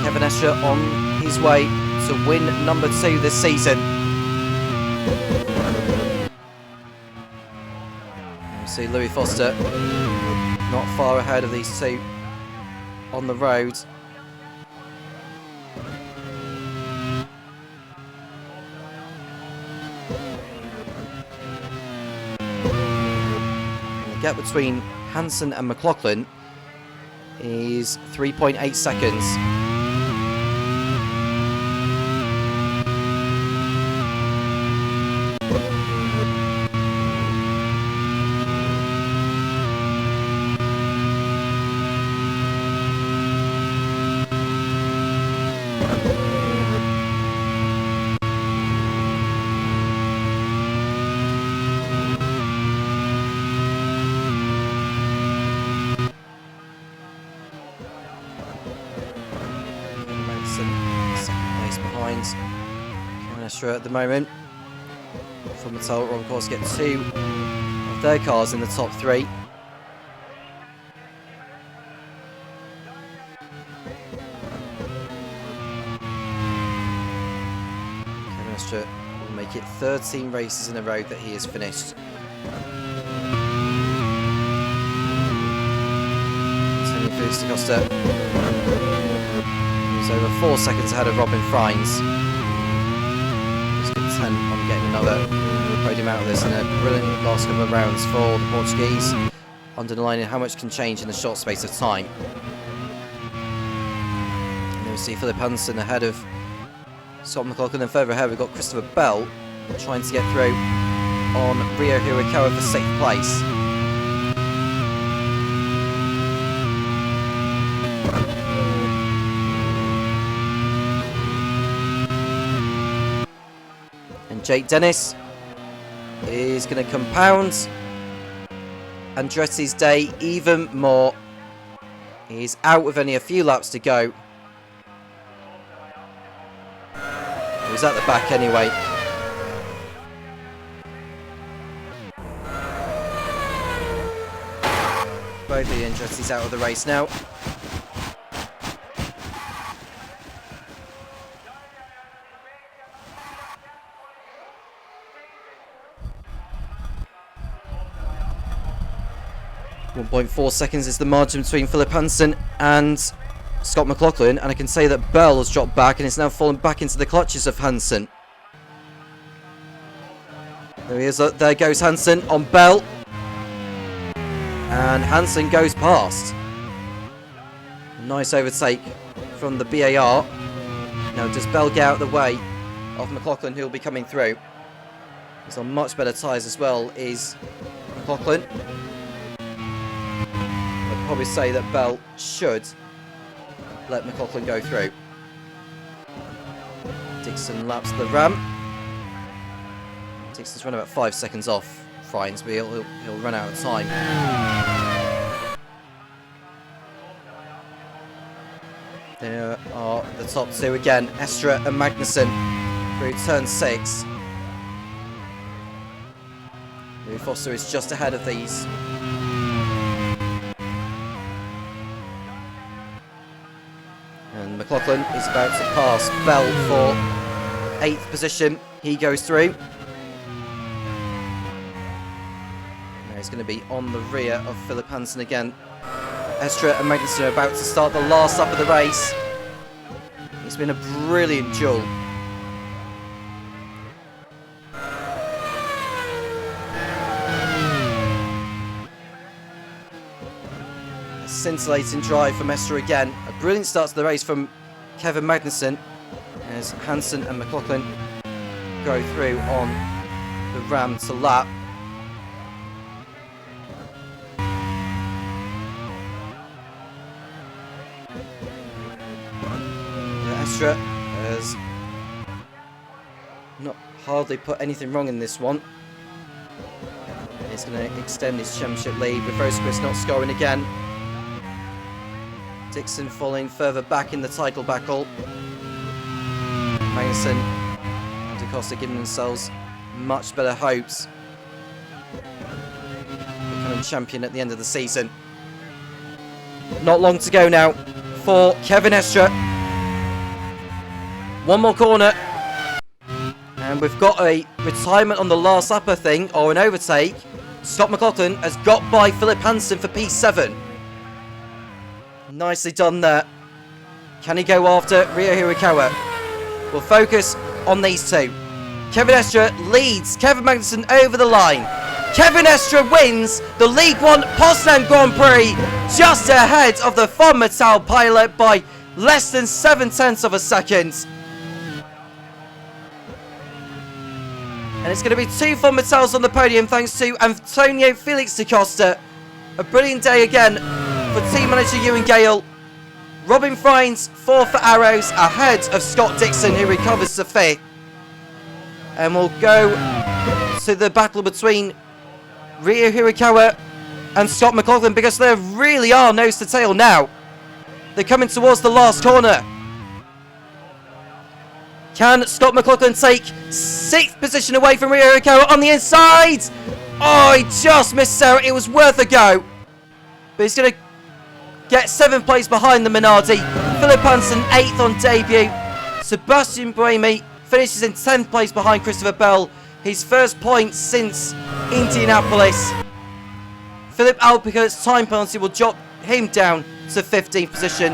Kevin Escher on his way to win number 2 this season. See Louis Foster not far ahead of these two on the road. The gap between Hansen and McLaughlin is 3.8 seconds. Second place behind Canestra at the moment. From the title run course, get two of their cars in the top three. Canestra will make it 13 races in a row that he has finished. Tony Felix da Costa over 4 seconds ahead of Robin Frines. He's content on getting another podium out of this, and a brilliant last couple of rounds for the Portuguese, underlining how much can change in a short space of time. And then we see Philip Hansen ahead of Scott McLaughlin, and further ahead we've got Christopher Bell trying to get through on Rio Hirakawa for 6th place. Jake Dennis is going to compound Andretti's day even more. He's out with only a few laps to go. He was at the back anyway. Both the Andretti's out of the race now. 1.4 seconds is the margin between Philip Hansen and Scott McLaughlin, and I can say that Bell has dropped back and is now fallen back into the clutches of Hansen. There he is, there goes Hansen on Bell, and Hansen goes past. A nice overtake from the BAR. Now does Bell get out of the way of McLaughlin, who will be coming through? He's on much better tyres as well, is McLaughlin. I'd probably say that Bell should let McLaughlin go through. Dixon laps the ramp. Dixon's run about 5 seconds off Frines, but he'll run out of time. There are the top two again, Estra and Magnussen through turn 6. Louis Foster is just ahead of these. And McLaughlin is about to pass Bell for 8th position. He goes through. Now he's going to be on the rear of Philip Hansen again. Estra and Magnussen are about to start the last lap of the race. It's been a brilliant duel. A scintillating drive from Estra again. A brilliant start to the race from Kevin Magnussen as Hansen and McLaughlin go through on the ram to lap. Estra has not hardly put anything wrong in this one. He's going to extend his championship lead with Rosquist not scoring again. Dixon falling further back in the title battle. Magnussen and Da Costa giving themselves much better hopes of becoming champion at the end of the season. Not long to go now for Kevin Estra. One more corner, and we've got a retirement on the last lap, I think, or an overtake. Scott McLaughlin has got by Philip Hansen for P7. Nicely done there. Can he go after Ryo Hirakawa? We'll focus on these two. Kevin Estre leads Kevin Magnussen over the line. Kevin Estre wins the League 1 Poznan Grand Prix just ahead of the Von Metal pilot by less than 0.7 of a second. And it's going to be two Von Metals on the podium thanks to Antonio Felix da Costa. A brilliant day again for team manager Ewan Gale. Robin Friends 4 for Arrows ahead of Scott Dixon, who recovers to 5th. And we'll go to the battle between Ryo Hirakawa and Scott McLaughlin, because there really are nose to tail now. They're coming towards the last corner. Can Scott McLaughlin take 6th position away from Ryo Hirakawa on the inside? Oh, he just missed Sarah. It was worth a go. But he's going to get 7th place behind the Minardi. Philip Hansen 8th on debut. Sebastian Buemi finishes in 10th place behind Christopher Bell. His first point since Indianapolis. Philip Albuquerque's time penalty will drop him down to 15th position.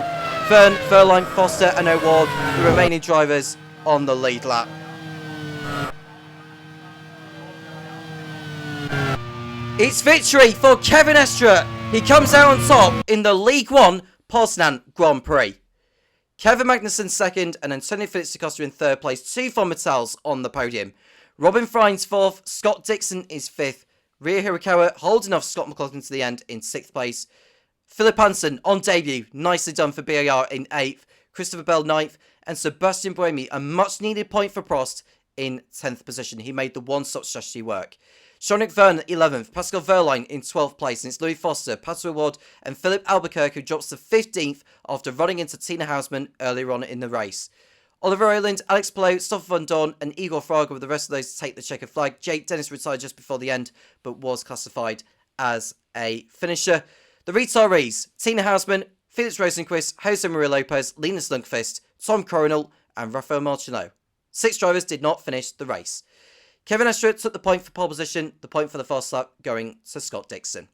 Vern, Verline, Foster and O'Ward, the remaining drivers on the lead lap. It's victory for Kevin Estre. He comes out on top in the League 1 Poznan Grand Prix. Kevin Magnussen 2nd and Antonio Felix da Costa in 3rd place. 2 Von Metals on the podium. Robin Friends 4th. Scott Dixon is 5th. Ryo Hirakawa holding off Scott McLaughlin to the end in 6th place. Philip Hansen on debut. Nicely done for BAR in 8th. Christopher Bell 9th. And Sebastian Buemi, a much needed point for Prost, in 10th position. He made the one-stop strategy work. Sean Vern 11th, Pascal Verline in 12th place, and it's Louis Foster, Patrick Ward and Philip Albuquerque who drops to 15th after running into Tina Hausman earlier on in the race. Oliver Oyland, Alex Palou, Stoffel van Dorn and Igor Fraga with the rest of those to take the checkered flag. Jake Dennis retired just before the end, but was classified as a finisher. The retirees, Tina Hausman, Felix Rosenquist, Jose Maria Lopez, Linus Lundqvist, Tom Coronel and Rafael Martino. 6 drivers did not finish the race. Kevin Estre took the point for pole position, the point for the fast lap going to Scott Dixon.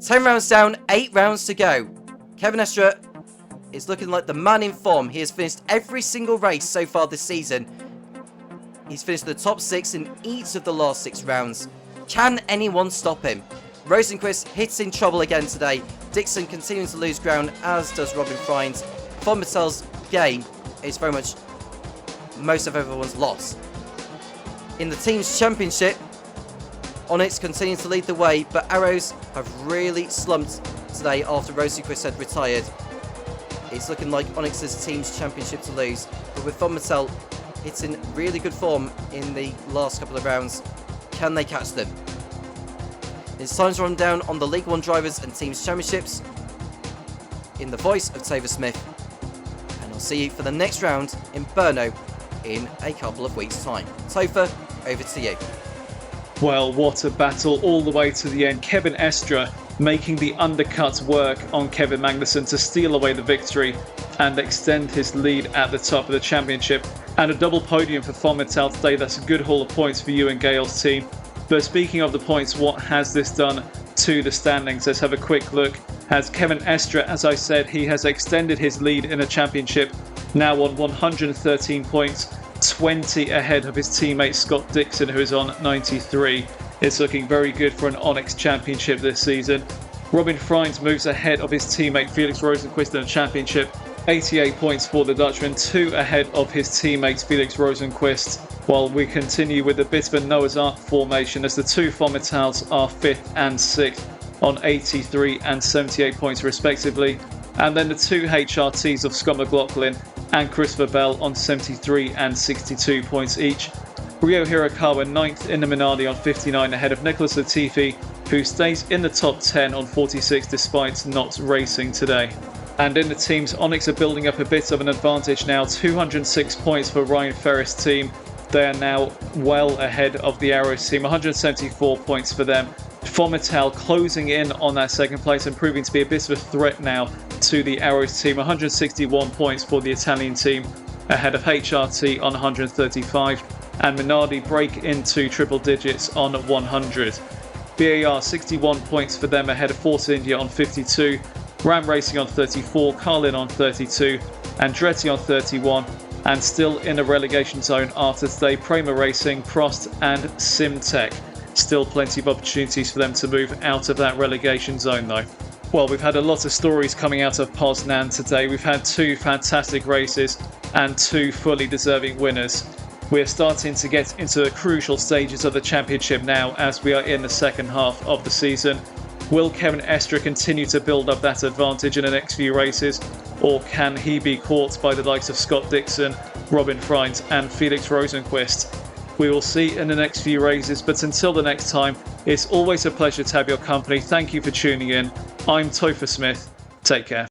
10 rounds down, 8 rounds to go. Kevin Estre is looking like the man in form. He has finished every single race so far this season. He's finished the top 6 in each of the last 6 rounds. Can anyone stop him? Rosenquist hits in trouble again today. Dixon continuing to lose ground, as does Robin Friends. Von Metal's game is very much most of everyone's loss. In the team's championship, Onyx continues to lead the way, but Arrows have really slumped today after Rosenquist had retired. It's looking like Onyx's team's championship to lose, but with Von Metal hitting really good form in the last couple of rounds, can they catch them? It's time to run down on the League 1 drivers and teams championships in the voice of Topher Smith, and I'll see you for the next round in Brno in a couple of weeks' time. Topher, over to you. Well, what a battle all the way to the end. Kevin Estre making the undercut work on Kevin Magnussen to steal away the victory and extend his lead at the top of the championship. And a double podium for Von Metal today. That's a good haul of points for you and Gale's team. But speaking of the points, what has this done to the standings? Let's have a quick look. As Kevin Estre, as I said, he has extended his lead in a championship, now on 113 points. 20 ahead of his teammate Scott Dixon, who is on 93. It's looking very good for an Onyx championship this season. Robin Friends moves ahead of his teammate Felix Rosenquist in the championship. 88 points for the Dutchman, 2 ahead of his teammate Felix Rosenquist. While we continue with a bit of a Noah's Ark formation, as the 2 Von Metals are 5th and 6th on 83 and 78 points respectively. And then the 2 HRTs of Scott McLaughlin and Christopher Bell on 73 and 62 points each. Ryo Hirakawa 9th in the Minardi on 59 ahead of Nicholas Latifi, who stays in the top 10 on 46 despite not racing today. And in the teams, Onyx are building up a bit of an advantage now. 206 points for Ryan Ferris' team. They are now well ahead of the Arrows team. 174 points for them. Von Metal closing in on that second place and proving to be a bit of a threat now to the Arrows team. 161 points for the Italian team ahead of HRT on 135. and Minardi break into triple digits on 100. BAR 61 points for them ahead of Force India on 52, Ram Racing on 34, Carlin on 32, Andretti on 31, and still in a relegation zone after today, Prema Racing, Prost and Simtech. Still plenty of opportunities for them to move out of that relegation zone though. Well, we've had a lot of stories coming out of Poznan today. We've had 2 fantastic races and 2 fully deserving winners. We're starting to get into the crucial stages of the championship now as we are in the second half of the season. Will Kevin Estre continue to build up that advantage in the next few races, or can he be caught by the likes of Scott Dixon, Robin Freins and Felix Rosenqvist? We will see in the next few races, but until the next time, it's always a pleasure to have your company. Thank you for tuning in. I'm Topher Smith. Take care.